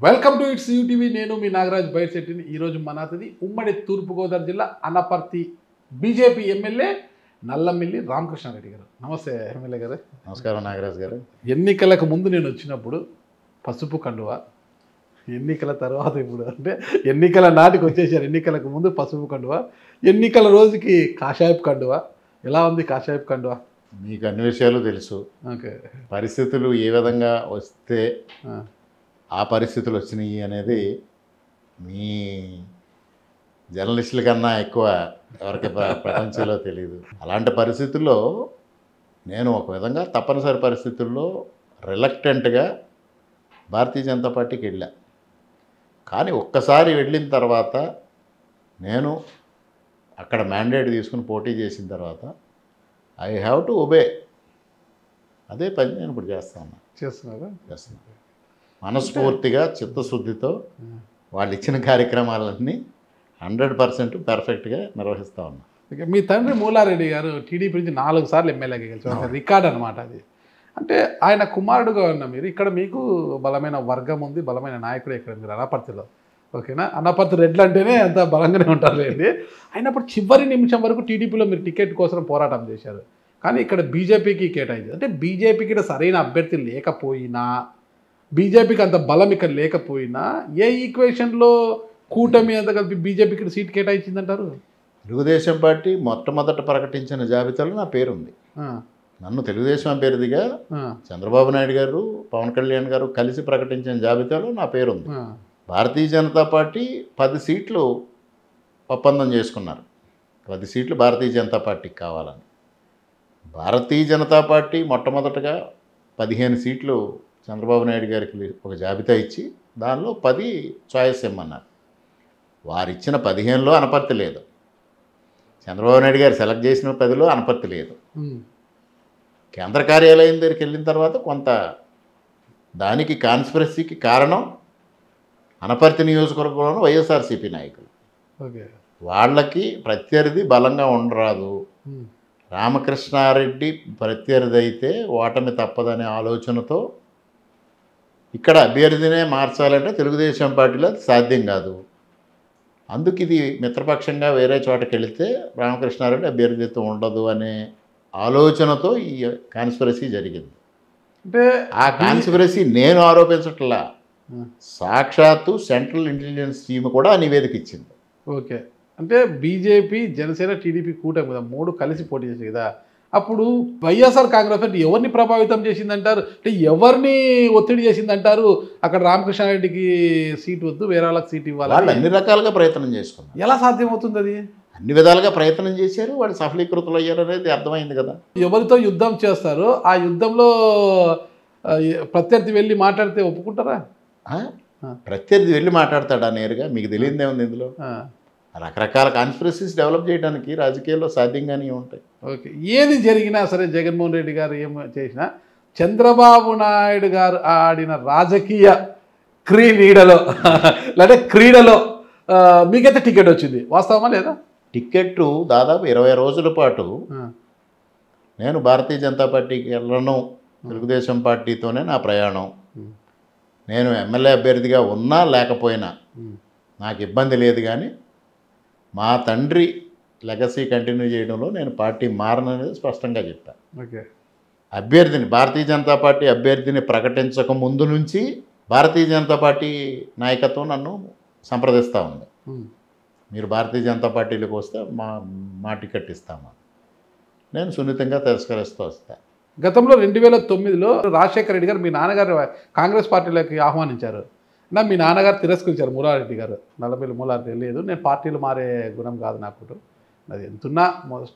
Welcome to it's UTV. నేను మీ నాగరాజ్ బైర్శెట్టిని. ఈరోజు మన అతిథి ఉమ్మడి తూర్పుగోదావరి జిల్లా అనపర్తి బీజేపీ ఎమ్మెల్యే నల్లమిల్లి రామకృష్ణారెడ్డి గారు. నమస్తే ఎమ్మెల్యే గారు. నమస్కారం నాగరాజ్ గారు. ఎన్నికలకు ముందు నేను వచ్చినప్పుడు పసుపు కండువా, ఎన్నికల తర్వాత ఇప్పుడు అంటే ఎన్నికల నాటికి వచ్చేసారు. ఎన్నికలకు ముందు పసుపు కండువా, ఎన్నికల రోజుకి కాషాయపు కండువా. ఎలా ఉంది కాషాయపు కండువా? మీకు అన్ని విషయాలు తెలుసు. ఓకే, పరిస్థితులు ఏ విధంగా వస్తే ఆ పరిస్థితులు వచ్చినాయి అనేది మీ జర్నలిస్టుల కన్నా ఎక్కువ ఎవరికి ప్రపంచంలో తెలియదు. అలాంటి పరిస్థితుల్లో నేను ఒక విధంగా తప్పనిసరి పరిస్థితుల్లో రిలక్టెంట్గా భారతీయ జనతా పార్టీకి వెళ్ళా. కానీ ఒక్కసారి వెళ్ళిన తర్వాత నేను అక్కడ మ్యాండేట్ తీసుకుని పోటీ చేసిన తర్వాత ఐ హ్యావ్ టు ఒబే. అదే పని నేను ఇప్పుడు చేస్తున్నాను. చేస్తున్నాను మనస్ఫూర్తిగా చిత్తశుద్ధితో వాళ్ళు ఇచ్చిన కార్యక్రమాలన్నీ 100% పర్ఫెక్ట్గా నిర్వహిస్తూ ఉన్నాను. మీ తండ్రి మూలారెడ్డి గారు టీడీపీ నుంచి 4 సార్లు ఎమ్మెల్యేగా గెలిచారు. రికార్డ్ అనమాట అది. అంటే ఆయన కుమారుడుగా ఉన్న మీరు ఇక్కడ మీకు బలమైన వర్గం ఉంది, బలమైన నాయకుడు ఇక్కడ మీరు అనపర్తిలో. ఓకేనా, అనపర్తి రెడ్లు అంటేనే అంత బలంగానే ఉంటారు లేండి. అయినప్పుడు చివరి నిమిషం వరకు టీడీపీలో మీరు టికెట్ కోసం పోరాటం చేశారు. కానీ ఇక్కడ బీజేపీకి కేటాయించారు. అంటే బీజేపీకి ఇక్కడ సరైన అభ్యర్థి లేకపోయినా, బీజేపీకి అంత బలం ఇక్కడ లేకపోయినా, ఏ ఈక్వేషన్లో కూటమి అంత కలిపి బీజేపీకి సీట్ కేటాయించిందంటారు? తెలుగుదేశం పార్టీ మొట్టమొదట ప్రకటించిన జాబితాలో నా పేరుంది. నన్ను తెలుగుదేశం అభ్యర్థిగా చంద్రబాబు నాయుడు గారు, పవన్ కళ్యాణ్ గారు కలిసి ప్రకటించిన జాబితాలో నా పేరుంది. భారతీయ జనతా పార్టీ 10 సీట్లు ఒప్పందం చేసుకున్నారు. 10 సీట్లు భారతీయ జనతా పార్టీకి కావాలని. భారతీయ జనతా పార్టీ మొట్టమొదటగా 15 సీట్లు చంద్రబాబు నాయుడు గారికి ఒక జాబితా ఇచ్చి దానిలో 10 చాయిస్ ఇమ్మన్నారు. వారిచ్చిన 15లో అనపర్తి లేదు. చంద్రబాబు నాయుడు గారు సెలెక్ట్ చేసిన 10లో అనపర్తి లేదు. కేంద్ర కార్యాలయం దగ్గరికి వెళ్ళిన తర్వాత కొంత దానికి కాన్స్పిరసీకి కారణం అనపర్తి నియోజకవర్గంలోని వైఎస్ఆర్సీపీ నాయకులు. వాళ్ళకి ప్రత్యర్థి బలంగా ఉండరాదు, రామకృష్ణారెడ్డి ప్రత్యర్థి అయితే ఓటమి తప్పదనే ఆలోచనతో ఇక్కడ అభ్యర్థినే మార్చాలంటే తెలుగుదేశం పార్టీలో అది సాధ్యం కాదు. అందుకు ఇది మిత్రపక్షంగా వేరే చోటకి వెళితే రామకృష్ణారెడ్డి అభ్యర్థిత్వం ఉండదు అనే ఆలోచనతో ఈ కాన్స్పిరసీ జరిగింది. అంటే ఆ కాన్స్పిరసీ నేను ఆరోపించట్లా, సాక్షాత్తు సెంట్రల్ ఇంటెలిజెన్స్ టీమ్ కూడా ఆ నివేదిక ఇచ్చింది. ఓకే, అంటే బీజేపీ, జనసేన, టీడీపీ కూటమి కదా, 3 కలిసి పోటీ చేసాయి కదా. అప్పుడు వైఎస్ఆర్ కాంగ్రెస్ పార్టీ ఎవరిని ప్రభావితం చేసిందంటారు? అంటే ఎవరిని ఒత్తిడి చేసిందంటారు? అక్కడ రామకృష్ణారెడ్డికి సీట్ వద్దు, వేరే వాళ్ళకి సీట్ ఇవ్వాలి. వాళ్ళు అన్ని రకాలుగా ప్రయత్నం చేసుకున్నారు. ఎలా సాధ్యమవుతుంది అది? అన్ని విధాలుగా ప్రయత్నం చేశారు, వాళ్ళు సఫలీకృతులు అయ్యారు అనేది అర్థమైంది కదా. ఎవరితో యుద్ధం చేస్తారు, ఆ యుద్ధంలో ప్రత్యర్థి వెళ్ళి మాట్లాడితే ఒప్పుకుంటారా? ప్రత్యర్థి వెళ్ళి మాట్లాడతాడా నేరుగా? మీకు తెలియదే ఉంది ఇందులో. రకరకాల కాన్స్పిరసీస్ డెవలప్ చేయడానికి రాజకీయాల్లో సాధ్యంగానే ఉంటాయి. ఓకే, ఏది జరిగినా సరే జగన్మోహన్ రెడ్డి గారు ఏం చేసినా చంద్రబాబు నాయుడు గారు ఆడిన రాజకీయ క్రీడలో లేదా క్రీడలో మీకైతే టికెట్ వచ్చింది, వాస్తవమా లేదా? టికెట్ దాదాపు 20 రోజుల పాటు నేను భారతీయ జనతా పార్టీకి వెళ్ళను, తెలుగుదేశం పార్టీతోనే నా ప్రయాణం. నేను ఎమ్మెల్యే అభ్యర్థిగా ఉన్నా లేకపోయినా నాకు ఇబ్బంది లేదు, కానీ మా తండ్రి లెగసీ కంటిన్యూ చేయడంలో నేను పార్టీ మారననేది స్పష్టంగా చెప్పాను. ఓకే, అభ్యర్థిని భారతీయ జనతా పార్టీ అభ్యర్థిని ప్రకటించక ముందు నుంచి భారతీయ జనతా పార్టీ నాయకత్వం నన్ను సంప్రదిస్తూ ఉంది. మీరు భారతీయ జనతా పార్టీలోకి వస్తే మా టికెట్ ఇస్తామా. నేను సున్నితంగా తిరస్కరిస్తూ వస్తాను. గతంలో 2009లో రాజశేఖర రెడ్డి గారు మీ నాన్నగారు కాంగ్రెస్ పార్టీలోకి ఆహ్వానించారు. మీ నాన్నగారు తిరస్కరించారు, మూలారెడ్డి గారు. నల్లమిల్లి మూలారెడ్డి లేదు, నేను పార్టీలు మారే గుణం కాదు నాకు, అది ఎంతున్నా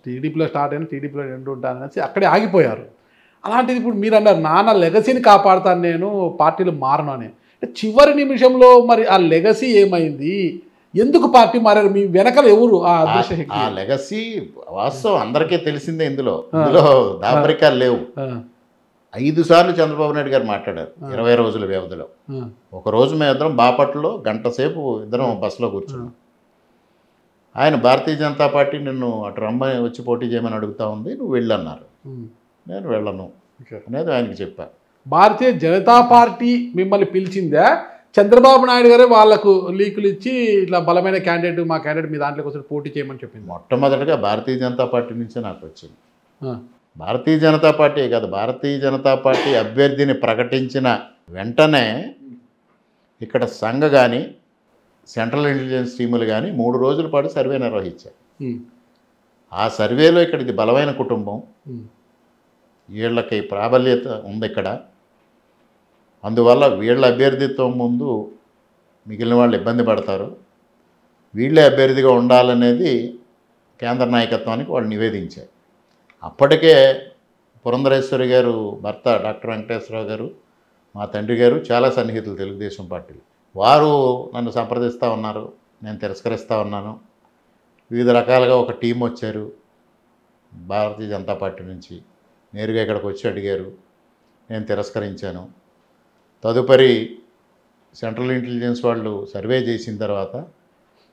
టీడీపీలో స్టార్ట్ అయినా టీడీపీలో ఎండు ఉంటానని అక్కడే ఆగిపోయారు. అలాంటిది ఇప్పుడు మీరు అన్నారు నాన్న లెగసీని కాపాడుతాను, నేను పార్టీలు మారను అని. చివరి నిమిషంలో మరి ఆ లెగసీ ఏమైంది? ఎందుకు పార్టీ మారారు? మీ వెనకాల ఎవరు ఆ లెగసీ? వాస్తవం అందరికీ తెలిసిందే. ఇందులో దాపరికాలు లేవు. 5 సార్లు చంద్రబాబు నాయుడు గారు మాట్లాడారు 20 రోజుల వ్యవధిలో. ఒకరోజు మేము ఇద్దరం బాపట్లలో గంట సేపు ఇద్దరం బస్సులో కూర్చున్నాం. ఆయన భారతీయ జనతా పార్టీ నిన్ను అటు రమ్మని వచ్చి పోటీ చేయమని అడుగుతా ఉంది, నువ్వు వెళ్ళన్నారు. నేను వెళ్ళను అనేది ఆయనకి చెప్పాను. భారతీయ జనతా పార్టీ మిమ్మల్ని పిలిచిందా చంద్రబాబు నాయుడు గారే వాళ్ళకు లీకులు ఇచ్చి ఇట్లా బలమైన క్యాండిడేట్ మా క్యాండిడేట్ మీ దాంట్లోకి వచ్చి పోటీ చేయమని చెప్పింది. మొట్టమొదటిగా భారతీయ జనతా పార్టీ నుంచే నాకు వచ్చింది. ఆ, భారతీయ జనతా పార్టీ కాదు, భారతీయ జనతా పార్టీ అభ్యర్థిని ప్రకటించిన వెంటనే ఇక్కడ సంఘ కానీ సెంట్రల్ ఇంటెలిజెన్స్ టీములు కానీ 3 రోజుల పాటు సర్వే నిర్వహించారు. ఉమ్, ఆ సర్వేలో ఇక్కడ ఇది బలమైన కుటుంబం, ఉమ్, వీళ్ళకి ప్రాబల్యత ఉంది ఇక్కడ, అందువల్ల వీళ్ళ అభ్యర్థిత్వం ముందు మిగిలిన వాళ్ళు ఇబ్బంది పడతారు, వీళ్ళే అభ్యర్థిగా ఉండాలనేది కేంద్ర నాయకత్వానికి వాళ్ళు నివేదించారు. అప్పటికే పురంధరేశ్వరి గారు భర్త డాక్టర్ వెంకటేశ్వరరావు గారు మా తండ్రి గారు చాలా సన్నిహితులు తెలుగుదేశం పార్టీలు. వారు నన్ను సంప్రదిస్తూ ఉన్నారు, నేను తిరస్కరిస్తూ ఉన్నాను. వివిధ రకాలుగా ఒక టీం వచ్చారు భారతీయ జనతా పార్టీ నుంచి, నేరుగా ఇక్కడికి వచ్చి అడిగారు, నేను తిరస్కరించాను. తదుపరి సెంట్రల్ ఇంటెలిజెన్స్ వాళ్ళు సర్వే చేసిన తర్వాత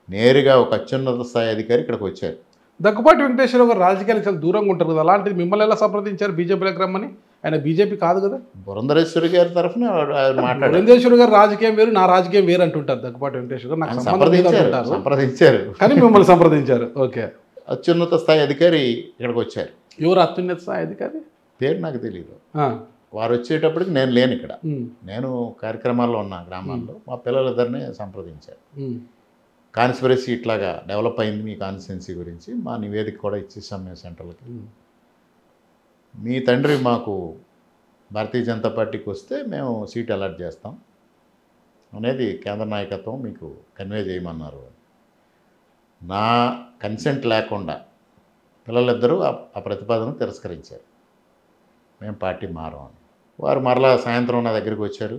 నేరుగా ఒక అత్యున్నత స్థాయి అధికారి ఇక్కడికి వచ్చారు. దగ్గుపాటి వెంకటేశ్వరరావు గారు రాజకీయాలకు చాలా దూరంగా ఉంటారు కదా, అలాంటిది మిమ్మల్ని ఎలా సంప్రదించారు బీజేపీలోకి రమ్మని? ఆయన బీజేపీ కాదు కదా. పురంధరేశ్వరి గారి తరఫున మాట్లాడారు. వెంకటేశ్వర గారు రాజకీయం వేరు, నా రాజకీయం వేరు అంటుంటారు దగ్గుపాటి వెంకటేశ్వర గారు. నాకు సంబంధం లేదు అంటుంటారు, సంప్రదించారు కానీ మిమ్మల్ని సంప్రదించారు. ఓకే, అత్యున్నత స్థాయి అధికారి ఇక్కడికి వచ్చారు. ఎవరు అత్యున్నత స్థాయి అధికారి? పేరు నాకు తెలియదు. ఆ, వారు వచ్చేటప్పటికి నేను లేను ఇక్కడ, ఉమ్, నేను కార్యక్రమాల్లో ఉన్న గ్రామాల్లో. మా పిల్లలిద్దరిని సంప్రదించారు. ఉమ్, కాన్స్పిరసీ ఇట్లాగా డెవలప్ అయింది మీ కాన్స్టిట్యున్సీ గురించి, మా నివేదిక కూడా ఇచ్చేసాం మేము సెంట్రల్కి. ఉమ్, మీ తండ్రి మాకు భారతీయ జనతా పార్టీకి వస్తే మేము సీట్ అలాట్ చేస్తాం అనేది కేంద్ర నాయకత్వం మీకు కన్వే చేయమన్నారు. నా కన్సెంట్ లేకుండా పిల్లలిద్దరూ ఆ ప్రతిపాదన తిరస్కరించారు, మేము పార్టీ మారం అని. వారు మరలా సాయంత్రం నా దగ్గరికి వచ్చారు,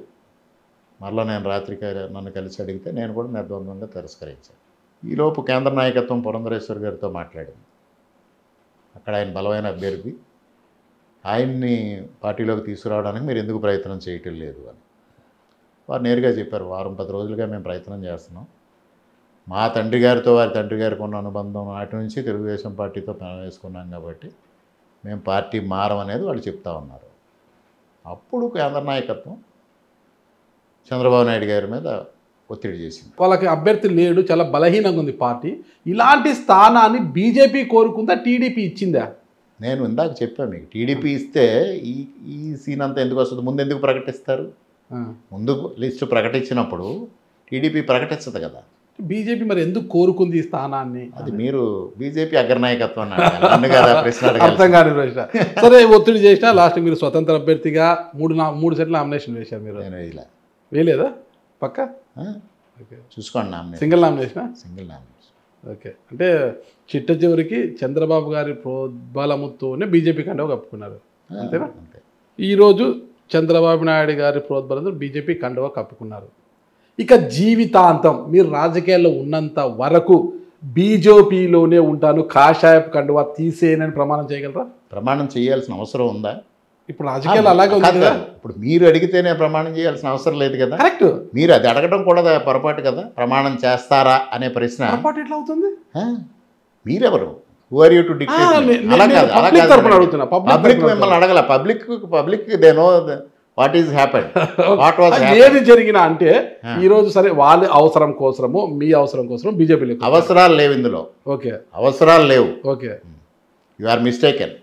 మరలా నేను రాత్రికి నన్ను కలిసి అడిగితే నేను కూడా నిర్ద్వంద్వంగా తిరస్కరించాను. ఈలోపు కేంద్ర నాయకత్వం పురంధరేశ్వర్ గారితో మాట్లాడింది. అక్కడ ఆయన బలమైన అభ్యర్థి, ఆయన్ని పార్టీలోకి తీసుకురావడానికి మీరు ఎందుకు ప్రయత్నం చేయటం లేదు అని వారు నేరుగా చెప్పారు. వారం 10 రోజులుగా మేము ప్రయత్నం చేస్తున్నాం, మా తండ్రి గారితో వారి తండ్రి గారికి ఉన్న అనుబంధం నాటి నుంచి తెలుగుదేశం పార్టీతో వేసుకున్నాం కాబట్టి మేము పార్టీ మారం అనేది వాళ్ళు చెప్తా ఉన్నారు. అప్పుడు కేంద్ర నాయకత్వం చంద్రబాబు నాయుడు గారి మీద ఒత్తిడి చేసింది. వాళ్ళకి అభ్యర్థి లేడు, చాలా బలహీనంగా ఉంది పార్టీ. ఇలాంటి స్థానాన్ని బీజేపీ కోరుకుందా, టీడీపీ ఇచ్చిందా? నేను ఇందాక చెప్పాను మీకు, టీడీపీ ఇస్తే ఈ సీన్ అంతా ఎందుకు వస్తుంది? ముందు ఎందుకు ప్రకటిస్తారు? ముందు లిస్టు ప్రకటించినప్పుడు టీడీపీ ప్రకటించదు కదా. బీజేపీ మరి ఎందుకు కోరుకుంది ఈ స్థానాన్ని? అది మీరు బీజేపీ అగ్రనాయకత్వాన్ని అడగాలి కదా, ప్రశ్న అడగాలి. అర్థం కాని ప్రశ్న. సరే, ఒత్తిడి చేసినా లాస్ట్ మీరు స్వతంత్ర అభ్యర్థిగా 3 సెట్ల నామినేషన్ వేశారు. మీరు నేను ఇలా వేయలేదా? పక్క చూసుకోండి, nomination single nomination. Single nomination. Okay, అంటే చిట్ట చివరికి చంద్రబాబు గారి ప్రోద్బలముతోనే బీజేపీ కంటే కప్పుకున్నారు, అంతేనా? అంతే. ఈరోజు చంద్రబాబు నాయుడు గారి ప్రోద్బలంతో బీజేపీ కండువా కప్పుకున్నారు. ఇక జీవితాంతం మీరు రాజకీయాల్లో ఉన్నంత వరకు బీజేపీలోనే ఉంటాను, కాషాయపు కండువా తీసేయనని ప్రమాణం చేయగలరా? ప్రమాణం చేయాల్సిన అవసరం ఉందా? ఇప్పుడు రాజకీయాలు అలాగే ఉంది కదా. ఇప్పుడు మీరు అడిగితేనే ప్రమాణం చేయాల్సిన అవసరం లేదు కదా. కరెక్ట్. మీరు అది అడగడం కూడా పొరపాటు కదా. ప్రమాణం చేస్తారా అనే ప్రశ్న పొరపాటు ఎట్లా అవుతుంది? మీరెవరు? Who are you to dictate? Public మిమ్మల్ని అడగల. Public they know what is happened, what was ఏది జరిగినా. అంటే ఈ రోజు సరే, వాళ్ళ అవసరం కోసము, మీ అవసరం కోసం బీజేపీ అవసరాలు లేవు ఇందులో. ఓకే, అవసరాలు లేవు. Okay, you are mistaken.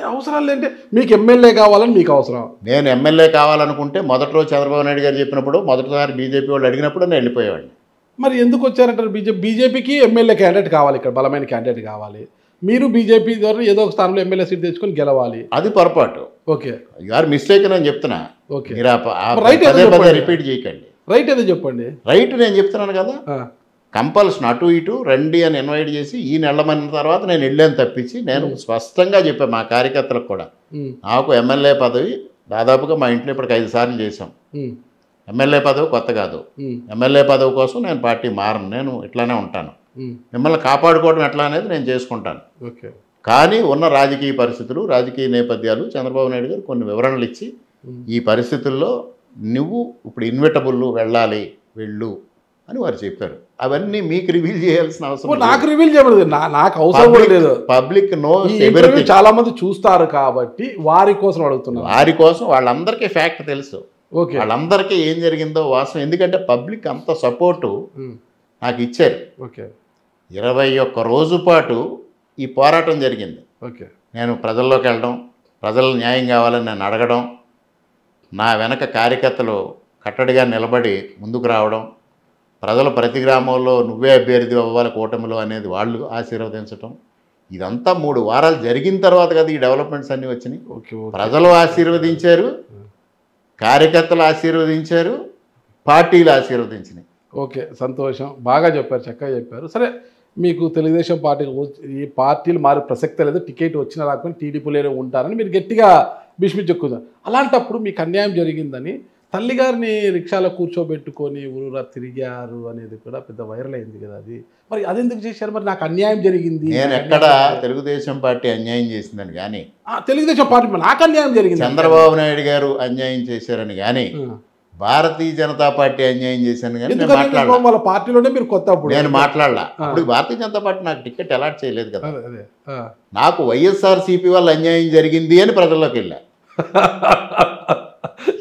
అవసరాలు ఏంటి? మీకు ఎమ్మెల్యే కావాలని మీకు అవసరం. నేను ఎమ్మెల్యే కావాలనుకుంటే మొదటి రోజు చంద్రబాబు నాయుడు గారు చెప్పినప్పుడు, మొదటిసారి బీజేపీ వాళ్ళు అడిగినప్పుడు నేను వెళ్ళిపోయేవాడిని. మరి ఎందుకు వచ్చారంటారు? బీజేపీకి ఎమ్మెల్యే క్యాండిడేట్ కావాలి, ఇక్కడ బలమైన క్యాండిడేట్ కావాలి. మీరు బీజేపీ ద్వారా ఏదో ఒక స్థానంలో ఎమ్మెల్యే సీట్ తెచ్చుకొని గెలవాలి. అది పొరపాటు. ఓకే, యు ఆర్ మిస్టేకెన్ అని చెప్తున్నా. ఓకే, మీరు రిపీట్ చేయకండి. రైట్ ఏదో చెప్పండి. రైట్ నేను చెప్తున్నాను కదా. కంపల్షన్ అటు ఇటు రండి అని ఇన్వైట్ చేసి ఈ నెలమన్న తర్వాత నేను వెళ్ళాను తప్పించి, నేను స్పష్టంగా చెప్పాను మా కార్యకర్తలకు కూడా, నాకు ఎమ్మెల్యే పదవి దాదాపుగా మా ఇంట్లో ఇప్పటికి 5 సార్లు చేశాం. ఎమ్మెల్యే పదవి కొత్త కాదు. ఎమ్మెల్యే పదవి కోసం నేను పార్టీ మారను, నేను ఇట్లానే ఉంటాను. మిమ్మల్ని కాపాడుకోవడం ఎట్లా అనేది నేను చేసుకుంటాను. కానీ ఉన్న రాజకీయ పరిస్థితులు, రాజకీయ నేపథ్యాలు చంద్రబాబు నాయుడు గారు కొన్ని వివరణలు ఇచ్చి, ఈ పరిస్థితుల్లో నువ్వు ఇప్పుడు ఇన్విటబుల్ వెళ్ళాలి, వెళ్ళు అని వారు చెప్పారు. అవన్నీ మీకు రివీల్ చేయాల్సిన అవసరం. నాకు రివీల్ చేయలేదు, నాకు అవసరం లేదు. పబ్లిక్ నోస్, చాలా మంది చూస్తారు కాబట్టి వారి కోసం అడుగుతున్నారు. వారి కోసం వాళ్ళందరికీ ఫ్యాక్ట్ తెలుసు. ఓకే. వాళ్ళందరికీ ఏం జరిగిందో వాస్తవం. ఎందుకంటే పబ్లిక్ అంత సపోర్టు నాకు ఇచ్చారు. ఓకే. 21 రోజు పాటు ఈ పోరాటం జరిగింది. ఓకే. నేను ప్రజల్లోకి వెళ్ళడం, ప్రజలు న్యాయం కావాలని నేను అడగడం, నా వెనక కార్యకర్తలు కట్టడిగా నిలబడి ముందుకు రావడం, ప్రజలు ప్రతి గ్రామంలో నువ్వే అభ్యర్థి అవ్వాలి కూటమిలో అనేది వాళ్ళు ఆశీర్వదించడం, ఇదంతా 3 వారాలు జరిగిన తర్వాత కదా ఈ డెవలప్మెంట్స్ అన్నీ వచ్చినాయి. ఓకే. ప్రజలు ఆశీర్వదించారు, కార్యకర్తలు ఆశీర్వదించారు, పార్టీలు ఆశీర్వదించినాయి. ఓకే, సంతోషం. బాగా చెప్పారు, చక్కగా చెప్పారు. సరే, మీకు తెలుగుదేశం పార్టీలు ఈ పార్టీలు మారే ప్రసక్తే లేదు, టికెట్ వచ్చినా రాకపోయినా టీడీపీలోనే ఉంటారని మీరు గట్టిగా భీష్మించుకున్నారు. అలాంటప్పుడు మీకు అన్యాయం జరిగిందని తల్లిగారిని రిక్షాలో కూర్చోబెట్టుకొని ఊరూరా తిరిగారు అనేది కూడా పెద్ద వైరల్ అయింది కదా. అది మరి అదెందుకు చేశారు? మరి నాకు అన్యాయం జరిగింది, నేను ఎక్కడ తెలుగుదేశం పార్టీ అన్యాయం చేసిందని కానీ, తెలుగుదేశం పార్టీ నాకు అన్యాయం జరిగింది, చంద్రబాబు నాయుడు గారు అన్యాయం చేశారని కానీ, భారతీయ జనతా పార్టీ అన్యాయం చేశాను కానీ నేను మాట్లాడలా. వాళ్ళ పార్టీలోనే మీరు కొత్త అప్పుడు నేను మాట్లాడలా. అప్పుడు భారతీయ జనతా పార్టీ నాకు టికెట్ అలాట్ చేయలేదు కదా. అదే నాకు వైఎస్ఆర్సీపీ వల్ల అన్యాయం జరిగింది అని ప్రజల్లోకి వెళ్ళా.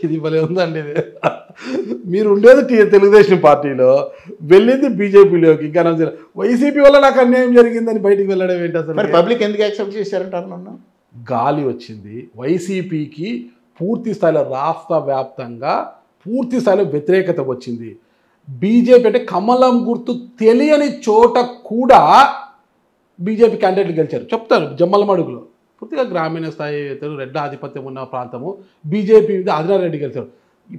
ఇది భలే ఉందండి. ఇది మీరు ఉండేది తెలుగుదేశం పార్టీలో, వెళ్ళింది బీజేపీలోకి. ఇంకా వైసీపీ వల్ల నాకు అన్యాయం జరిగిందని బయటికి వెళ్ళడం ఏంటి అసలు? మరి పబ్లిక్ ఎందుకు యాక్సెప్ట్ చేశారంటారు నన్ను? గాలి వచ్చింది వైసీపీకి, పూర్తి స్థాయిలో రాష్ట్ర వ్యాప్తంగా పూర్తి స్థాయిలో వ్యతిరేకత వచ్చింది. బీజేపీ అంటే కమలం గుర్తు తెలియని చోట కూడా బీజేపీ క్యాండిడేట్లు గెలిచారు. చెప్తారు జమ్మలమడుగులో పూర్తిగా గ్రామీణ స్థాయి రెడ్ల ఆధిపత్యం ఉన్న ప్రాంతము, బీజేపీ ఆదినారెడ్డి గెలిచారు.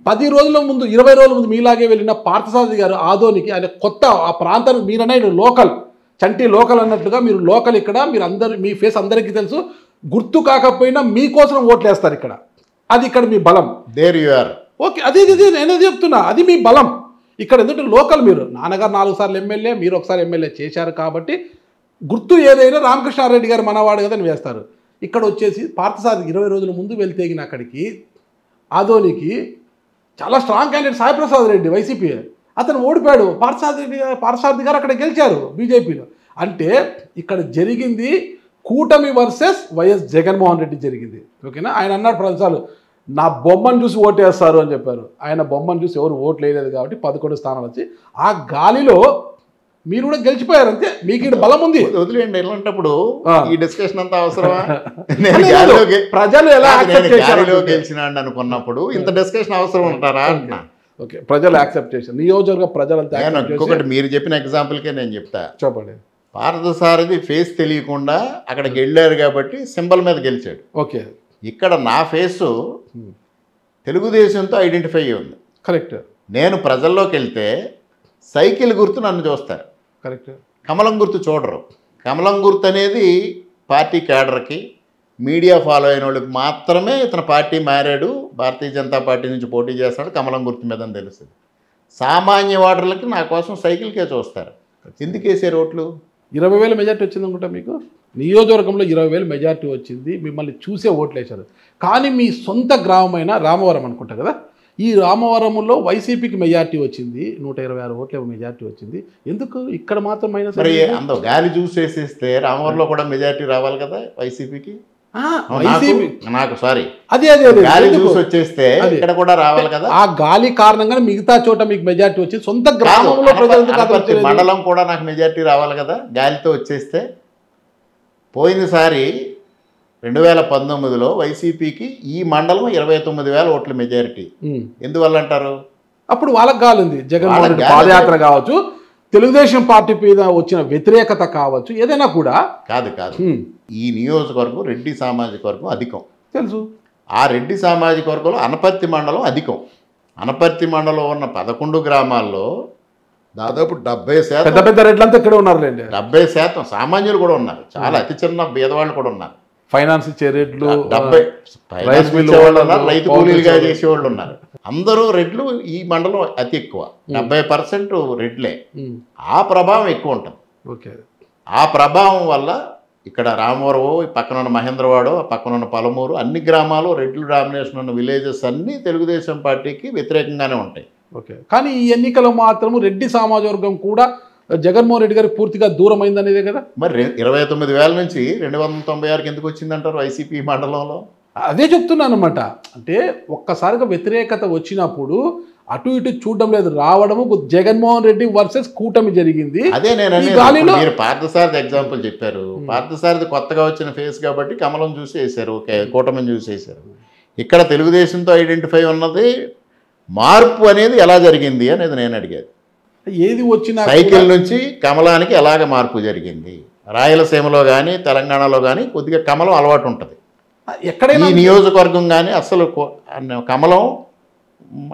10 రోజుల ముందు 20 రోజుల ముందు మీలాగే వెళ్ళిన పార్థసారథి గారు ఆదోనికి, ఆయన కొత్త ఆ ప్రాంతానికి మీరనే లోకల్, చంటి లోకల్ అన్నట్లుగా మీరు లోకల్, ఇక్కడ మీరు అందరు మీ ఫేస్ అందరికీ తెలుసు, గుర్తు కాకపోయినా మీకోసం ఓట్లు వేస్తారు ఇక్కడ. అది ఇక్కడ మీ బలం. There you are. ఓకే, అది నేనే చెప్తున్నా, అది మీ బలం. ఇక్కడ ఎందుకంటే లోకల్, మీరు నాన్నగారు 4 సార్లు ఎమ్మెల్యే, మీరు ఒకసారి ఎమ్మెల్యే చేశారు కాబట్టి గుర్తు ఏదైనా రామకృష్ణారెడ్డి గారు మనవాడు కదా అని వేస్తారు. ఇక్కడ వచ్చేసి పార్థసారథి 20 రోజుల ముందు వెళ్తేగిన అక్కడికి ఆదోనికి చాలా strong candidate Saiprasad Reddy YCP, అతను ఓడిపోయాడు. పార్థసారథి గారు అక్కడ గెలిచారు బీజేపీలో. అంటే ఇక్కడ జరిగింది కూటమి వర్సెస్ వైఎస్ జగన్మోహన్ రెడ్డి జరిగింది. ఓకేనా? ఆయన అన్నాడు ప్రతిసార్లు నా బొమ్మను చూసి ఓటేస్తారు అని చెప్పారు. ఆయన బొమ్మను చూసి ఎవరు ఓట్లు వేయలేదు కాబట్టి 11 స్థానాలు వచ్చి ఆ గాలిలో మీరు కూడా గెలిచిపోయారు. అంతే, మీకు ఇక్కడ బలం ఉంది. వదిలేండి, ఇలాంటప్పుడు ఈ డిస్కషన్ అంతా అవసరమా? ప్రజలు ఎలా గెలిచినాడు అనుకున్నప్పుడు ఇంత డిస్కషన్ అవసరం ఉంటారా? ఓకే, ప్రజలు యాక్సెప్ట్ చేశారు, నియోజకవర్గ ప్రజలంతా. ఇంకొకటి మీరు చెప్పిన ఎగ్జాంపుల్కే నేను చెప్తా. చెప్పండి. పార్థసారథి ఫేస్ తెలియకుండా అక్కడికి వెళ్ళారు కాబట్టి సింబల్ మీద గెలిచాడు. ఓకే, ఇక్కడ నా ఫేసు తెలుగుదేశంతో ఐడెంటిఫై ఉంది. కరెక్ట్. నేను ప్రజల్లోకి వెళ్తే సైకిల్ గుర్తు నన్ను చూస్తారు, కరెక్ట్. కమలం గుర్తు చూడరు. కమలం గుర్తు అనేది పార్టీ క్యాడర్కి, మీడియా ఫాలో అయిన వాళ్ళకి మాత్రమే ఇతను పార్టీ మారాడు, భారతీయ జనతా పార్టీ నుంచి పోటీ చేస్తాడు, కమలం గుర్తు మీద అని తెలుస్తుంది. సామాన్య ఓటర్లకి నా కోసం సైకిల్కే చూస్తారు. ఎందుకు వేసే ఓట్లు? 20,000 మెజార్టీ వచ్చింది అనుకుంటా మీకు. నియోజకవర్గంలో 20,000 మెజార్టీ వచ్చింది, మిమ్మల్ని చూసే ఓట్లు వేశారు. కానీ మీ సొంత గ్రామమైన రామవరం అనుకుంటా కదా, ఈ రామవరంలో వైసీపీకి మెజార్టీ వచ్చింది, 126 ఓట్ల మెజార్టీ వచ్చింది. ఎందుకు ఇక్కడ మాత్రం మైనస్? అంత గాలి చూసి వేసేస్తే రామవరంలో కూడా మెజార్టీ రావాలి కదా వైసీపీకి. నాకు సారీ, గాలి చూసి వచ్చేస్తే ఇక్కడ కూడా రావాలి కదా. ఆ గాలి కారణంగానే మిగతా చోట మీకు మెజార్టీ వచ్చింది. సొంత గ్రామంలో ప్రజలు, మండలం కూడా నాకు మెజార్టీ రావాలి కదా గాలితో వచ్చేస్తే. పోయినసారి 2019లో వైసీపీకి ఈ మండలం 29,000 ఓట్ల మెజారిటీ. ఎందువల్ల అంటారు? అప్పుడు వాళ్ళకి కాలింది, జగన్మోహన్ రెడ్డి పాదయాత్ర కావచ్చు, తెలుగుదేశం పార్టీ మీద వచ్చిన వ్యతిరేకత కావచ్చు, ఏదైనా కూడా. కాదు ఈ నియోజకవర్గం రెడ్డి సామాజిక వర్గం అధికం తెలుసు. ఆ రెడ్డి సామాజిక వర్గంలో అనపర్తి మండలం అధికం. అనపర్తి మండలం ఉన్న 11 గ్రామాల్లో దాదాపు 70% పెద్ద పెద్ద రెడ్లంతా ఇక్కడ ఉన్నారులేండి. 70% సామాన్యులు కూడా ఉన్నారు, చాలా అతి చిన్న పేదవాళ్ళు కూడా ఉన్నారు. ఫైనాన్స్ ఇచ్చే రెడ్లు, రైతు కూలీలుగా చేసేవాళ్ళు ఉన్నారు. అందరూ రెడ్లు. ఈ మండలం అతి ఎక్కువ, 70% రెడ్లే. ఆ ప్రభావం ఎక్కువ ఉంటుంది. ఓకే, ఆ ప్రభావం వల్ల ఇక్కడ రామవరం, పక్కన ఉన్న మహేంద్రవాడు, పక్కన ఉన్న పలమూరు, అన్ని గ్రామాలు రెడ్లు డామినేషన్ ఉన్న విలేజెస్ అన్నీ తెలుగుదేశం పార్టీకి వ్యతిరేకంగానే ఉంటాయి. ఓకే, కానీ ఈ ఎన్నికలో మాత్రము రెడ్డి సామాజిక వర్గం కూడా జగన్మోహన్ రెడ్డి గారికి పూర్తిగా దూరం అయిందనేదే కదా. మరి 29,000 నుంచి 296కి ఎందుకు వచ్చిందంటారు వైసీపీ మండలంలో? అదే చెప్తున్నాను అనమాట. అంటే ఒక్కసారిగా వ్యతిరేకత వచ్చినప్పుడు అటు ఇటు చూడడం లేదు, రావడము జగన్మోహన్ రెడ్డి వర్సెస్ కూటమి జరిగింది. అదే నేను ఈ గాలిలో మీరు పార్థసారథి ఎగ్జాంపుల్ చెప్పారు. పార్థసారథి కొత్తగా వచ్చిన ఫేస్ కాబట్టి కమలం చూసి వేశారు, ఓకే, కూటమిని చూసి వేశారు. ఇక్కడ తెలుగుదేశంతో ఐడెంటిఫై ఉన్నది మార్పు అనేది ఎలా జరిగింది అనేది నేను అడిగేది. ఏది వచ్చినా సైకిల్ నుంచి కమలానికి ఎలాగ మార్పు జరిగింది? రాయలసీమలో కానీ తెలంగాణలో కానీ కొద్దిగా కమలం అలవాటు ఉంటుంది. ఎక్కడైనా ఈ నియోజకవర్గం కానీ అసలు కమలం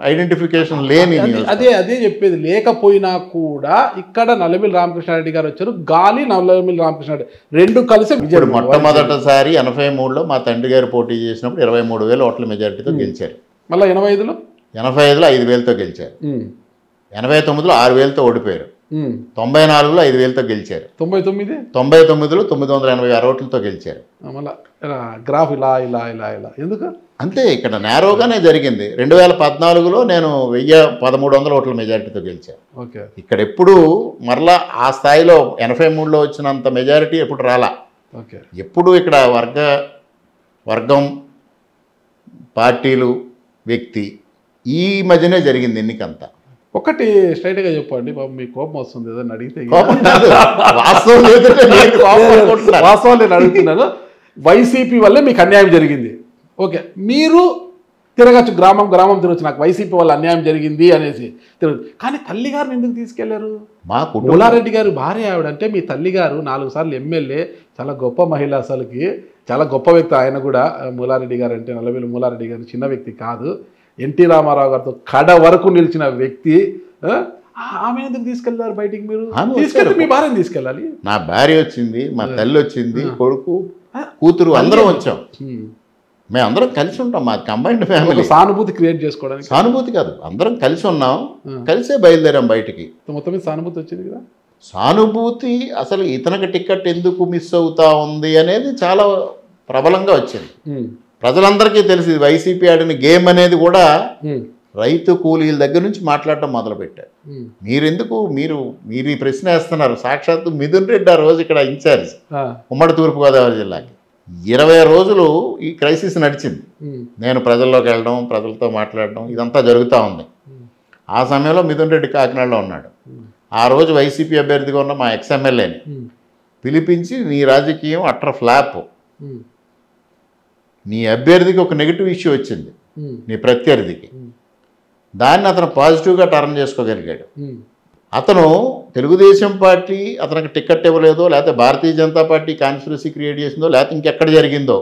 ఐడెంటిఫికేషన్ లేని అదే అదే చెప్పేది. లేకపోయినా కూడా ఇక్కడ నల్లమిల్లి రామకృష్ణారెడ్డి గారు వచ్చారు, గాలి నల్లమిల్లి రామకృష్ణారెడ్డి రెండు కలిసి ఇప్పుడు మొట్టమొదటిసారి 83లో మా తండ్రి గారు పోటీ చేసినప్పుడు 23,000 ఓట్ల మెజారిటీతో గెలిచారు. మళ్ళీ 85లో 85లో 5,000తో గెలిచారు. 89లో 6,000తో ఓడిపోయారు. 94లో 5,000తో గెలిచారు. 99లో 986 ఓట్లతో గెలిచారు. మళ్ళీ గ్రాఫ్ ఇలా ఇలా ఇలా ఇలా ఎందుకు అంతే, ఇక్కడ నేరోగానే జరిగింది. 2014లో నేను 1,1300 ఓట్ల మెజారిటీతో గెలిచాను. ఓకే, ఇక్కడ ఎప్పుడు మరలా ఆ స్థాయిలో 83లో వచ్చినంత మెజారిటీ ఎప్పుడు రాలా. ఓకే, ఎప్పుడు ఇక్కడ వర్గం పార్టీలు వ్యక్తి ఈ మధ్యనే జరిగింది ఎన్నికంతా. ఒకటి స్ట్రైట్గా చెప్పండి బాబు, మీ కోపం వస్తుంది ఏదైనా అడిగితే. వాస్తవాలు నేను అడుగుతున్నాను. వైసీపీ వల్లే మీకు అన్యాయం జరిగింది, ఓకే, మీరు తిరగచ్చు, గ్రామం గ్రామం తిరగచ్చు, నాకు వైసీపీ వల్ల అన్యాయం జరిగింది అనేసి తిరగచ్చు. కానీ తల్లిగారిని ఎందుకు తీసుకెళ్లారు? మూలారెడ్డి గారు భార్య ఆవిడ, అంటే మీ తల్లిగారు 4 సార్లు ఎమ్మెల్యే, చాలా గొప్ప మహిళ, అసలుకి చాలా గొప్ప వ్యక్తి ఆయన కూడా. మూలారెడ్డి గారు అంటే నల్లమిల్లి మూలారెడ్డి గారు చిన్న వ్యక్తి కాదు, ఎన్టీ రామారావు గారితో కడ వరకు నిలిచిన వ్యక్తి. ఆమె ఎందుకు తీసుకెళ్లారు బయటికి? మీరు తీసుకెళ్తే మీ భార్యను తీసుకెళ్ళాలి. నా భార్య వచ్చింది, మా తల్లి వచ్చింది, కొడుకు కూతురు అందరం వచ్చాం. మేము అందరం కలిసి ఉంటాం, మా కంబైన్డ్ ఫ్యామిలీ. సానుభూతి క్రియేట్ చేసుకోవడానికి. సానుభూతి కాదు, అందరం కలిసి ఉన్నాం, కలిసే బయలుదేరాం బయటికి. మొత్తం మీద సానుభూతి వచ్చింది కదా. సానుభూతి అసలు ఇతనికి టికెట్ ఎందుకు మిస్ అవుతా ఉంది అనేది చాలా ప్రబలంగా వచ్చింది. ప్రజలందరికీ తెలిసి వైసీపీ ఆడిన గేమ్ అనేది కూడా రైతు కూలీల దగ్గర నుంచి మాట్లాడటం మొదలుపెట్టారు. మీరు ఈ ప్రశ్న వేస్తున్నారు. సాక్షాత్తు మిథున్ రెడ్డి ఆ రోజు ఇక్కడ ఇన్ఛార్జ్, ఉమ్మడి తూర్పుగోదావరి జిల్లాకి 20 రోజులు ఈ క్రైసిస్ నడిచింది. నేను ప్రజల్లోకి వెళ్ళడం, ప్రజలతో మాట్లాడడం, ఇదంతా జరుగుతూ ఉంది. ఆ సమయంలో మిథున్ రెడ్డి కాకినాడలో ఉన్నాడు. ఆ రోజు వైసీపీ అభ్యర్థిగా ఉన్న మా ఎక్స్ఎమ్మెల్యేని పిలిపించి, నీ రాజకీయం అట్టర్ ఫ్లాప్, నీ అభ్యర్థికి ఒక నెగిటివ్ ఇష్యూ వచ్చింది, నీ ప్రత్యర్థికి, దాన్ని అతను పాజిటివ్గా టర్న్ చేసుకోగలిగాడు. అతను తెలుగుదేశం పార్టీ అతనికి టికెట్ ఇవ్వలేదో, లేకపోతే Bharatiya Janata party conspiracy create చేసిందో, లేకపోతే ఇంకెక్కడ జరిగిందో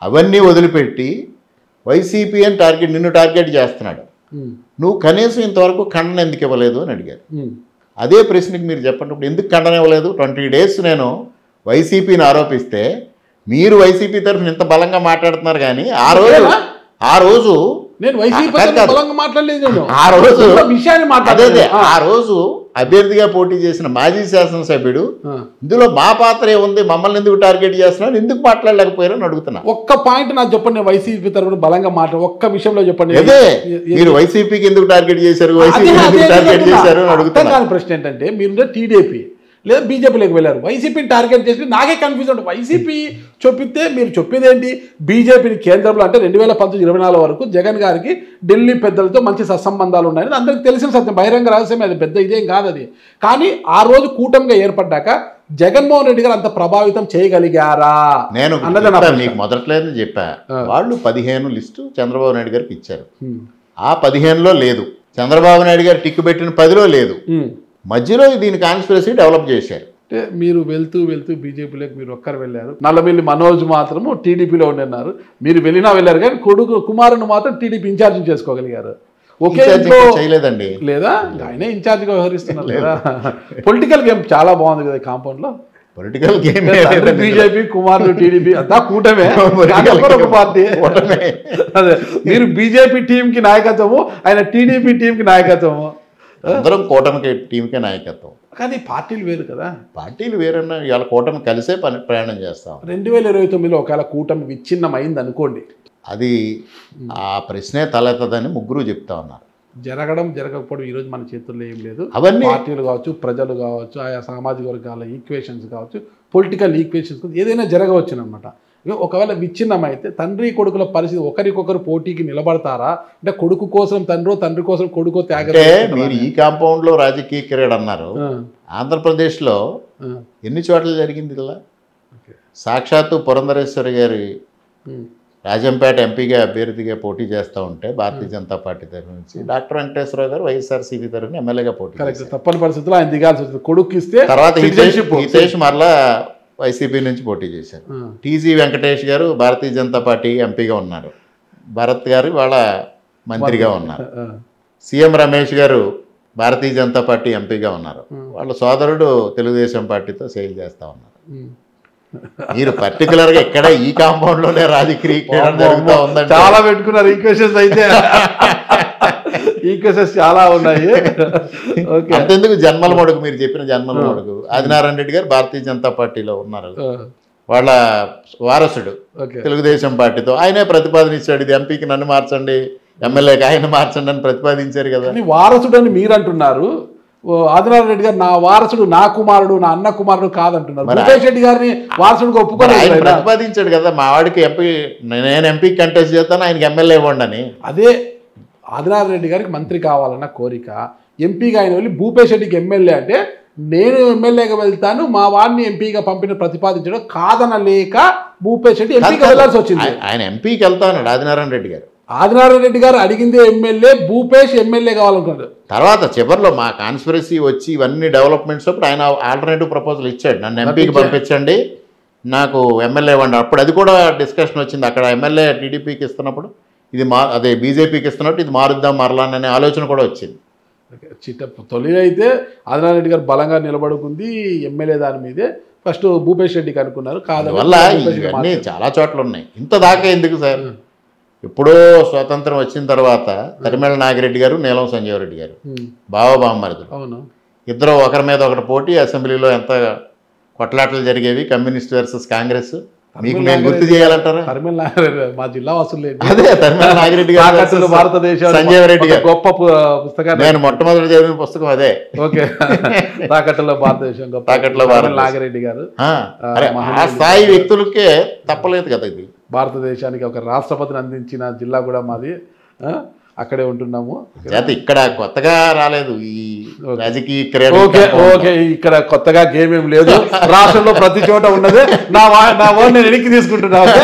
అవన్నీ వదిలిపెట్టి వైసీపీ అని నిన్ను టార్గెట్ చేస్తున్నాడు. నువ్వు కనీసం ఇంతవరకు ఖండన ఎందుకు ఇవ్వలేదు అని అడిగారు. అదే ప్రశ్నకి మీరు చెప్పండి, ఇప్పుడు ఎందుకు ఖండన ఇవ్వలేదు? 20 డేస్ నేను వైసీపీని ఆరోపిస్తే మీరు వైసీపీ తరఫున ఇంత బలంగా మాట్లాడుతున్నారు. కానీ ఆ రోజు నేను వైసీపీ బలంగా మాట్లాడలేదు, ఆ రోజు అభ్యర్థిగా పోటీ చేసిన మాజీ శాసనసభ్యుడు ఇందులో మా పాత్ర ఏముంది, మమ్మల్ని ఎందుకు టార్గెట్ చేస్తున్నాడు, ఎందుకు మాట్లాడలేకపోయారని అడుగుతున్నా. ఒక్క పాయింట్ నాకు చెప్పండి, వైసీపీ తరఫున బలంగా మాట్లాడు, ఒక్క విషయంలో చెప్పండి. అదే మీరు వైసీపీకి ఎందుకు టార్గెట్ చేశారు, వైసీపీ టార్గెట్ చేశారు అని అడుగుతున్నా. ప్రశ్న ఏంటంటే, మీరు టీడీపీ లేదా బీజేపీలోకి వెళ్ళారు, వైసీపీని టార్గెట్ చేసి నాకే కన్ఫ్యూజ్ ఉంటుంది. వైసీపీ చెప్పితే మీరు చెప్పేది ఏంటి? బీజేపీని కేంద్రంలో అంటే 2019-24 వరకు జగన్ గారికి ఢిల్లీ పెద్దలతో మంచి సత్సంబంధాలు ఉన్నాయని అందరికీ తెలిసిన సత్యం, బహిరంగ రహస్యమే, అది పెద్ద ఇదేం కాదు అది. కానీ ఆ రోజు కూటమిగా ఏర్పడ్డాక జగన్మోహన్ రెడ్డి గారు అంత ప్రభావితం చేయగలిగారా? నేను మీకు మొదట్లేదు చెప్పా, వాళ్ళు 15 లిస్టు చంద్రబాబు నాయుడు గారికి ఇచ్చారు. ఆ 15లో లేదు, చంద్రబాబు నాయుడు గారు టిక్కు పెట్టిన 10లో లేదు, మధ్యలో దీని కాన్స్పిరసీ డెవలప్ చేశారు. అంటే మీరు వెళ్తూ బీజేపీలోకి మీరు ఒక్కరు వెళ్ళారు, నల్లమిల్లి మనోజ్ మాత్రము టీడీపీలో ఉన్నారు. మీరు వెళ్ళారు కానీ కుమారుని మాత్రం టీడీపీ ఇన్ఛార్జ్ చేసుకోగలిగారు. ఒకే చేయలేదండి, లేదా ఆయనే ఇన్ఛార్జ్గా వ్యవహరిస్తున్నారు కదా. పొలిటికల్ గేమ్ చాలా బాగుంది కదా కాంపౌండ్ లో. పొలిటికల్ గేమ్ బీజేపీ కుమారుడు టీడీపీ అంతా కూటమే, ఒక పార్టీ. అదే మీరు బీజేపీ టీంకి నాయకత్వము, ఆయన టీడీపీ టీంకి నాయకత్వము, అందరం కూటమికి టీంకే నాయకత్వం. కానీ పార్టీలు వేరు కదా. పార్టీలు వేరన్నా ఇవాళ కూటమి కలిసే ప్రయాణం చేస్తాం. 2029లో ఒకవేళ కూటమి విచ్ఛిన్నమైంది అనుకోండి, అది ఆ ప్రశ్నే తలెత్తదని ముగ్గురు చెప్తా ఉన్నారు. జరగకపోవడం ఈరోజు మన చేతుల్లో ఏం లేదు. అవన్నీ పార్టీలు కావచ్చు, ప్రజలు కావచ్చు, ఆయా సామాజిక వర్గాల ఈక్వేషన్స్ కావచ్చు, పొలిటికల్ ఈక్వేషన్స్ ఏదైనా జరగవచ్చు అనమాట. ఒకవేళ విచ్ఛిన్నం అయితే తండ్రి కొడుకుల పరిస్థితి ఒకరికొకరు పోటీకి నిలబడతారా? అంటే కొడుకు కోసం తండ్రి కోసం కొడుకు త్యాగం అంటే మీరు ఈ కాంపౌండ్లో రాజకీయ కెరీర్ అన్నారు. ఆంధ్రప్రదేశ్లో ఎన్ని చోట్ల జరిగింది ఇలా? సాక్షాత్తు పురంధరేశ్వరి గారి రాజంపేట ఎంపీగా అభ్యర్థిగా పోటీ చేస్తూ ఉంటే భారతీయ జనతా పార్టీ తరఫు నుంచి డాక్టర్ వెంకటేశ్వరరావు గారు వైఎస్ఆర్సీపీ తరఫున ఎమ్మెల్యేగా పోటీ చేశారు. తప్పని పరిస్థితుల్లో ఆయన దిగాల్సి వచ్చింది. కొడుకు ఇస్తే తర్వాత హితేష్ మరలా వైసీపీ నుంచి పోటీ చేశారు. టీజీ వెంకటేష్ గారు భారతీయ జనతా పార్టీ ఎంపీగా ఉన్నారు. భరత్ గారు వాళ్ళ మంత్రిగా ఉన్నారు. సీఎం రమేష్ గారు భారతీయ జనతా పార్టీ ఎంపీగా ఉన్నారు. వాళ్ళ సోదరుడు తెలుగుదేశం పార్టీతో సేల్ చేస్తూ ఉన్నారు. మీరు పర్టికులర్గా ఇక్కడ ఈ కాంపౌండ్లోనే రాజకీయ జరుగుతూ ఉందంటే చాలా పెట్టుకున్నారు ఈక్వేషన్స్. అయితే ఈక్వేషన్స్ చాలా ఉన్నాయి. అంతెందుకు జన్మల మడుగు, మీరు చెప్పిన జన్మల మడుగు ఆదినారాయణ రెడ్డి గారు భారతీయ జనతా పార్టీలో ఉన్నారు. వాళ్ళ వారసుడు తెలుగుదేశం పార్టీతో ఆయనే ప్రతిపాదన ఇచ్చాడు, ఇది ఎంపీకి నన్ను మార్చండి, ఎమ్మెల్యేకి ఆయన మార్చండి అని ప్రతిపాదించారు కదా. వారసుడు అని మీరు అంటున్నారు. ఆదినారాయణ రెడ్డి గారు నా వారసుడు, నా కుమారుడు, నా అన్న కుమారుడు కాదంటున్నారు. భూపేష్ రెడ్డి గారిని వారసుడికి ఒప్పుకోలేదు. ప్రతిపాదించాడు కదా, మా వాడికి ఎంపీ, నేను ఎంపీ కంటెస్ట్ చేస్తాను, ఆయనకి ఎమ్మెల్యే ఇవ్వండి అని. అదే ఆదినారాయణ రెడ్డి గారికి మంత్రి కావాలన్న కోరిక, ఎంపీగా ఆయన వెళ్ళి భూపేష్ రెడ్డికి ఎమ్మెల్యే అంటే నేను ఎమ్మెల్యేగా వెళ్తాను, మా వాడిని ఎంపీగా పంపిన ప్రతిపాదించడం కాదనలేక భూపేష్ రెడ్డి ఎంపీగా వెళ్ళాల్సి వచ్చింది. ఆయన ఎంపీకి వెళ్తాను ఆదినారాయణ రెడ్డి గారు. ఆదినారాయణ రెడ్డి గారు అడిగిందే ఎమ్మెల్యే, భూపేష్ ఎమ్మెల్యే కావాలనుకున్నాడు. తర్వాత చివరిలో మా కాన్స్పిరసీ వచ్చి ఇవన్నీ డెవలప్మెంట్స్ అప్పుడు ఆయన ఆల్టర్నేటివ్ ప్రపోజల్ ఇచ్చాడు, నన్ను ఎంపీకి పంపించండి, నాకు ఎమ్మెల్యే ఇవ్వండి. అప్పుడు అది కూడా డిస్కషన్ వచ్చింది. అక్కడ ఎమ్మెల్యే టీడీపీకి ఇస్తున్నప్పుడు ఇది అదే బీజేపీకి ఇస్తున్నట్టు ఇది మారుద్దాం మరలా అనే ఆలోచన కూడా వచ్చింది. తొలి అయితే ఆదినారాయణ రెడ్డి గారు బలంగా నిలబడుకుంది ఎమ్మెల్యే దాని మీదే. ఫస్ట్ భూపేష్ రెడ్డికి అనుకున్నారు, కాదు వల్ల ఇవన్నీ చాలా చోట్ల ఉన్నాయి. ఇంత దాకా ఎందుకు సార్? ఎప్పుడో స్వాతంత్రం వచ్చిన తర్వాత తరిమేళ నాగిరెడ్డి గారు, నీలం సంజీవ్ రెడ్డి గారు బావబామ్మరుదులు, అవును, ఇద్దరు ఒకరి మీద ఒకటి పోటీ, అసెంబ్లీలో ఎంత కొట్లాటలు జరిగేవి, కమ్యూనిస్ట్ వర్సెస్ కాంగ్రెస్. మీకు నేను గుర్తు చేయాలంటారా? తరిమేళ నాగిరెడ్డి మా జిల్లా వసూలు. అదే తరిమేళ నాగిరెడ్డి గారు, భారతదేశం సంజీవ్ రెడ్డి గారు గొప్ప పుస్తకాన్ని నేను మొట్టమొదటి చదివిన పుస్తకం అదే. ఓకే, తాకట్టులో భారతదేశం గొప్ప, తాకట్టులో నాగిరెడ్డి గారు. ఆ స్థాయి వ్యక్తులకే తప్పలేదు కదా ఇది. భారతదేశానికి ఒక రాష్ట్రపతిని అందించిన జిల్లా కూడా మాది, అక్కడే ఉంటున్నాము. ఇక్కడ కొత్తగా రాలేదు ఈ రాజకీయ క్రీడ. ఓకే, ఇక్కడ కొత్తగా గేమ్ ఏం లేదు, రాష్ట్రంలో ప్రతి చోట ఉన్నదే. నా వర్డ్ నేను వెనక్కి తీసుకుంటున్నాను.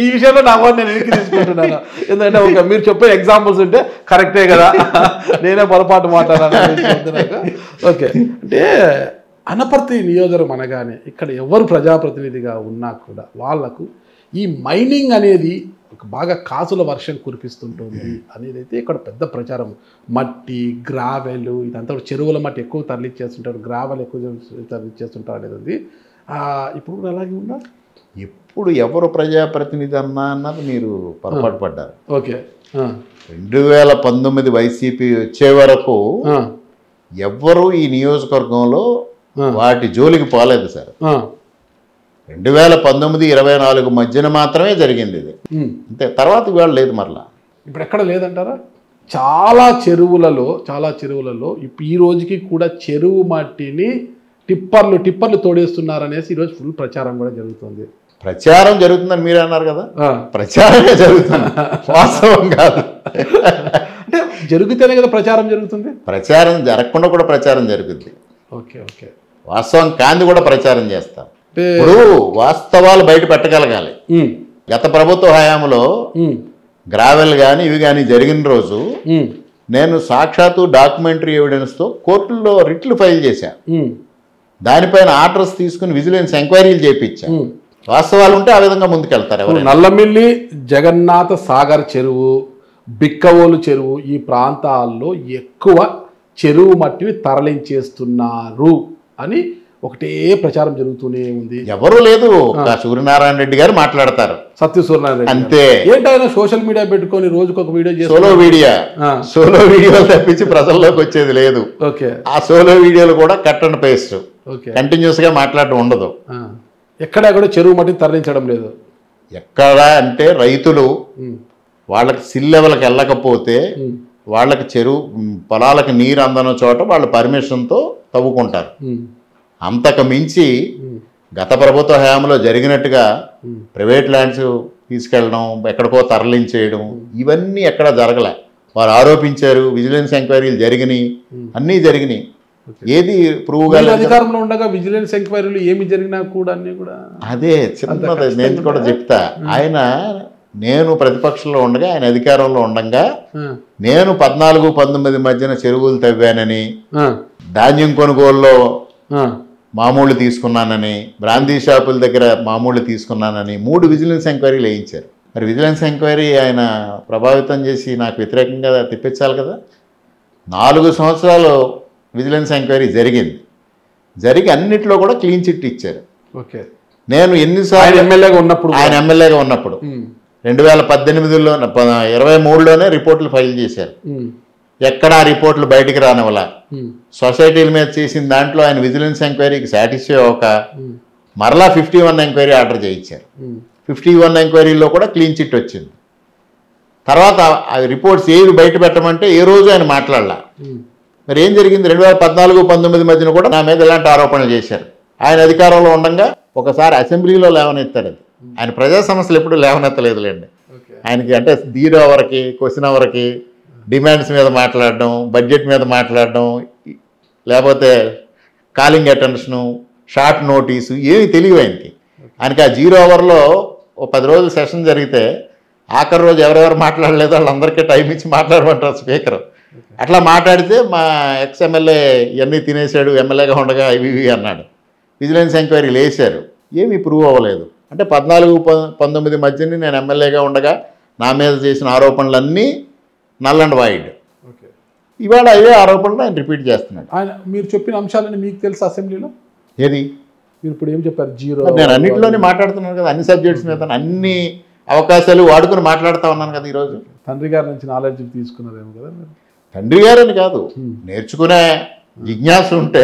ఈ విషయంలో నా వర్డ్ నేను వెనక్కి తీసుకుంటున్నాను. ఎందుకంటే ఒక మీరు చెప్పే ఎగ్జాంపుల్స్ ఉంటే కరెక్టే కదా, నేనే పొరపాటు మాట్లాడాను. ఓకే, అంటే అనపర్తి నియోజకవర్గం అనగానే ఇక్కడ ఎవరు ప్రజాప్రతినిధిగా ఉన్నా కూడా వాళ్లకు ఈ మైనింగ్ అనేది ఒక బాగా కాసుల వర్షం కురిపిస్తుంటుంది అనేది అయితే ఇక్కడ పెద్ద ప్రచారం. మట్టి, గ్రావెల్, ఇదంతా చెరువుల మట్టి ఎక్కువ తరలిచ్చేస్తుంటారు, గ్రావెల్ ఎక్కువ తరలిచ్చేస్తుంటారు అనేది ఉంది. ఇప్పుడు అలాగే ఉందా? ఇప్పుడు ఎవరు ప్రజాప్రతినిధి అన్నది మీరు పొరపాటు పడ్డారు. ఓకే, 2019 వైసీపీ వచ్చే వరకు ఎవ్వరూ ఈ నియోజకవర్గంలో వాటి జోలికి పోలేదు సార్. 2019-24 మధ్యన మాత్రమే జరిగింది ఇది, అంతే. తర్వాత ఇవాళ లేదు మరలా. ఇప్పుడు ఎక్కడ లేదంటారా? చాలా చెరువులలో ఈ రోజుకి కూడా చెరువు మట్టిని టిప్పర్లు తోడేస్తున్నారనేసి ఈరోజు ఫుల్ ప్రచారం కూడా జరుగుతుంది. ప్రచారం జరుగుతుందని మీరు అన్నారు కదా, ప్రచారమే జరుగుతుంది, వాస్తవం కాదు. అంటే జరిగితేనే కదా ప్రచారం జరుగుతుంది. ప్రచారం జరగకుండా కూడా ప్రచారం జరుగుతుంది. ఓకే, వాస్తవం కాంతి కూడా ప్రచారం చేస్తాం. ఇప్పుడు వాస్తవాలు బయట పెట్టగలగాలి. గత ప్రభుత్వ హయాంలో గ్రావెల్ కానీ ఇవి కానీ జరిగిన రోజు నేను సాక్షాత్తు డాక్యుమెంటరీ ఎవిడెన్స్తో కోర్టుల్లో రిట్లు ఫైల్ చేశాను. దానిపైన ఆర్డర్స్ తీసుకుని విజిలెన్స్ ఎంక్వైరీలు చేయించాను. వాస్తవాలు ఉంటే ఆ విధంగా ముందుకెళ్తారు. నల్లమిల్లి జగన్నాథ సాగర్ చెరువు, బిక్కవోలు చెరువు ఈ ప్రాంతాల్లో ఎక్కువ చెరువు మట్టిని తరలించేస్తున్నారు అని ఒకటే ప్రచారం జరుగుతూనే ఉంది. ఎవరు లేదు, సూర్యనారాయణ రెడ్డి గారు మాట్లాడతారు, సత్య సూర్యనారాయణ రెడ్డి అంతే. ఏంటైనా సోషల్ మీడియా పెట్టుకొని రోజుకొక వీడియో చేసి సోలో వీడియోలు తప్పించి ప్రజల్లోకి వచ్చేది లేదు. ఓకే, ఆ సోలో వీడియోలు కూడా కట్ అండ్ పేస్ట్, కంటిన్యూస్ గా మాట్లాడడం ఉండదు. ఎక్కడ కూడా చెరువు మట్టిని తరలించడం లేదు. ఎక్కడ అంటే రైతులు వాళ్ళకి సిల్ లెవెల్కి వెళ్ళకపోతే వాళ్ళకి చెరువు పొలాలకు నీరు అందన చోట వాళ్ళు పర్మిషన్తో తవ్వుకుంటారు. అంతకు మించి గత ప్రభుత్వ హయాంలో జరిగినట్టుగా ప్రైవేట్ ల్యాండ్స్ తీసుకెళ్ళడం, ఎక్కడికో తరలించేయడం, ఇవన్నీ ఎక్కడ జరగలే. వారు ఆరోపించారు, విజిలెన్స్ ఎంక్వైరీలు జరిగినాయి, అన్నీ జరిగినాయి. ఏది ప్రూవ్గా అధికారంలో ఉండగా విజిలెన్స్ ఎంక్వైరీలు ఏమి జరిగినా కూడా అన్నీ కూడా అదే చిన్నది నేను కూడా చెప్తా. ఆయన నేను ప్రతిపక్షంలో ఉండగా, ఆయన అధికారంలో ఉండగా, నేను 14-19 మధ్యన చెరువులు తవ్వానని, ధాన్యం కొనుగోలులో మామూలు తీసుకున్నానని, బ్రాందీ షాపుల దగ్గర మామూలు తీసుకున్నానని 3 విజిలెన్స్ ఎంక్వైరీలు వేయించారు. మరి విజిలెన్స్ ఎంక్వైరీ ఆయన ప్రభావితం చేసి నాకు వ్యతిరేకంగా తెప్పించాలి కదా. 4 సంవత్సరాలు విజిలెన్స్ ఎంక్వైరీ జరిగి అన్నిట్లో కూడా క్లీన్ చిట్ ఇచ్చారు. ఓకే. నేను ఎన్నిసార్లు ఎమ్మెల్యేగా ఉన్నప్పుడు 2018లో 23లోనే రిపోర్ట్లు ఫైల్ చేశారు. ఎక్కడా రిపోర్ట్లు బయటికి రానివ్వాల. సొసైటీల మీద చేసిన దాంట్లో ఆయన విజిలెన్స్ ఎంక్వైరీకి సాటిస్ఫై అవ్వక మరలా 51 ఎంక్వైరీ ఆర్డర్ చేయించారు. 51 ఎంక్వైరీలో కూడా క్లీన్ చిట్ వచ్చింది. తర్వాత ఆ రిపోర్ట్స్ ఏవి బయట పెట్టమంటే ఏ రోజు ఆయన మాట్లాడాల. మరి ఏం జరిగింది? 2014-19 మధ్యన కూడా నా మీద ఇలాంటి ఆరోపణలు చేశారు. ఆయన అధికారంలో ఉండగా ఒకసారి అసెంబ్లీలో లేవనెత్తారు. అది ఆయన ప్రజా సమస్యలు ఎప్పుడు లేవనెత్తలేదులేండి. ఆయనకి అంటే జీరో అవర్కి, క్వశ్చన్ అవర్కి, డిమాండ్స్ మీద మాట్లాడడం, బడ్జెట్ మీద మాట్లాడడం, లేకపోతే కాలింగ్ అటెన్షను, షార్ట్ నోటీసు ఏమి తెలియవు ఆయనకి. ఆ జీరో అవర్లో 10 రోజులు సెషన్ జరిగితే ఆఖరి రోజు ఎవరెవరు మాట్లాడలేదో వాళ్ళందరికీ టైం ఇచ్చి మాట్లాడమంటారు స్పీకర్. అట్లా మాట్లాడితే మా ఎక్స్ ఎమ్మెల్యే ఇవన్నీ తినేశాడు ఎమ్మెల్యేగా ఉండగా ఇవి అన్నాడు. విజిలెన్స్ ఎంక్వైరీలు వేశారు, ఏమీ ప్రూవ్ అవ్వలేదు. అంటే 14-19 మధ్యని నేను ఎమ్మెల్యేగా ఉండగా నా మీద చేసిన ఆరోపణలన్నీ నల్ అండ్ వైడ్. ఇవాళ అదే ఆరోపణలు ఆయన రిపీట్ చేస్తున్నాడు. ఆయన మీరు చెప్పిన అంశాలని మీకు తెలుసు అసెంబ్లీలో? ఏది మీరు ఇప్పుడు ఏం చెప్పారు? జీరో. నేను అన్నింటిలోనే మాట్లాడుతున్నాను కదా, అన్ని సబ్జెక్ట్స్ మీద అన్ని అవకాశాలు వాడుకుని మాట్లాడుతూ ఉన్నాను కదా. ఈరోజు తండ్రి గారి నుంచి నాలెడ్జ్ తీసుకున్నారేమో కదా మీరు? తండ్రి గారని కాదు, నేర్చుకునే జిజ్ఞాస ఉంటే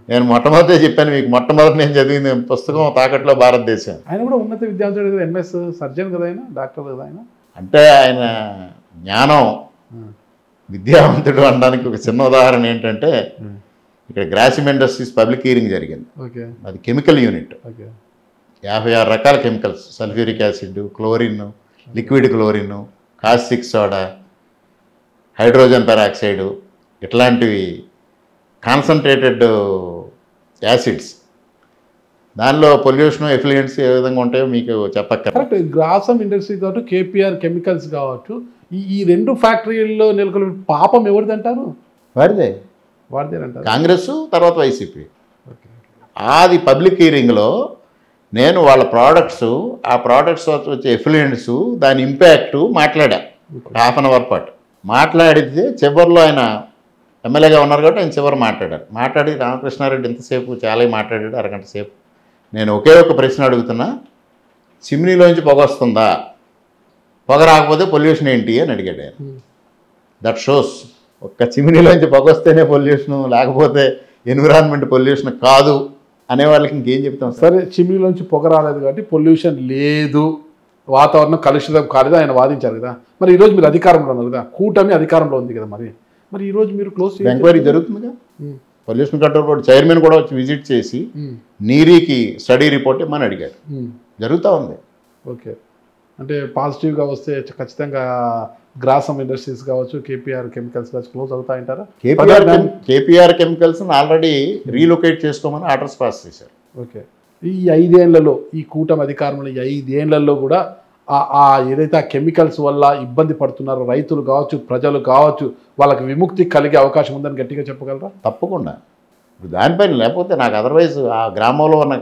నేను మొట్టమొదటే చెప్పాను మీకు. మొట్టమొదటి నేను చదివింది పుస్తకం తాకట్లో భారతదేశం. ఆయన కూడా ఉన్నత విద్యార్థుడు కదా, ఎంఎస్ సర్జన్ కదా, ఆయన డాక్టర్ కదా. ఆయన అంటే ఆయన జ్ఞానం, విద్యావంతుడు అనడానికి ఒక చిన్న ఉదాహరణ ఏంటంటే, ఇక్కడ గ్రాసిమ్ ఇండస్ట్రీస్ పబ్లిక్ హీరింగ్ జరిగింది. అది కెమికల్ యూనిట్. 56 రకాల chemicals, sulphuric acid, chlorine, liquid chlorine, caustic soda, hydrogen peroxide, ఇట్లాంటివి కాన్సన్ట్రేటెడ్ యాసిడ్స్. దానిలో పొల్యూషన్, ఎఫ్లుయెంట్స్ ఏ విధంగా ఉంటాయో మీకు చెప్పక్కర్లేదు. కరెక్ట్. గ్రాసమ్ ఇండస్ట్రీ కావచ్చు, కేపీఆర్ కెమికల్స్ కావచ్చు, ఈ 2 ఫ్యాక్టరీల్లో నెలకొల్పి పాపం ఎవరిది అంటారు? వాడిదే అంటారు. కాంగ్రెస్ తర్వాత వైసీపీ. అది పబ్లిక్ హీరింగ్లో నేను వాళ్ళ ప్రోడక్ట్స్, ఆ ప్రోడక్ట్స్ వచ్చే ఎఫ్లుయెంట్స్, దాని ఇంపాక్టు మాట్లాడా 1/2 అవర్ పాటు. మాట్లాడితే చివరిలో ఆయన ఎమ్మెల్యేగా ఉన్నారు కాబట్టి ఆయన చివరి మాట్లాడి రామకృష్ణారెడ్డి ఇంతసేపు చాలా మాట్లాడాడు, అరగంట సేపు. నేను ఒకే ఒక ప్రశ్న అడుగుతున్నా, చిమ్నీలోంచి పొగ వస్తుందా, పొగ రాకపోతే పొల్యూషన్ ఏంటి అని అడిగాడు ఆయన. దట్ షోస్ ఒక్క చిమ్నీలోంచి పొగ వస్తేనే పొల్యూషను, లేకపోతే ఎన్విరాన్మెంట్ పొల్యూషన్ కాదు అనేవాళ్ళకి ఇంకేం చెప్తాం? సరే, చిమ్నీలోంచి పొగ రాలేదు కాబట్టి పొల్యూషన్ లేదు, వాతావరణం కలుషితం కాలేదు ఆయన వాదించారు కదా. మరి ఈరోజు మీరు అధికారంలో ఉన్నారు కదా, కూటమి అధికారంలో ఉంది కదా, మరి ఈరోజు మీరు క్లోజ్ ఎంక్వైరీ జరుగుతుందిగా. పొల్యూషన్ కంట్రోల్ బోర్డు చైర్మన్ కూడా వచ్చి విజిట్ చేసి నీరీకి స్టడీ రిపోర్ట్ ఇమ్మని అడిగారు. జరుగుతూ ఉంది. ఓకే. అంటే పాజిటివ్గా వస్తే ఖచ్చితంగా గ్రాసమ్ ఇండస్ట్రీస్ కావచ్చు, కేపీఆర్ కెమికల్స్ కావచ్చు క్లోజ్ అవుతాయంటారా? కేపీఆర్ కెమికల్స్ ఆల్రెడీ రీలొకేట్ చేసుకోమని ఆర్డర్స్ పాస్ చేశారు. ఓకే. ఈ 5 ఏళ్లలో, ఈ కూటమి అధికారంలో ఈ 5 ఏళ్లలో కూడా ఏదైతే ఆ కెమికల్స్ వల్ల ఇబ్బంది పడుతున్నారో రైతులు కావచ్చు, ప్రజలు కావచ్చు, వాళ్ళకి విముక్తి కలిగే అవకాశం ఉందని గట్టిగా చెప్పగలరా? తప్పకుండా. ఇప్పుడు దానిపైన, లేకపోతే నాకు అదర్వైజ్ ఆ గ్రామంలో ఉన్న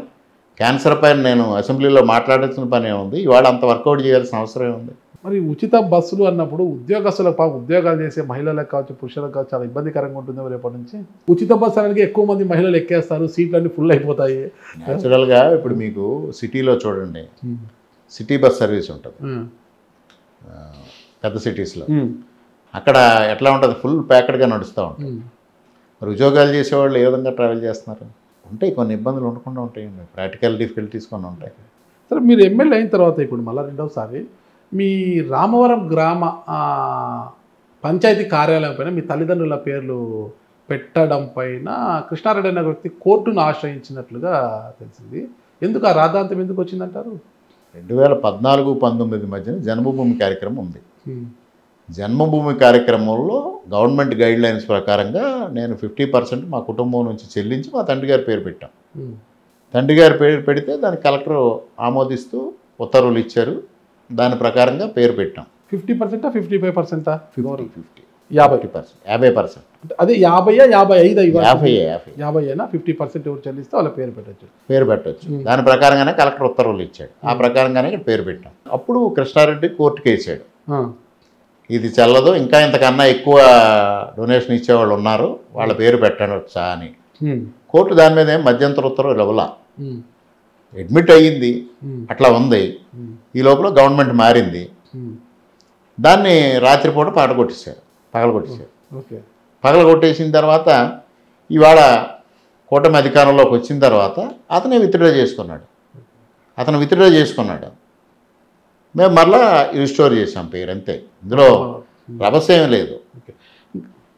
క్యాన్సర్ పైన నేను అసెంబ్లీలో మాట్లాడాల్సిన పని ఉంది. ఇవాళ అంత వర్కౌట్ చేయాల్సిన అవసరం ఉంది. మరి ఉచిత బస్సులు అన్నప్పుడు ఉద్యోగస్తులకు, ఉద్యోగాలు చేసే మహిళలకు కావచ్చు, పురుషులకు కావచ్చు చాలా ఇబ్బందికరంగా ఉంటుంది రేపటి నుంచి. ఉచిత బస్సు అనేది ఎక్కువ మంది మహిళలు ఎక్కేస్తారు, సీట్లన్నీ ఫుల్ అయిపోతాయి. న్యాచురల్గా ఇప్పుడు మీకు సిటీలో చూడండి, సిటీ బస్ సర్వీస్ ఉంటుంది పెద్ద సిటీస్లో. అక్కడ ఎట్లా ఉంటుంది? ఫుల్ ప్యాక్డ్గా నడుస్తూ ఉంటుంది. మరి ఉద్యోగాలు చేసేవాళ్ళు ఏ విధంగా ట్రావెల్ చేస్తున్నారు? ఉంటాయి కొన్ని ఇబ్బందులు ఉండకుండా ఉంటాయండి, ప్రాక్టికల్ డిఫికల్టీస్ కొన్ని ఉంటాయి. సరే, మీరు ఎమ్మెల్యే అయిన తర్వాత ఇప్పుడు మళ్ళీ 2వసారి మీ రామవరం గ్రామ పంచాయతీ కార్యాలయం పైన మీ తల్లిదండ్రుల పేర్లు పెట్టడం పైన కృష్ణారెడ్డి అనే వ్యక్తి కోర్టును ఆశ్రయించినట్లుగా తెలిసింది. ఎందుకు ఆ రాద్ధాంతం ఎందుకు వచ్చిందంటారు? 2014-19 మధ్యన జన్మభూమి కార్యక్రమం ఉంది. జన్మభూమి కార్యక్రమంలో గవర్నమెంట్ గైడ్ లైన్స్ ప్రకారంగా నేను 50% మా కుటుంబం నుంచి చెల్లించి మా తండ్రి గారి పేరు పెట్టాం. తండ్రి గారి పేరు పెడితే దానికి కలెక్టర్ ఆమోదిస్తూ ఉత్తర్వులు ఇచ్చారు. దాని ప్రకారంగా పేరు పెట్టాం. 50%, 55%, 50%, 50%. అదే 50 50%, 50% ఎవరు చెల్లిస్తే వాళ్ళ పేరు పెట్టచ్చు. దాని ప్రకారంగానే కలెక్టర్ ఉత్తర్వులు ఇచ్చాడు. ఆ ప్రకారంగానే ఇక్కడ పేరు పెట్టాం. అప్పుడు కృష్ణారెడ్డి కోర్టుకి వేసాడు, ఇది చెల్లదు, ఇంకా ఇంతకన్నా ఎక్కువ డొనేషన్ ఇచ్చేవాళ్ళు ఉన్నారు, వాళ్ళ పేరు పెట్టనొచ్చా అని. కోర్టు దాని మీద ఏం మధ్యంతర ఉత్తర్వులు ఇవ్వలా. అడ్మిట్ అయ్యింది, అట్లా ఉంది. ఈ లోపల గవర్నమెంట్ మారింది. దాన్ని రాత్రిపూట పగలగొట్టేశారు. పగలగొట్టేసిన తర్వాత ఇవాళ కూటమి అధికారంలోకి వచ్చిన తర్వాత అతనే విత్డ్రా చేసుకున్నాడు. మేము మరలా రిస్టోర్ చేసాం పేరు, అంతే. ఇందులో రభస ఏమీ లేదు.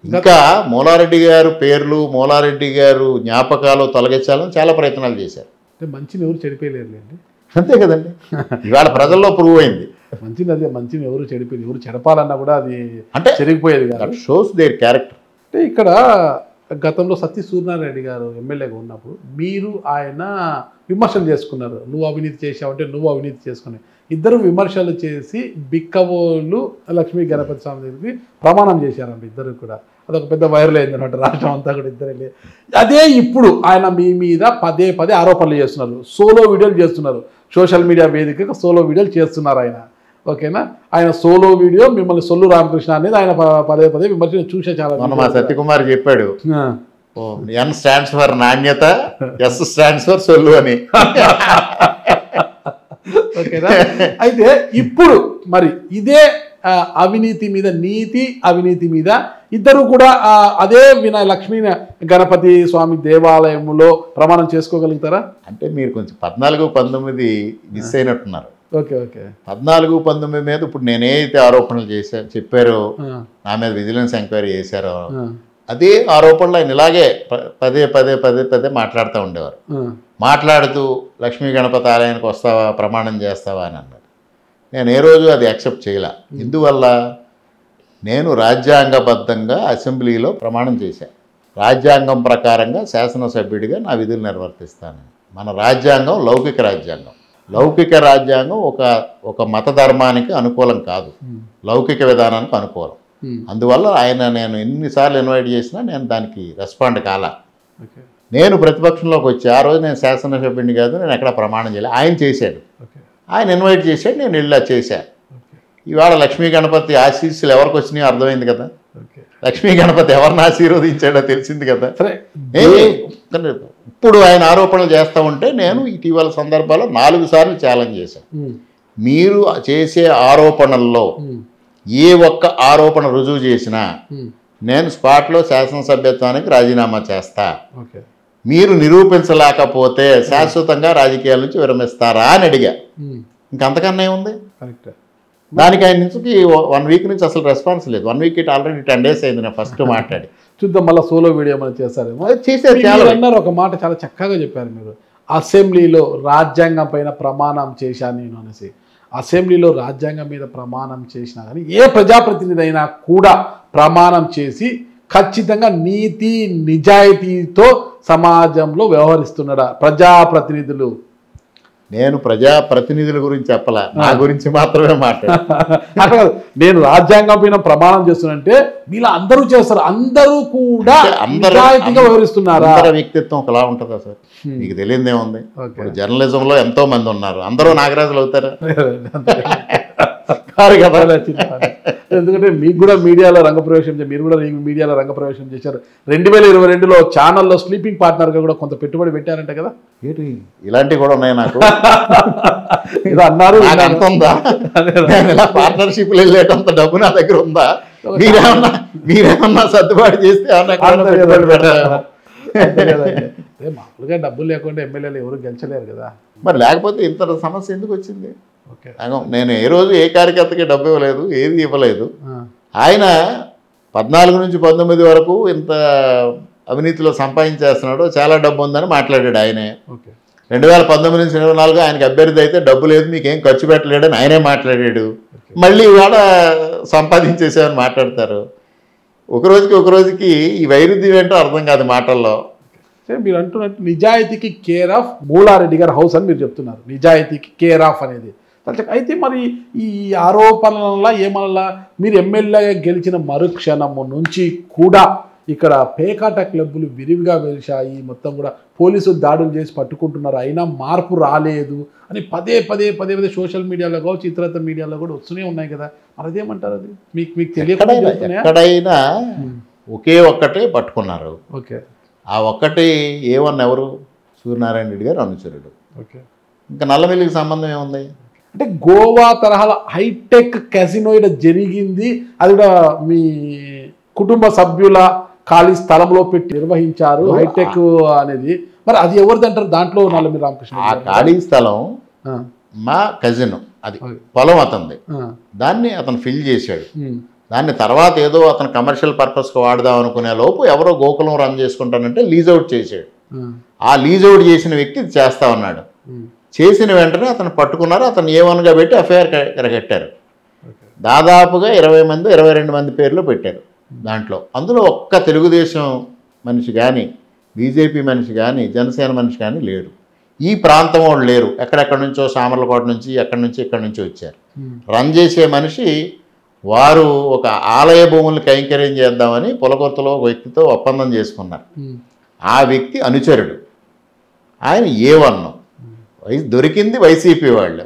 ఇంకా మూలారెడ్డి గారు పేర్లు, మూలారెడ్డి గారు జ్ఞాపకాలు తొలగించాలని చాలా ప్రయత్నాలు చేశారు. మంచిని ఎవరు చెడిపోయలేరులేండి, అంతే కదండి. ఇవాళ ప్రజల్లో ప్రూవ్ అయింది. మంచిని ఎవరు చెడిపోయింది, ఎవరు చెడపాలన్నా కూడా అది అంటే చెరిగిపోయేది కాదు. Shows their character. అంటే ఇక్కడ గతంలో సత్య సూర్యనారాయణ గారు ఎమ్మెల్యేగా ఉన్నప్పుడు మీరు ఆయన విమర్శలు చేసుకున్నారు. నువ్వు అవినీతి చేసావంటే నువ్వు అవినీతి చేసుకుని ఇద్దరు విమర్శలు చేసి బిక్కవోళ్ళు లక్ష్మీ గణపతి స్వామి దగ్గరికి ప్రమాణం చేశారండి ఇద్దరు కూడా. అదొక పెద్ద వైరల్ అయింది అనమాట, రాష్ట్రం అంతా కూడా ఇద్దరు. అదే ఇప్పుడు ఆయన మీ మీద పదే ఆరోపణలు చేస్తున్నారు, సోలో వీడియోలు చేస్తున్నారు, సోషల్ మీడియా వేదికగా సోలో వీడియోలు చేస్తున్నారు ఆయన. ఓకేనా, ఆయన సోలో వీడియో మిమ్మల్ని సొల్లు రామకృష్ణ అనేది ఆయన పదే విమర్శలు చూసే చాలా. మా సత్యకుమార్ చెప్పాడు, ఎన్ స్టాండ్స్ ఫర్ నాణ్యత, ఎస్ స్టాండ్స్ ఫర్ సొల్లు అని. ఓకేనా, అయితే ఇప్పుడు మరి ఇదే అవినీతి మీద, నీతి అవినీతి మీద ఇద్దరు కూడా అదే లక్ష్మీ గణపతి స్వామి దేవాలయంలో ప్రమాణం చేసుకోగలుగుతారా? అంటే మీరు కొంచెం 14-19 మిస్ అయినట్టున్నారు. ఓకే 14-19 మీద ఇప్పుడు నేనేదైతే ఆరోపణలు చెప్పారో, నా మీద విజిలెన్స్ ఎంక్వైరీ చేశారో, అదే ఆరోపణలు ఆయన ఇలాగే పదే మాట్లాడుతూ ఉండేవారు. మాట్లాడుతూ లక్ష్మీ గణపతి ఆలయానికి వస్తావా, ప్రమాణం చేస్తావా అని అన్నారు. నేను ఏ రోజు అది యాక్సెప్ట్ చేయలే. ఇందువల్ల నేను రాజ్యాంగబద్ధంగా అసెంబ్లీలో ప్రమాణం చేశాను. రాజ్యాంగం ప్రకారంగా శాసనసభ్యుడిగా నా విధులు నిర్వర్తిస్తాను. మన రాజ్యాంగం లౌకిక రాజ్యాంగం ఒక మత ధర్మానికి అనుకూలం కాదు, లౌకిక విధానానికి అనుకూలం. అందువల్ల నేను ఎన్నిసార్లు ఇన్వైట్ చేసినా నేను దానికి రెస్పాండ్ కాలా. నేను ప్రతిపక్షంలోకి వచ్చి ఆ రోజు నేను శాసనసభ్యుడిని కాదు, నేను ఎక్కడ ప్రమాణం చేయలేదు. ఆయన చేశాడు, ఆయన ఇన్వైట్ చేశాడు, నేను ఇలా చేశాను. ఇవాళ లక్ష్మీ గణపతి ఆశీస్సులు ఎవరికి వచ్చినాయో అర్థమైంది కదా, లక్ష్మీ గణపతి ఎవరిని ఆశీర్వదించాడో తెలిసింది కదా. ఇప్పుడు ఆయన ఆరోపణలు చేస్తూ ఉంటే నేను ఇటీవల సందర్భాల్లో 4 సార్లు ఛాలెంజ్ చేశాను. మీరు చేసే ఆరోపణల్లో ఏ ఒక్క ఆరోపణ రుజువు చేసినా నేను స్పాట్లో శాసనసభ్యత్వానికి రాజీనామా చేస్తా, మీరు నిరూపించలేకపోతే శాశ్వతంగా రాజకీయాల నుంచి విరమిస్తారా అని అడిగా. ఇంకంతకన్నా ఏముంది? దానికి ఆయన నుంచి 1 వీక్ నుంచి అసలు రెస్పాన్స్ లేదు. 1 వీక్ ఆల్రెడీ 10 days అయింది నేను ఫస్ట్ మాట్లాడి. చూద్దాం మళ్ళీ సోలో వీడియో మనం చేస్తారేమో. అన్నారు ఒక మాట చాలా చక్కగా చెప్పారు మీరు, అసెంబ్లీలో రాజ్యాంగం పైన ప్రమాణం చేశాను నేను అనేసి. అసెంబ్లీలో రాజ్యాంగం మీద ప్రమాణం చేసినా కానీ ఏ ప్రజాప్రతినిధి అయినా కూడా ప్రమాణం చేసి ఖచ్చితంగా నీతి నిజాయితీతో సమాజంలో వ్యవహరిస్తున్నాడా ప్రజాప్రతినిధులు? నేను ప్రజాప్రతినిధుల గురించి చెప్పలే, నా గురించి మాత్రమే మాట్లాడు. నేను రాజ్యాంగం పైన ప్రమాణం చేస్తున్నంటే వీళ్ళు అందరూ చేస్తారు, అందరూ కూడా నిజాయితీగా వ్యవహరిస్తున్నారా? వ్యక్తిత్వం ఒకలా ఉంటుందా సార్? మీకు తెలియదేముంది. ఇప్పుడు జర్నలిజంలో ఎంతో మంది ఉన్నారు, అందరూ నాగరాజులు అవుతారా? ఎందుకంటే మీకు కూడా మీడియాలో రంగప్రవేశం, మీరు కూడా మీడియాలో రంగప్రవేశం చేశారు. 2022లో ఛానల్లో స్లీపింగ్ పార్ట్నర్గా కూడా కొంత పెట్టుబడి పెట్టారంట కదా. ఏంటి ఇలాంటివి కూడా ఉన్నాయి నాకు ఏదో అన్నారు, పార్ట్నర్షిప్లు వెళ్ళేటంత డబ్బు నా దగ్గర ఉందా? మీరేమన్నా సర్దుబాటు చేస్తే మామూలుగా డబ్బులు లేకుండా ఎమ్మెల్యేలు ఎవరు గెలిచలేరు కదా. మరి లేకపోతే ఇంత సమస్య ఎందుకు వచ్చింది? నేను ఏ రోజు ఏ కార్యకర్తకి డబ్బు ఇవ్వలేదు, ఏది ఇవ్వలేదు. ఆయన 14-19 వరకు ఇంత అవినీతిలో సంపాదించేస్తున్నాడు, చాలా డబ్బు ఉందని మాట్లాడాడు ఆయనే. 2019 నుంచి 24 ఆయనకి అభ్యర్థి అయితే డబ్బు లేదు, మీకేం ఖర్చు పెట్టలేడని ఆయనే మాట్లాడాడు. మళ్ళీ ఇవాళ సంపాదించేసామని మాట్లాడతారు. ఒక రోజుకి ఈ వైరుధ్యం ఏంటో అర్థం కాదు మాటల్లో. మీరు అంటున్నట్టు నిజాయితీకి కేర్ ఆఫ్ మూలారెడ్డి గారి హౌస్ అని మీరు చెప్తున్నారు. నిజాయితీకి కేర్ ఆఫ్ అనేది అయితే మరి ఈ ఆరోపణల ఏమనలా మీరు ఎమ్మెల్యేగా గెలిచిన మరుక్షణము నుంచి కూడా ఇక్కడ పేకాట క్లబ్బులు విరివిగా వెలిశాయి, మొత్తం కూడా పోలీసులు దాడులు చేసి పట్టుకుంటున్నారు, అయినా మార్పు రాలేదు అని పదే సోషల్ మీడియాలో కావచ్చు ఇతరత్ర మీడియాలో కూడా వస్తూనే ఉన్నాయి కదా. మరి అదేమంటారు? అది మీకు తెలియకుండా ఎక్కడైనా ఒకే ఒక్కటే పట్టుకున్నారు. ఓకే, ఆ ఒక్కటి ఏమన్నా ఎవరు? సూర్యనారాయణ రెడ్డి గారు అనుచరుడు. ఓకే, ఇంకా నల్లమిల్లికి సంబంధం ఏముంది? అంటే గోవా తరహాలో హైటెక్ క్యాసినో ఇక్కడ జరిగింది, అది కూడా మీ కుటుంబ సభ్యుల ఖాళీ స్థలంలో పెట్టి నిర్వహించారు హైటెక్ అనేది. మరి అది ఎవరిది అంటారు? దాంట్లో నల్లమిల్లి రామకృష్ణ ఆ ఖాళీ స్థలం మా కజిన్, అది పొలం అతనిది. దాన్ని అతను ఫిల్ చేశాడు. దాన్ని తర్వాత ఏదో అతను కమర్షియల్ పర్పస్కి వాడదాం అనుకునే లోపు ఎవరో గోకులం రన్ చేసుకుంటానంటే లీజ్ అవుట్ చేశాడు. ఆ లీజ్ అవుట్ చేసిన వ్యక్తి ఇది చేస్తా ఉన్నాడు. చేసిన వెంటనే అతను పట్టుకున్నారు. అతను ఏమనగా పెట్టి ఎఫ్ఐఆర్ కట్టారు. దాదాపుగా 22 మంది పేర్లు పెట్టారు దాంట్లో. అందులో ఒక్క తెలుగుదేశం మనిషి కానీ బీజేపీ మనిషి కానీ జనసేన మనిషి కానీ లేడు. ఈ ప్రాంతం వాళ్ళు లేరు. ఎక్కడెక్కడి నుంచో సామర్లకోట నుంచి ఎక్కడి నుంచి ఇక్కడి నుంచి వచ్చారు. రన్ చేసే మనిషి వారు ఒక ఆలయ భూములు కైంకర్యం చేద్దామని పులకొత్తలో ఒక వ్యక్తితో ఒప్పందం చేసుకున్నారు. ఆ వ్యక్తి అనుచరుడు. ఆయన A1 దొరికింది వైసీపీ వాళ్ళు.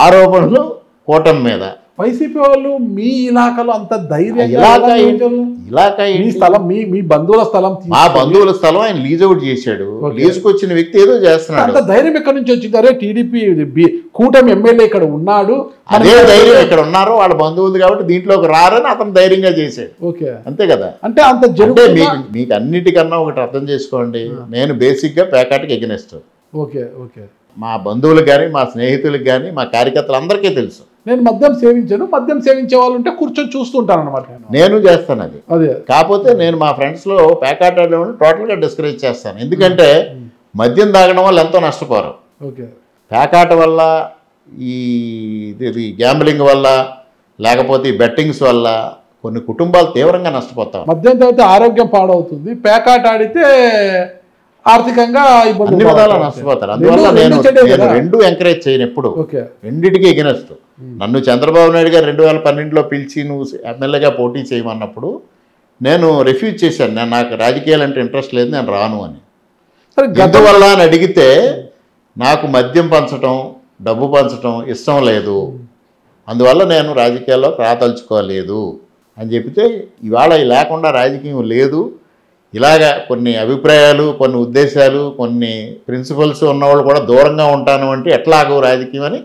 ఆరోపణలు కూటమి మీద. వైసీపీ వాళ్ళు మీ ఇలాకాలో అంత ధైర్యం, ఇలాకా మీ స్థలం మీ బంధువుల స్థలం, మా బంధువుల స్థలం ఆయన లీజ్ అవుట్ చేశాడు. లీజుకు వచ్చిన వ్యక్తి ఏదో చేస్తున్నాడు. అంత ధైర్యం ఎక్కడి నుంచి వచ్చింది? అరే టీడీపీ కూటమి ఎమ్మెల్యే ఇక్కడ ఉన్నాడు, అదే ధైర్యం ఇక్కడ ఉన్నారు వాళ్ళ బంధువులు కాబట్టి దీంట్లోకి రారని అతను ధైర్యంగా చేశాడు. ఓకే, అంతే కదా. అంటే అంత మీకు అన్నిటికన్నా ఒకటి అర్థం చేసుకోండి, నేను బేసిక్గా పేకాటకి ఎగనెస్ట్. ఓకే ఓకే, మా బంధువులకు కానీ మా స్నేహితులకు కానీ మా కార్యకర్తలు అందరికీ తెలుసు. నేను మద్యం సేవించాను, మద్యం సేవించే వాళ్ళు ఉంటే కూర్చొని చూస్తుంటాను అనమాట. నేను చేస్తాను అది. అదే కాకపోతే నేను మా ఫ్రెండ్స్లో పేకాట టోటల్గా డిస్కరేజ్ చేస్తాను. ఎందుకంటే మద్యం తాగడం వల్ల ఎంతో నష్టపోరు. ఓకే, పేకాట వల్ల ఈ గ్యాంబ్లింగ్ వల్ల లేకపోతే ఈ బెట్టింగ్స్ వల్ల కొన్ని కుటుంబాలు తీవ్రంగా నష్టపోతాం. మద్యం తాగితే ఆరోగ్యం పాడవుతుంది, పేకాట ఆడితే ఆర్థికంగా అన్ని విధాలా నష్టపోతారు. అందువల్ల నేను రెండు ఎంకరేజ్ చేయను ఎప్పుడు. రెండింటికి ఎగనెస్ట్. నన్ను చంద్రబాబు నాయుడు గారు 2012లో పిలిచి నువ్వు ఎమ్మెల్యేగా పోటీ చేయమన్నప్పుడు నేను రిఫ్యూజ్ చేశాను. నాకు రాజకీయాలు అంటే ఇంట్రెస్ట్ లేదు, నేను రాను అని. ఎందువల్ల అని అడిగితే నాకు మద్యం పంచడం డబ్బు పంచడం ఇష్టం లేదు, అందువల్ల నేను రాజకీయాల్లో రాదలుచుకోలేదు అని చెప్తే ఇవాళ లేకుండా రాజకీయం లేదు. ఇలాగా కొన్ని అభిప్రాయాలు కొన్ని ఉద్దేశాలు కొన్ని ప్రిన్సిపల్స్ ఉన్నవాళ్ళు కూడా దూరంగా ఉంటాను అంటే ఎట్లాగో రాజకీయం అని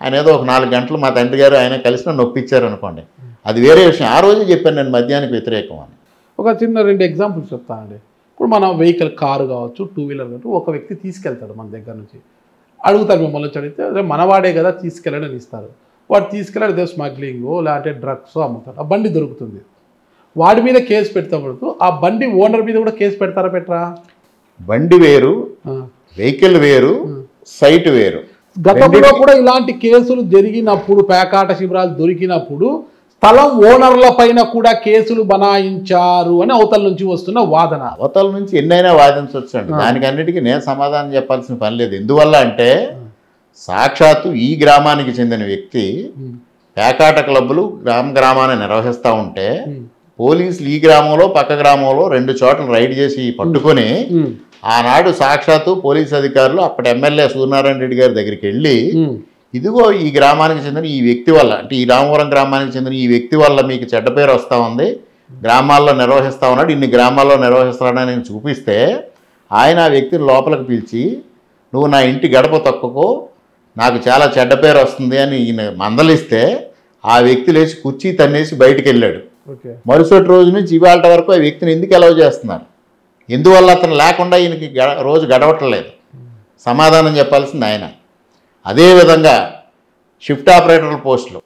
ఆయన ఏదో ఒక 4 గంటలు మా తండ్రి గారు ఆయన కలిసి నన్ను ఒప్పించారు అనుకోండి, అది వేరే విషయం. ఆ రోజే చెప్పాను నేను మద్యానికి వ్యతిరేకం అని. ఒక చిన్న 2 ఎగ్జాంపుల్స్ చెప్తానండి. ఇప్పుడు మన వెహికల్ కారు కావచ్చు, 2 వీలర్ కావచ్చు, ఒక వ్యక్తి తీసుకెళ్తాడు మన దగ్గర నుంచి, అడుగుతారు మిమ్మల్ని వచ్చి అడిగితే మనవాడే కదా తీసుకెళ్ళడని ఇస్తారు. వాడు తీసుకెళ్ళాడు ఏదో స్మగ్లింగో లేదంటే డ్రగ్స్ అమ్ముతాడు, ఆ బండి దొరుకుతుంది, వాడి మీద కేసు పెడతాడు. ఆ బండి ఓనర్ మీద కూడా కేసు పెడతారా పెట్టరా? బండి వేరు, వెహికల్ వేరు, సైట్ వేరు. గతంలో కూడా ఇలాంటి కేసులు జరిగినప్పుడు పేకాట శిబిరాలు దొరికినప్పుడు స్థలం ఓనర్ల పైన కూడా కేసులు బనాయించారు అని అవతల నుంచి వస్తున్న వాదన. అవతల నుంచి ఎన్నైనా వాదించవచ్చండి, దానికి అన్నిటికీ నేను సమాధానం చెప్పాల్సిన పని లేదు. ఎందువల్ల అంటే సాక్షాత్తు ఈ గ్రామానికి చెందిన వ్యక్తి పేకాట క్లబ్బులు గ్రామాన్ని నిర్వహిస్తూ ఉంటే పోలీసులు ఈ గ్రామంలో పక్క గ్రామంలో 2 చోట్ల రైడ్ చేసి పట్టుకొని ఆనాడు సాక్షాత్తు పోలీసు అధికారులు అప్పటి ఎమ్మెల్యే సూర్యనారాయణ రెడ్డి గారి దగ్గరికి వెళ్ళి ఇదిగో ఈ గ్రామానికి చెందిన ఈ వ్యక్తి వల్ల అంటే ఈ రామవరం గ్రామానికి చెందిన ఈ వ్యక్తి వల్ల మీకు చెడ్డ పేరు వస్తూ ఉంది, గ్రామాల్లో నిర్వహిస్తూ ఉన్నాడు, ఇన్ని గ్రామాల్లో నిర్వహిస్తున్నాడని నేను చూపిస్తే ఆయన ఆ వ్యక్తిని లోపలికి పిలిచి నువ్వు నా ఇంటి గడప తొక్కకో నాకు చాలా చెడ్డ పేరు వస్తుంది అని ఈయన మందలిస్తే ఆ వ్యక్తి లేచి కుర్చీ తన్నేసి బయటికి వెళ్ళాడు. మరుసటి రోజు నుంచి ఇవాళ వరకు ఆ వ్యక్తిని ఎందుకు అలౌ చేస్తున్నారు? ఎందువల్ల అతను లేకుండా ఈయనకి రోజు గడవట్లేదు? సమాధానం చెప్పాల్సింది ఆయన. అదేవిధంగా షిఫ్ట్ ఆపరేటర్ల పోస్టులు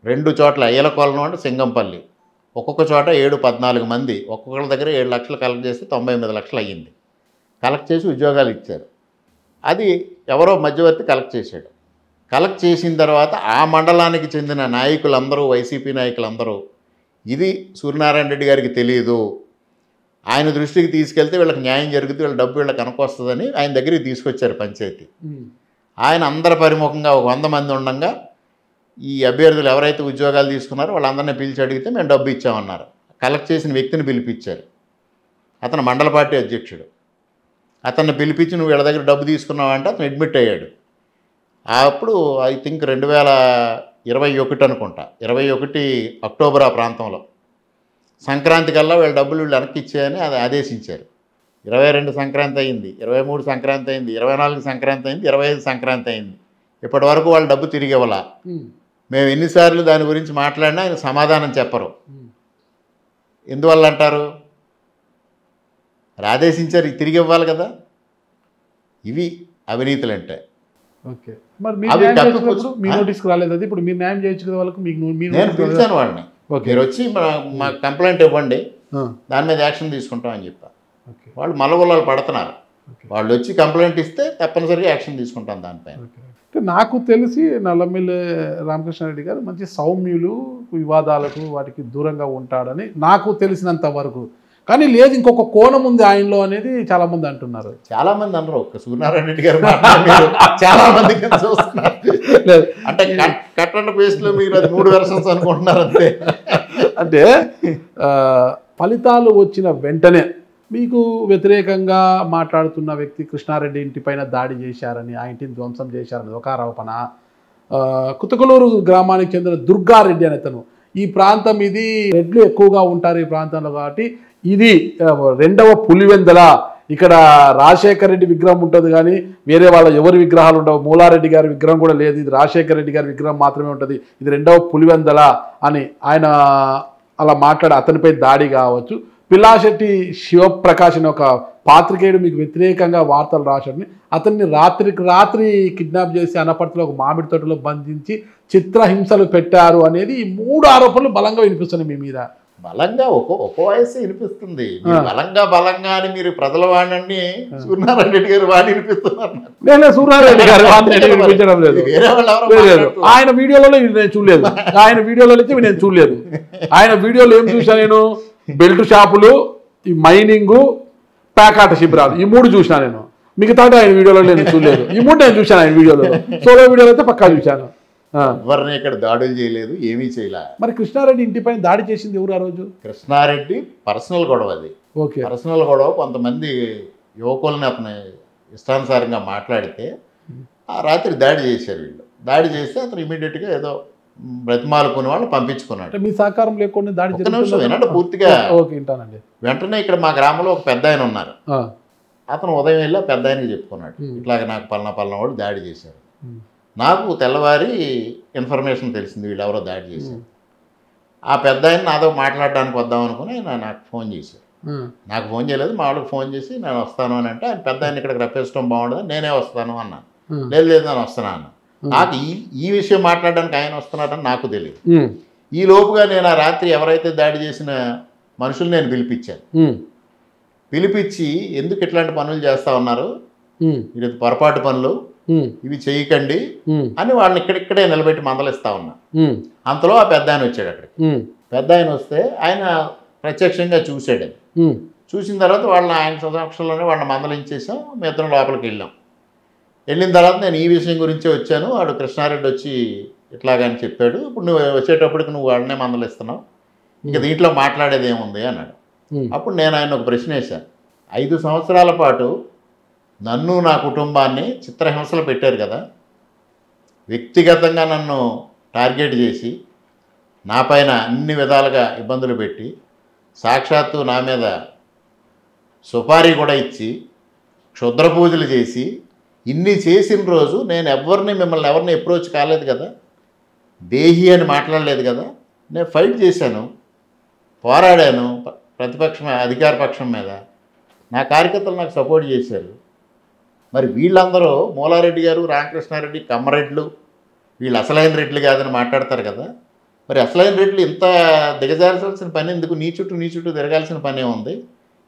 2 చోట్ల ఏలకొలను అంటే సింగంపల్లి, ఒక్కొక్క చోట 7-14 మంది, ఒక్కొక్కరి దగ్గర 7 లక్షలు కలెక్ట్ చేసి 98 లక్షలు అయ్యింది. కలెక్ట్ చేసి ఉద్యోగాలు ఇచ్చారు. అది ఎవరో మధ్యవర్తి కలెక్ట్ చేశాడు. కలెక్ట్ చేసిన తర్వాత ఆ మండలానికి చెందిన నాయకులందరూ, వైసీపీ నాయకులందరూ, ఇది సూర్యనారాయణ రెడ్డి గారికి తెలియదు, ఆయన దృష్టికి తీసుకెళ్తే వీళ్ళకి న్యాయం జరుగుతుంది, వీళ్ళ డబ్బు వీళ్ళకి కనుకొస్తుందని ఆయన దగ్గరికి తీసుకొచ్చారు పంచాయతీ. ఆయన అందరి పరిముఖంగా ఒక 100 మంది ఉండగా ఈ అభ్యర్థులు ఎవరైతే ఉద్యోగాలు తీసుకున్నారో వాళ్ళందరినీ పిలిచి అడిగితే మేము డబ్బు ఇచ్చామన్నారు. కలెక్ట్ చేసిన వ్యక్తిని పిలిపించారు. అతను మండల పార్టీ అధ్యక్షుడు. అతన్ని పిలిపించి నువ్వు వీళ్ళ దగ్గర డబ్బు తీసుకున్నావు అంటే అతను అడ్మిట్ అయ్యాడు. అప్పుడు ఐ థింక్ 2021 అనుకుంటా, 21 అక్టోబర్ ఆ ప్రాంతంలో సంక్రాంతి కల్లా వీళ్ళ డబ్బులు వీళ్ళు వెనక్కి ఇచ్చేయని అది ఆదేశించారు. 22 సంక్రాంతి అయింది, 23 సంక్రాంతి అయింది, 24 సంక్రాంతి అయింది, 25 సంక్రాంతి అయింది. ఇప్పటి వరకు వాళ్ళ డబ్బు తిరిగి ఇవ్వాల. మేము ఎన్నిసార్లు దాని గురించి మాట్లాడినా ఆయన సమాధానం చెప్పరు. ఎందువల్ల అంటారు? ఆదేశించారు, తిరిగి ఇవ్వాలి కదా. ఇవి అవినీతులు అంటే. ఓకే, మరి మీరు న్యాయం చేయించినప్పుడు మీ నోటీస్కి రాలేదు అది? ఇప్పుడు మీరు న్యాయం చేయించుకునే వాళ్ళకు నేను పిలిచాను వాళ్ళని, మీరు వచ్చి మా కంప్లైంట్ ఇవ్వండి, దాని మీద యాక్షన్ తీసుకుంటామని చెప్పారు. వాళ్ళు మల్లగొల్లాలు పడుతున్నారు. వాళ్ళు వచ్చి కంప్లైంట్ ఇస్తే తప్పనిసరిగా యాక్షన్ తీసుకుంటాం దానిపైన. నాకు తెలిసి నల్లమిల్లి రామకృష్ణారెడ్డి గారు మంచి సౌమ్యులు, వివాదాలకు వాటికి దూరంగా ఉంటాడని నాకు తెలిసినంత వరకు. కానీ లేదు, ఇంకొక కోణం ఉంది ఆయనలో అనేది చాలా మంది అంటున్నారు. చాలా మంది అన్నారు, ఒక్క సూర్యనారాయణ రెడ్డి గారు చాలా మంది చూస్తున్నారు. అంటే కట్ అండ్ పేస్ట్లో మీరు అది 3 వెర్షన్స్ అనుకుంటున్నారు అంతే. అంటే ఫలితాలు వచ్చిన వెంటనే మీకు వ్యతిరేకంగా మాట్లాడుతున్న వ్యక్తి కృష్ణారెడ్డి ఇంటిపైన దాడి చేశారని, ఆ ఇంటిని ధ్వంసం చేశారని ఒక ఆరోపణ. కుతకలూరు గ్రామానికి చెందిన దుర్గారెడ్డి అని అతను, ఈ ప్రాంతం ఇది రెడ్లు ఎక్కువగా ఉంటారు ఈ ప్రాంతంలో కాబట్టి ఇది 2వ పులివెందల, ఇక్కడ రాజశేఖర రెడ్డి విగ్రహం ఉంటుంది కానీ వేరే వాళ్ళ ఎవరి విగ్రహాలు ఉండవు, మూలారెడ్డి గారి విగ్రహం కూడా లేదు, ఇది రాజశేఖర రెడ్డి గారి విగ్రహం మాత్రమే ఉంటుంది, ఇది 2వ పులివెందల అని ఆయన అలా మాట్లాడి అతనిపై దాడి కావచ్చు. పిల్లాశెట్టి శివప్రకాష్ అని ఒక పాత్రికేయుడు మీకు వ్యతిరేకంగా వార్తలు రాశాడని, అతన్ని రాత్రికి రాత్రి కిడ్నాప్ చేసి అనపర్తిలో ఒక మామిడి తోటలో బంధించి చిత్రహింసలు పెట్టారు అనేది ఈ 3 ఆరోపణలు బలంగా వినిపిస్తున్నాయి మీ మీద. బలంగా ఒక వయసు వినిపిస్తుంది. బలంగా అని మీరు ప్రజల వాడిని సూర్యనారాయణ రెడ్డి గారు వాడి వినిపిస్తున్నారు. నేను సూర్యనారాయణ గారు వినిపించడం లేదు, ఆయన వీడియోలో నేను చూడలేదు, ఆయన వీడియోలో అయితే నేను చూడలేదు. ఆయన వీడియోలో ఏం చూసా నేను? బెల్ట్ షాపులు, ఈ మైనింగ్, ప్యాకాట శిబిరాలు, ఈ 3 చూసినా నేను. మిగతా ఆయన వీడియోలో నేను చూడలేదు. ఈ 3 నేను చూశాను ఆయన వీడియోలో. సోలో వీడియోలో అయితే పక్కా చూశాను. ఎవరిని ఇక్కడ దాడులు చేయలేదు, ఏమీ చేయలే. మరి కృష్ణారెడ్డి ఇంటిపైన దాడి చేసింది ఎవరు ఆ రోజు? కృష్ణారెడ్డి పర్సనల్ గొడవ అది. ఓకే, పర్సనల్ గొడవ. కొంతమంది యువకుల్ని అతను ఇష్టానుసారంగా మాట్లాడితే ఆ రాత్రి దాడి చేశారు వీళ్ళు. దాడి చేస్తే అతను ఇమీడియట్గా ఏదో బ్రతిమాలుకునే వాళ్ళు పంపించుకున్నాడు. మీ సహకారం లేకుండా దాడి వినండి పూర్తిగా. ఓకే, వింటానండి. వెంటనే ఇక్కడ మా గ్రామంలో ఒక పెద్ద ఆయన ఉన్నారు. అతను ఉదయం వెళ్ళి పెద్ద ఆయనకి చెప్పుకున్నాడు, ఇట్లాగ నాకు పలానా వాళ్ళు దాడి చేశారు. నాకు తెల్లవారి ఇన్ఫర్మేషన్ తెలిసింది వీళ్ళు ఎవరో దాడి చేశారు. ఆ పెద్ద ఆయన నాతో మాట్లాడడానికి వద్దాం అనుకుని నాకు ఫోన్ చేశారు. నాకు ఫోన్ చేయలేదు, మా వాళ్ళకి ఫోన్ చేసి నేను వస్తాను అని అంటే, ఆయన పెద్ద ఆయన ఇక్కడికి రప్పించడం బాగుండదు, నేనే వస్తాను అన్నాను. లేదు నేను వస్తాను అన్న. నాకు ఈ విషయం మాట్లాడడానికి ఆయన వస్తున్నాడని నాకు తెలియదు. ఈ లోపుగా నేను ఆ రాత్రి ఎవరైతే దాడి చేసిన మనుషులు నేను పిలిపించాను. పిలిపించి ఎందుకు ఇట్లాంటి పనులు చేస్తా ఉన్నారు, ఇది పొరపాటు పనులు, ఇవి చేయకండి అని వాళ్ళని ఇక్కడిక్కడే నిలబెట్టి మందలిస్తా ఉన్నా. అంతలో ఆ పెద్ద ఆయన వచ్చాడు. అక్కడికి పెద్ద ఆయన వస్తే ఆయన ప్రత్యక్షంగా చూశాడు. చూసిన తర్వాత వాళ్ళని ఆయన సమక్షంలోనే వాళ్ళని మందలించేసాం. మీ ఇద్దరం లోపలికి వెళ్ళాం. వెళ్ళిన తర్వాత నేను ఈ విషయం గురించే వచ్చాను, వాడు కృష్ణారెడ్డి వచ్చి ఇట్లాగని చెప్పాడు, ఇప్పుడు నువ్వు వచ్చేటప్పటికి నువ్వు వాళ్ళనే మందలిస్తున్నావు, ఇంకా దీంట్లో మాట్లాడేది ఏముంది అన్నాడు. అప్పుడు నేను ఆయన ఒక ప్రశ్న వేశాను. 5 సంవత్సరాల పాటు నన్ను నా కుటుంబాన్ని చిత్రహింసలు పెట్టారు కదా, వ్యక్తిగతంగా నన్ను టార్గెట్ చేసి నా పైన అన్ని విధాలుగా ఇబ్బందులు పెట్టి సాక్షాత్తు నా మీద సుపారీ కూడా ఇచ్చి క్షుద్ర పూజలు చేసి ఇన్ని చేసిన రోజు నేను మిమ్మల్ని ఎవరిని అప్రోచ్ కాలేదు కదా, దేహి అని మాట్లాడలేదు కదా. నేను ఫైట్ చేశాను, పోరాడాను అధికార పక్షం మీద. నా కార్యకర్తలు నాకు సపోర్ట్ చేశారు. మరి వీళ్ళందరూ మూలారెడ్డి గారు, రామకృష్ణారెడ్డి, కమ్మరెడ్లు, వీళ్ళు అసలైన రెడ్లు కాదని మాట్లాడతారు కదా. మరి అసలైన రెడ్లు ఇంత దిగజాల్సిన పని ఎందుకు? నీ చుట్టూ తిరగాల్సిన పనే ఉంది.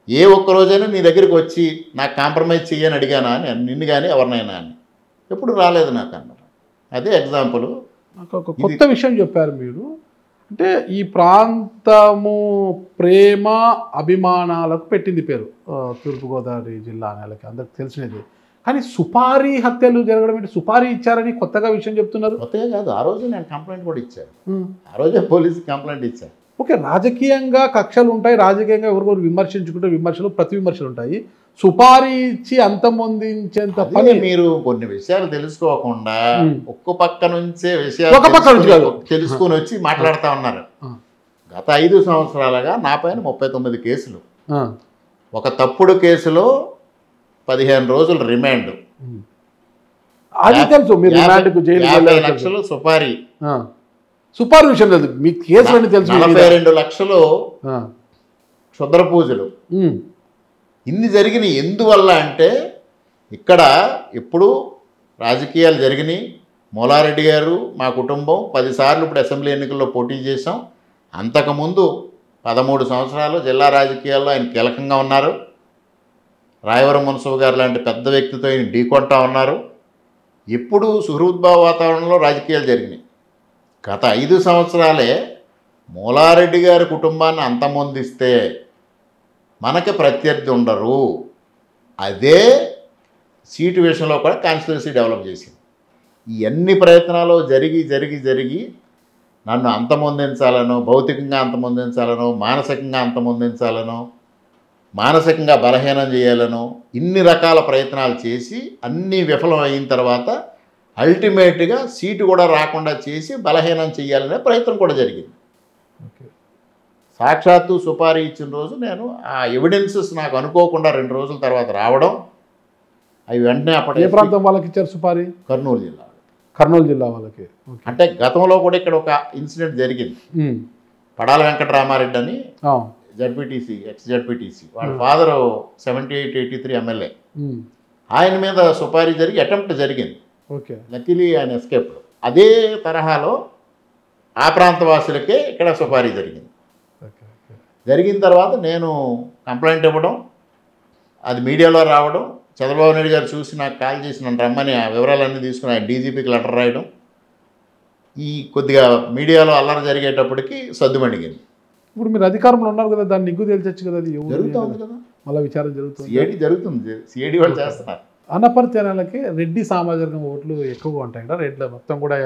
ఏ ఒక్క రోజైనా నీ దగ్గరికి వచ్చి నాకు కాంప్రమైజ్ చెయ్యని అడిగానా అని నిన్ను కానీ ఎవరినైనా అని ఎప్పుడు రాలేదు నాకు అన్నారు. అదే ఎగ్జాంపుల్. నాకు ఒక కొత్త విషయం చెప్పారు మీరు. అంటే ఈ ప్రాంతము ప్రేమ అభిమానాలకు పెట్టింది పేరు తూర్పుగోదావరి జిల్లా అనేలకి అందరికి తెలిసినది. కానీ సుపారీ హత్యలు జరగడం ఏంటి? సుపారీ ఇచ్చారని కొత్తగా విషయం చెప్తున్నారు. కొత్తగా కాదు, ఆ రోజు నేను కంప్లైంట్ కూడా ఇచ్చాను. ఆ రోజే పోలీసుకి కంప్లైంట్ ఇచ్చాను. ఓకే, రాజకీయంగా కక్షలు ఉంటాయి, రాజకీయంగా ఎవరికొరు విమర్శించుకుంటే విమర్శలు ప్రతి విమర్శలు ఉంటాయి. సుపారీ ఇచ్చి అంతమొందించేంత పని మీరు కొన్ని విషయాలు తెలుసుకోకుండా ఒక్క పక్క నుంచే ఒక పక్క నుంచి విషయాలు తెలుసుకొని వచ్చి మాట్లాడుతూ ఉన్నారు. గత 5 సంవత్సరాలుగా నా పైన 39 కేసులు, ఒక తప్పుడు కేసులో 15 రోజులు రిమాండ్, అది తెలుసు. మీరు రిమాండ్కు జైలు 50 లక్షలు సుపారీ, సుపారీ విషయం లేదు, మీ కేసులని తెలుసు. 42 లక్షలు క్షుద్ర పూజలు. ఇన్ని జరిగినాయి ఎందువల్ల అంటే ఇక్కడ ఇప్పుడు రాజకీయాలు జరిగినాయి. మూలారెడ్డి గారు మా కుటుంబం 10 సార్లు ఇప్పుడు అసెంబ్లీ ఎన్నికల్లో పోటీ చేశాం. అంతకుముందు 13 సంవత్సరాలు జిల్లా రాజకీయాల్లో ఆయన కీలకంగా ఉన్నారు. రాయవరం మున్సబు గారు లాంటి పెద్ద వ్యక్తితో ఆయన ఢీకొంటా ఉన్నారు. ఇప్పుడు సుహృద్భావ వాతావరణంలో రాజకీయాలు జరిగినాయి. గత 5 సంవత్సరాలే మూలారెడ్డి గారి కుటుంబాన్ని అంతమొందిస్తే మనకి ప్రత్యర్థి ఉండరు. అదే సీటు విషయంలో కూడా కాన్స్టిట్యున్సీ డెవలప్ చేసింది. ఈ అన్ని ప్రయత్నాలు జరిగి నన్ను అంతమొందించాలనో, భౌతికంగా అంతమొందించాలనో, మానసికంగా అంతమొందించాలనో, మానసికంగా బలహీనం చేయాలనో ఇన్ని రకాల ప్రయత్నాలు చేసి అన్నీ విఫలం అయిన తర్వాత అల్టిమేట్గా సీటు కూడా రాకుండా చేసి బలహీనం చేయాలనే ప్రయత్నం కూడా జరిగింది. సాక్షాత్తు సుపారీ ఇచ్చిన రోజు నేను ఆ ఎవిడెన్సెస్ నాకు అనుకోకుండా 2 రోజుల తర్వాత రావడం, అవి వెంటనే అప్పటి ఏ ప్రాంతం వాళ్ళకి ఇచ్చారు సుపారీ? కర్నూలు జిల్లా. కర్నూలు జిల్లా వాళ్ళకి. అంటే గతంలో కూడా ఇక్కడ ఒక ఇన్సిడెంట్ జరిగింది. పడాల వెంకటరామారెడ్డి అని జడ్పీటీసీ, ఎక్స్ జడ్పీటీసీ, వాళ్ళ ఫాదర్ 78-83 ఎమ్మెల్యే, ఆయన మీద సుపారీ జరిగి అటెంప్ట్ జరిగింది. ఓకే, లక్కీలీ ఆయన ఎస్కేప్. అదే తరహాలో ఆ ప్రాంత వాసులకే ఇక్కడ సుపారీ జరిగింది. జరిగిన తర్వాత నేను కంప్లైంట్ ఇవ్వడం, అది మీడియాలో రావడం, చంద్రబాబు నాయుడు గారు చూసి నాకు కాల్ చేసి నన్ను రమ్మని ఆ వివరాలన్నీ తీసుకుని ఆయన డీజీపీకి లెటర్ రాయడం, ఈ కొద్దిగా మీడియాలో అల్లరి జరిగేటప్పటికి సద్దుమణిగింది. ఇప్పుడు మీరు అధికారంలో ఉన్నారు కదా, దాన్ని నిగ్గు తేల్చచ్చు కదా, అది జరుగుతుంది కదా, మళ్ళీ విచారం జరుగుతుంది. సిఐడి జరుగుతుంది, సిఐడి వాళ్ళు చేస్తున్నారు. అనపర్తి రెడ్డి సామాజిక ఓట్లు ఎక్కువగా ఉంటాయి కదా. రెడ్ల మొత్తం కూడా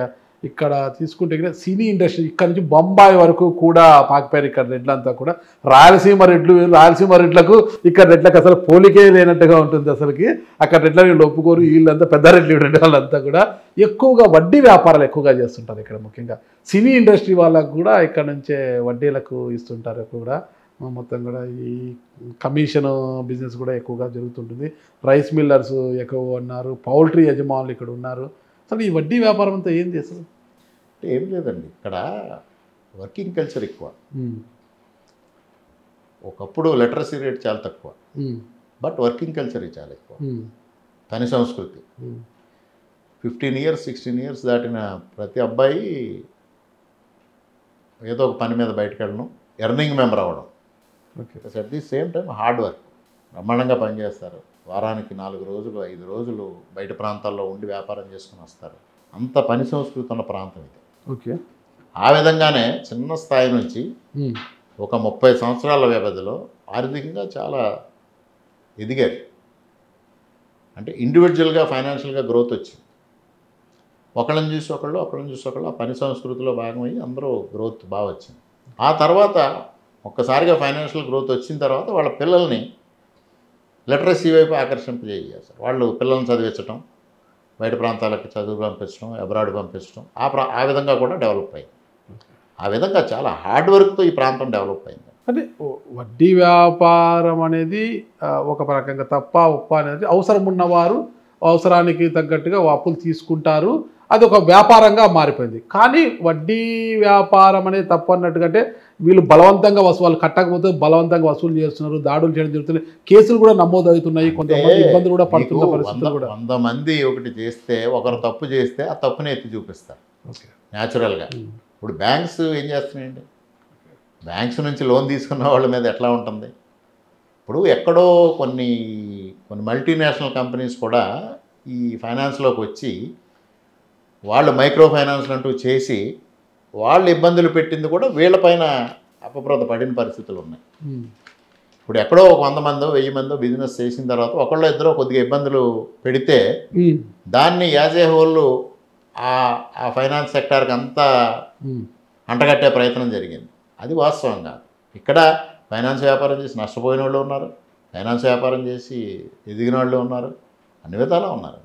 ఇక్కడ తీసుకుంటే సినీ ఇండస్ట్రీ ఇక్కడ నుంచి బొంబాయి వరకు కూడా పాకిపోయారు. ఇక్కడ రెడ్లంతా కూడా రాయలసీమ రెడ్లకు ఇక్కడ రెడ్లకు అసలు పోలికే లేనట్టుగా ఉంటుంది. అసలుకి అక్కడ రెడ్ల వీళ్ళు ఒప్పుకోరు, వీళ్ళంతా పెద్ద రెడ్లు రెడ్డి వాళ్ళంతా కూడా ఎక్కువగా వడ్డీ వ్యాపారాలు ఎక్కువగా చేస్తుంటారు. ఇక్కడ ముఖ్యంగా సినీ ఇండస్ట్రీ వాళ్ళకు కూడా ఇక్కడ నుంచే వడ్డీలకు ఇస్తుంటారు కూడా. మొత్తం కూడా ఈ కమిషన్ బిజినెస్ కూడా ఎక్కువగా జరుగుతుంటుంది. రైస్ మిల్లర్స్ ఎక్కువ ఉన్నారు, పౌల్ట్రీ యజమానులు ఇక్కడ ఉన్నారు. అసలు ఈ వడ్డీ వ్యాపారం అంతా ఏంది అసలు? ఏం లేదండి, ఇక్కడ వర్కింగ్ కల్చర్ ఎక్కువ. ఒకప్పుడు లిటరసీ రేట్ చాలా తక్కువ, బట్ వర్కింగ్ కల్చర్ చాలా ఎక్కువ. పని సంస్కృతి. 15 years 16 years దాటిన ప్రతి అబ్బాయి ఏదో ఒక పని మీద బయటకు వెళ్ళడం, ఎర్నింగ్ మెంబర్ అవ్వడం. At the same time hard work, బ్రహ్మాండంగా పనిచేస్తారు. వారానికి 4 రోజులు 5 రోజులు బయట ప్రాంతాల్లో ఉండి వ్యాపారం చేసుకుని వస్తారు. అంత పని సంస్కృతి ఉన్న ప్రాంతం ఇది. ఓకే, ఆ విధంగానే చిన్న స్థాయి నుంచి ఒక 30 సంవత్సరాల వ్యవధిలో ఆర్థికంగా చాలా ఎదిగారు. అంటే ఇండివిజువల్గా ఫైనాన్షియల్గా గ్రోత్ వచ్చింది. ఒకళ్ళని చూసి ఒకళ్ళు ఆ పని సంస్కృతిలో భాగమయ్యి అందరూ గ్రోత్ బాగా వచ్చింది. ఆ తర్వాత ఒక్కసారిగా ఫైనాన్షియల్ గ్రోత్ వచ్చిన తర్వాత వాళ్ళ పిల్లల్ని లిటరసీ వైపు ఆకర్షింపజేయాలి. వాళ్ళు పిల్లల్ని చదివించడం, బయట ప్రాంతాలకు చదువు పంపించడం, అబ్రాడ్ పంపించడం, ఆ విధంగా కూడా డెవలప్ అయింది. ఆ విధంగా చాలా హార్డ్ వర్క్తో ఈ ప్రాంతం డెవలప్ అయింది. అంటే వడ్డీ వ్యాపారం అనేది ఒక రకంగా తప్ప ఒప్ప అనేది అవసరం ఉన్నవారు అవసరానికి తగ్గట్టుగా అప్పులు తీసుకుంటారు. అది ఒక వ్యాపారంగా మారిపోయింది. కానీ వడ్డీ వ్యాపారం అనేది తప్పు అన్నట్టుగా, అంటే వీళ్ళు బలవంతంగా వాళ్ళు కట్టకపోతే బలవంతంగా వసూలు చేస్తున్నారు, దాడులు చేయడం జరుగుతుంది, కేసులు కూడా నమోదు అవుతున్నాయి, కొంతమంది ఇబ్బందులు కూడా పడుతున్న పరిస్థితులు కూడా. 100 మంది ఒకటి చేస్తే, ఒకరు తప్పు చేస్తే ఆ తప్పుని ఎత్తి చూపిస్తారు న్యాచురల్గా. ఇప్పుడు బ్యాంక్స్ ఏం చేస్తున్నాయండి? బ్యాంక్స్ నుంచి లోన్ తీసుకున్న వాళ్ళ మీద ఎట్లా ఉంటుంది? ఇప్పుడు ఎక్కడో కొన్ని మల్టీనేషనల్ కంపెనీస్ కూడా ఈ ఫైనాన్స్లోకి వచ్చి వాళ్ళు మైక్రో ఫైనాన్స్లు అంటూ చేసి వాళ్ళు ఇబ్బందులు పెట్టింది కూడా వీళ్ళపైన అపప్రద పడిన పరిస్థితులు ఉన్నాయి. ఇప్పుడు ఎక్కడో ఒక 100 మందో 1000 మందో బిజినెస్ చేసిన తర్వాత ఒకళ్ళో ఇద్దరు కొద్దిగా ఇబ్బందులు పెడితే దాన్ని యాజ్ ఏ హోల్ ఆ ఫైనాన్స్ సెక్టార్కి అంతా అంటగట్టే ప్రయత్నం జరిగింది. అది వాస్తవం కాదు. ఇక్కడ ఫైనాన్స్ వ్యాపారం చేసి నష్టపోయిన వాళ్ళు ఉన్నారు, ఫైనాన్స్ వ్యాపారం చేసి ఎదిగిన వాళ్ళు ఉన్నారు, అన్ని విధాలా ఉన్నారు.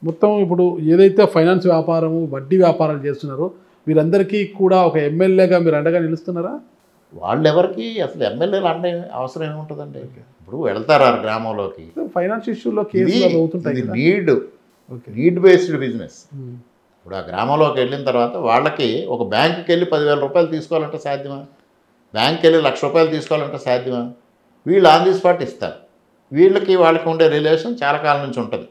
మొత్తం ఇప్పుడు ఏదైతే ఫైనాన్స్ వ్యాపారము వడ్డీ వ్యాపారాలు చేస్తున్నారో వీరందరికీ కూడా ఒక ఎమ్మెల్యేగా మీరు అండగా నిలుస్తున్నారా? వాళ్ళు ఎవరికి అసలు ఎమ్మెల్యేలు అండే అవసరం ఏముంటుందండి. ఇప్పుడు వెళ్తారు ఆ గ్రామంలోకి, ఫైనాన్స్ ఇష్యూలో కేసులు అవుతుంటాయి. Need based business. ఇప్పుడు ఆ గ్రామంలోకి వెళ్ళిన తర్వాత వాళ్ళకి ఒక బ్యాంకుకి వెళ్ళి 10,000 రూపాయలు తీసుకోవాలంటే సాధ్యమా? బ్యాంక్కి వెళ్ళి 1,00,000 రూపాయలు తీసుకోవాలంటే సాధ్యమా? వీళ్ళు ఆన్ ది స్పాట్ ఇస్తారు. వాళ్ళకి ఉండే రిలేషన్ చాలా కాలం నుంచి ఉంటుంది.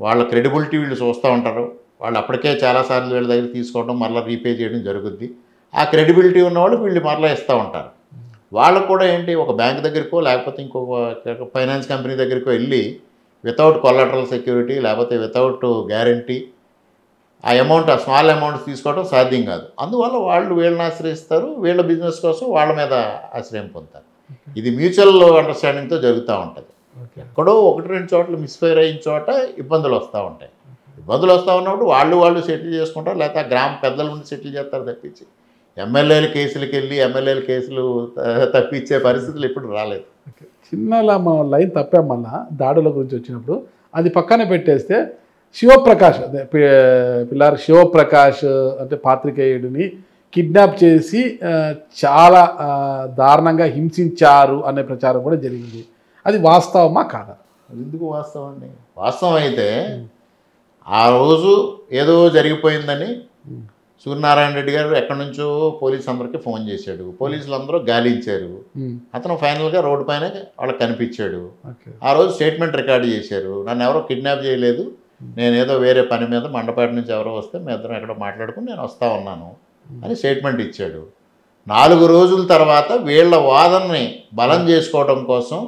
వాళ్ళ క్రెడిబిలిటీ వీళ్ళు చూస్తూ ఉంటారు. వాళ్ళు అప్పటికే చాలాసార్లు వీళ్ళ దగ్గర తీసుకోవడం మళ్ళీ రీపే చేయడం జరుగుద్ది. ఆ క్రెడిబిలిటీ ఉన్నవాళ్ళు వీళ్ళు మరలా ఇస్తూ ఉంటారు. వాళ్ళకు కూడా ఏంటి, ఒక బ్యాంక్ దగ్గరకో లేకపోతే ఇంకొక ఫైనాన్స్ కంపెనీ దగ్గరకో వెళ్ళి వితౌట్ కొలాటరల్ సెక్యూరిటీ లేకపోతే వితౌట్ గ్యారంటీ ఆ స్మాల్ అమౌంట్స్ తీసుకోవడం సాధ్యం కాదు. అందువల్ల వాళ్ళు వీళ్ళని ఆశ్రయిస్తారు, వీళ్ళ బిజినెస్ కోసం వాళ్ళ మీద ఆశ్రయం పొందుతారు. ఇది మ్యూచువల్ అండర్స్టాండింగ్తో జరుగుతూ ఉంటుంది. ఎక్కడో 1-2 చోట్ల మిస్ఫైర్ అయిన చోట ఇబ్బందులు వస్తూ ఉంటాయి. ఇబ్బందులు వస్తూ ఉన్నప్పుడు వాళ్ళు సెటిల్ చేసుకుంటారు, లేకపోతే గ్రామ పెద్దల ముందు సెటిల్ చేస్తారు తప్పించి ఎమ్మెల్యేల కేసులకు వెళ్ళి ఎమ్మెల్యేల కేసులు తప్పించే పరిస్థితులు ఎప్పుడు రాలేదు. చిన్నలా మనం లైన్ తప్పామన్నా దాడుల గురించి వచ్చినప్పుడు అది పక్కన పెట్టేస్తే శివప్రకాష్ పిల్లారి శివప్రకాష్ అంటే పాత్రికేయుడిని కిడ్నాప్ చేసి చాలా దారుణంగా హింసించారు అనే ప్రచారం కూడా జరిగింది. అది వాస్తవమా కాదా? అది ఎందుకు వాస్తవం అండి? వాస్తవం అయితే ఆ రోజు ఏదో జరిగిపోయిందని సూర్యనారాయణ రెడ్డి గారు ఎక్కడి నుంచో పోలీసు అందరికీ ఫోన్ చేశాడు. పోలీసులు అందరూ గాలించారు. అతను ఫైనల్గా రోడ్డు పైన వాళ్ళకి కనిపించాడు. ఆ రోజు స్టేట్మెంట్ రికార్డు చేశారు. నన్ను ఎవరో కిడ్నాప్ చేయలేదు, నేనేదో వేరే పని మీద మండపేట నుంచి ఎవరో వస్తే మీ ఇద్దరం ఎక్కడో మాట్లాడుకుని నేను వస్తూ ఉన్నాను అని స్టేట్మెంట్ ఇచ్చాడు. 4 రోజుల తర్వాత వీళ్ళ వాదనని బలం చేసుకోవడం కోసం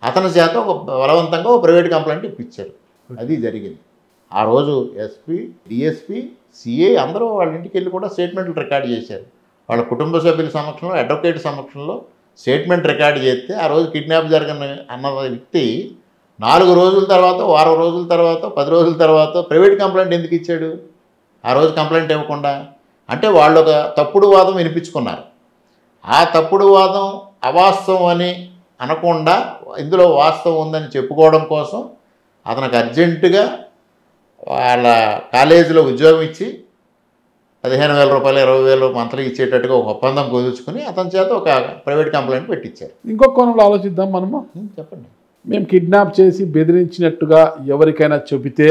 అతని చేత బలవంతంగా ఒక ప్రైవేట్ కంప్లైంట్ ఇప్పించారు. అది జరిగింది. ఆ రోజు ఎస్పీ, డిఎస్పీ, సిఐ అందరూ వాళ్ళ ఇంటికి వెళ్ళి కూడా స్టేట్మెంట్లు రికార్డు చేశారు. వాళ్ళ కుటుంబ సభ్యుల సమక్షంలో, అడ్వకేట్ సమక్షంలో స్టేట్మెంట్ రికార్డు చేస్తే ఆ రోజు కిడ్నాప్ జరిగిన అన్న వ్యక్తి 4 రోజుల తర్వాత, వారం రోజుల తర్వాత, 10 రోజుల తర్వాత ప్రైవేట్ కంప్లైంట్ ఎందుకు ఇచ్చాడు? ఆ రోజు కంప్లైంట్ ఇవ్వకుండా. అంటే వాళ్ళు ఒక తప్పుడు వాదం వినిపించుకున్నారు. ఆ తప్పుడు వాదం అవాస్తవం అని అనకుండా ఇందులో వాస్తవం ఉందని చెప్పుకోవడం కోసం అతనికి అర్జెంటుగా వాళ్ళ కాలేజీలో ఉద్యోగం ఇచ్చి 15,000 రూపాయలు 20,000 మంత్లీ ఇచ్చేటట్టుగా ఒక ఒప్పందం కుదుర్చుకుని అతని చేత ఒక ప్రైవేట్ కంప్లైంట్ పెట్టించారు. ఇంకొక కోణంలో ఆలోచిద్దాం మనము. చెప్పండి. మేము కిడ్నాప్ చేసి బెదిరించినట్టుగా ఎవరికైనా చెబితే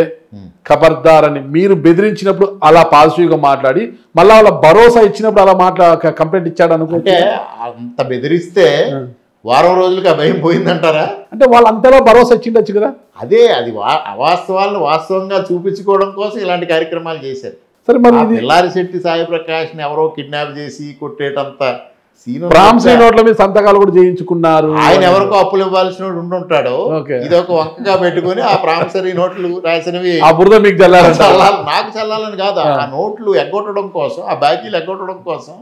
ఖబర్దారని మీరు బెదిరించినప్పుడు అలా పాజిటివ్గా మాట్లాడి మళ్ళీ వాళ్ళ భరోసా ఇచ్చినప్పుడు అలా కంప్లైంట్ ఇచ్చాడు అనుకుంటే అంత బెదిరిస్తే వారం రోజులకి ఆ భయం పోయిందంటారా? అంటే వాళ్ళు అంతలో భరోసా ఇచ్చిండొచ్చు కదా. అది అవాస్తవాలను వాస్తవంగా చూపించుకోవడం కోసం ఇలాంటి కార్యక్రమాలు చేశారు. సరే, మరి పిల్లారిశెట్టి సాయి ప్రకాష్ని ఎవరో కిడ్నాప్ చేసి కొట్టేటంత ప్రామిసరీ నోట్ల మీద సంతకాలు కూడా చేయించుకున్నారు. ఆయన ఎవరికో అప్పులు ఇవ్వాల్సిన ఉండుంటాడు. ఇది ఒక వంకగా పెట్టుకుని ఆ ప్రామిసరీ నోట్లు రాసినవి ఆ బురద మీకు చల్లాలి, నాకు చల్లాలని కాదు, ఆ నోట్లు ఎగ్గొట్టడం కోసం, ఆ బాకీలు ఎగ్గొట్టడం కోసం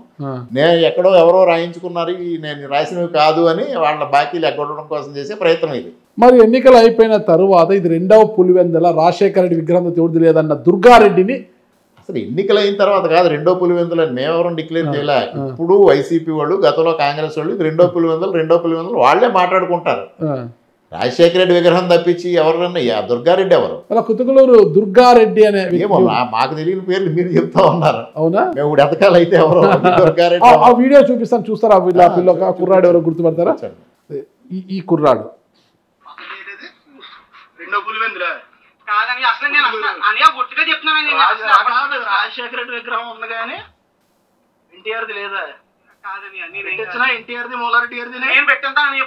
నేను ఎక్కడో ఎవరో రాయించుకున్నారు, నేను రాసినవి కాదు అని వాళ్ళ బాకీలు ఎగ్గొట్టడం కోసం చేసే ప్రయత్నం ఇది. మరి ఎన్నికలు అయిపోయిన తరువాత ఇది 2వ పులివెందుల రాజశేఖర రెడ్డి విగ్రహం తోడుది లేదన్న దుర్గారెడ్డిని అసలు ఎన్నికలు అయిన తర్వాత కాదు 2వ పులివెందులు అని మేమెవరం డిక్లేర్ చేయాల. ఇప్పుడు వైసీపీ వాళ్ళు, గతంలో కాంగ్రెస్ వాళ్ళు 2వ పులివెందులు వాళ్ళే మాట్లాడుకుంటారు. రాజశేఖర రెడ్డి విగ్రహం తప్పించి ఎవరన్నా దుర్గారెడ్డి ఎవరు? అలా కుతుకులూరు దుర్గారెడ్డి అనే ఏమో మాకు తెలియని పేర్లు మీరు చెప్తా ఉన్నారు. అవునా? మేము ఎతకాలు అయితే ఎవరు దుర్గారెడ్డి. ఆ వీడియో చూపిస్తాను, చూస్తారా? పిల్ల కుర్రాడు ఎవరో గుర్తుపడతారా? ఈ కుర్రాడు కాదని అసలు నేను అనే గుర్తుగా చెప్తున్నాను. రాజశేఖర రెడ్డి విగ్రహం ఉంది కానీ ఎన్టీఆర్ది లేదా? కాదని ఎన్టీఆర్ది మూలారెడ్డి గారిది నేను పెట్టిందా? నేను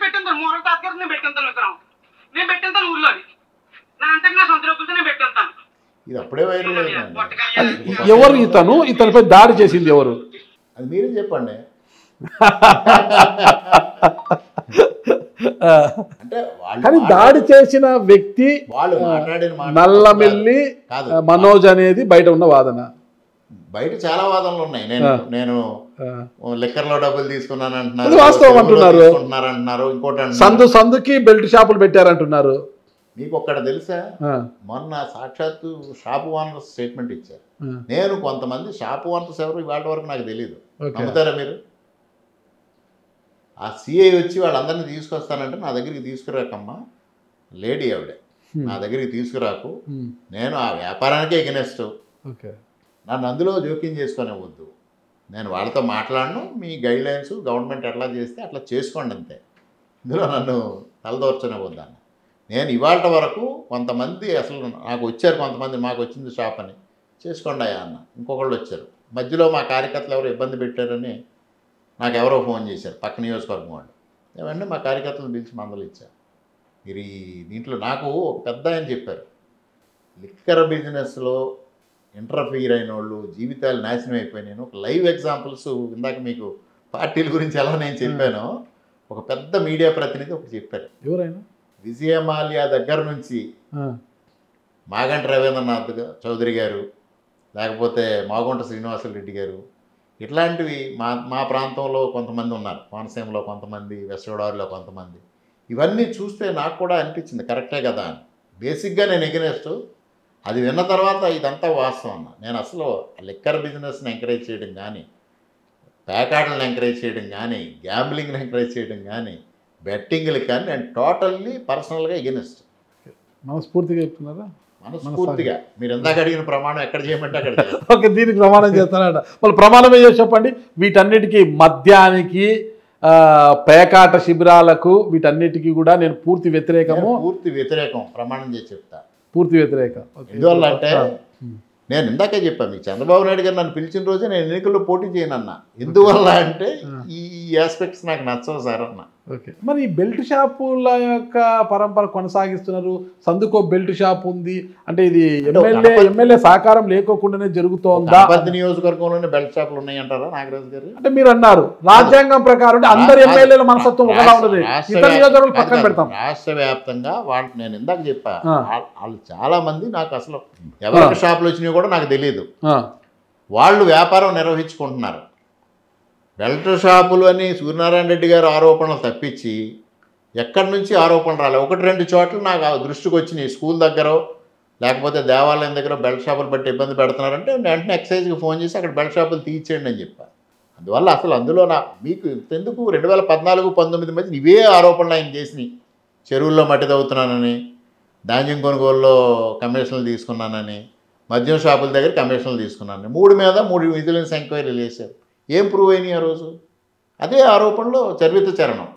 పెట్టింటాను మూల తాతగారు, నేను పెట్టింటాను విగ్రహం, నేను పెట్టింటాను ఊళ్ళో. నా అంతకు నా సొంత రూపులతో నేను పెట్టింటాను. ఇది అప్పుడే వైరల్ ఎవరు? ఇతనిపై దాడి చేసింది ఎవరు? అది మీరే చెప్పండి. అంటే కానీ దాడి చేసిన వ్యక్తి వాళ్ళు మాట్లాడిన మాట నల్లమిల్లి కాదు. మనోజ్ అనేది బయట ఉన్న వాదన. బయట చాలా వాదనలు ఉన్నాయి. నేను లిక్కర్లో డబ్బులు తీసుకున్నాను అంటున్నారు, అది వాస్తవం అంటున్నారు. అంటున్నారు, ఇంకోటి సందుకి బెల్ట్ షాపులు పెట్టారంటున్నారు. మీకు ఒక్కడ తెలుసా, మొన్న సాక్షాత్తు షాపు ఓనర్స్ స్టేట్మెంట్ ఇచ్చారు. నేను కొంతమంది షాపు ఓనర్స్ ఎవరు ఇవాళ వరకు నాకు తెలియదు. నమ్ముతారా మీరు? ఆ సిఐ వచ్చి వాళ్ళందరినీ తీసుకొస్తానంటే నా దగ్గరికి తీసుకురాకమ్మా, లేడీ ఆవిడ, నా దగ్గరికి తీసుకురాకు, నేను ఆ వ్యాపారానికే ఎగనెస్ట్, నన్ను అందులో జోక్యం చేసుకునే వద్దు, నేను వాళ్ళతో మాట్లాడను, మీ గైడ్లైన్స్ గవర్నమెంట్ ఎట్లా చేస్తే అట్లా చేసుకోండి అంతే, ఇందులో నన్ను తలదోర్చనే వద్దాను. నేను ఇవాళ వరకు కొంతమంది అసలు నాకు వచ్చారు, కొంతమంది మాకు వచ్చింది షాప్ అని, చేసుకోండి అయ్యా అన్న. ఇంకొకళ్ళు వచ్చారు, మధ్యలో మా కార్యకర్తలు ఎవరు ఇబ్బంది పెట్టారని నాకు ఎవరో ఫోన్ చేశారు, పక్క నియోజకవర్గం వాళ్ళు. ఏమంటే మా కార్యకర్తలను పిలిచి మందలు ఇచ్చారు. మీరు ఈ దీంట్లో నాకు ఒక పెద్ద ఆయన చెప్పారు, లిక్కర్ బిజినెస్లో ఇంటర్ఫీర్ అయిన వాళ్ళు జీవితాలు నాశనం అయిపోయినాయి. ఒక లైవ్ ఎగ్జాంపుల్స్ ఇందాక మీకు పార్టీల గురించి ఎలా నేను చెప్పానో ఒక పెద్ద మీడియా ప్రతినిధి ఒకటి చెప్పారు. ఎవరైనా విజయమాల్యా దగ్గర నుంచి మాగంటి రవీంద్రనాథ్ చౌదరి గారు, లేకపోతే మాగుంట శ్రీనివాసరెడ్డి గారు, ఇట్లాంటివి మా ప్రాంతంలో కొంతమంది ఉన్నారు, కోనసీమలో కొంతమంది, వెస్ట్ గోదావరిలో కొంతమంది. ఇవన్నీ చూస్తే నాకు కూడా అనిపించింది కరెక్టే కదా అని. బేసిక్గా నేను ఎగనెస్ట్, అది విన్న తర్వాత ఇదంతా వాస్తవం అన్న. నేను అసలు లిక్కర్ బిజినెస్ని ఎంకరేజ్ చేయడం కానీ, ప్యాకాట్లను ఎంకరేజ్ చేయడం కానీ, గ్యాంబ్లింగ్ని ఎంకరేజ్ చేయడం కానీ, బెట్టింగ్లు కానీ నేను టోటల్లీ పర్సనల్గా ఎగనెస్ట్. మనస్ఫూర్తిగా చెప్తున్నారా? మనస్ఫూర్తిగా. మీరు ఎందాక అడిగిన ప్రమాణం ఎక్కడ చేయమంటే అక్కడ. ఓకే, దీనికి ప్రమాణం చేస్తానంట. వాళ్ళు ప్రమాణమే చేసి చెప్పండి. వీటన్నిటికీ మద్యానికి, పేకాట శిబిరాలకు, వీటన్నిటికీ కూడా నేను పూర్తి వ్యతిరేకం ప్రమాణం చేసి చెప్తా. పూర్తి వ్యతిరేకం. ఎందువల్ల అంటే నేను ఇందాకే చెప్పాను మీకు, చంద్రబాబు నాయుడు గారు నన్ను పిలిచిన రోజే నేను ఎన్నికల్లో పోటీ చేయనన్నా. ఎందువల్ల అంటే ఈ ఆస్పెక్ట్స్ నాకు నచ్చవు సార్ అన్న. ఓకే, మరి ఈ బెల్ట్ షాపుల యొక్క పరంపర కొనసాగిస్తున్నారు. సందుకో బెల్ట్ షాప్ ఉంది అంటే ఇది ఎమ్మెల్యే సహకారం లేకోకుండానే జరుగుతోందా? నియోజకవర్గంలోనే బెల్ట్ షాపులు ఉన్నాయి అంటారా నాగరాజు గారు? అంటే మీరు అన్నారు రాజ్యాంగం ప్రకారం అందరు ఎమ్మెల్యేల మనస్తత్వం ఒకలా ఉండదు, ఇతర నియోజకవర్గాలు పక్కన పెడతాం. రాష్ట్ర వ్యాప్తంగా వాళ్ళు, నేను ఇందాక చెప్పా, వాళ్ళు చాలా మంది నాకు అసలు ఎవరికి షాపులు వచ్చినాయో కూడా నాకు తెలియదు. వాళ్ళు వ్యాపారం నిర్వహించుకుంటున్నారు. బెల్ట్ షాపులు అని సూర్యనారాయణ రెడ్డి గారు ఆరోపణలు తప్పించి ఎక్కడి నుంచి ఆరోపణలు రాలేదు. 1-2 చోట్ల నాకు దృష్టికి వచ్చినాయి. స్కూల్ దగ్గర లేకపోతే దేవాలయం దగ్గర బెల్ట్ షాపులు బట్టి ఇబ్బంది పెడుతున్నారంటే వెంటనే ఎక్సైజ్కి ఫోన్ చేసి అక్కడ బెల్ట్ షాపులు తీయించేయండి అని చెప్పాను. అందువల్ల అసలు అందులో మీకు ఎందుకు 2014-19 మధ్య ఇవే ఆరోపణలు ఆయన చేసినాయి. చెరువుల్లో మట్టి తవ్వుతున్నానని, ధాన్యం కొనుగోలులో కమిషన్లు తీసుకున్నానని, మద్యం షాపుల దగ్గర కమిషన్లు తీసుకున్నానని, 3 మీద 3 విజిలెన్స్ ఎంక్వైరీలు చేశారు. ఏం ప్రూవ్ అయినాయి ఆ రోజు? అదే ఆరోపణలో చర్విత చరణం.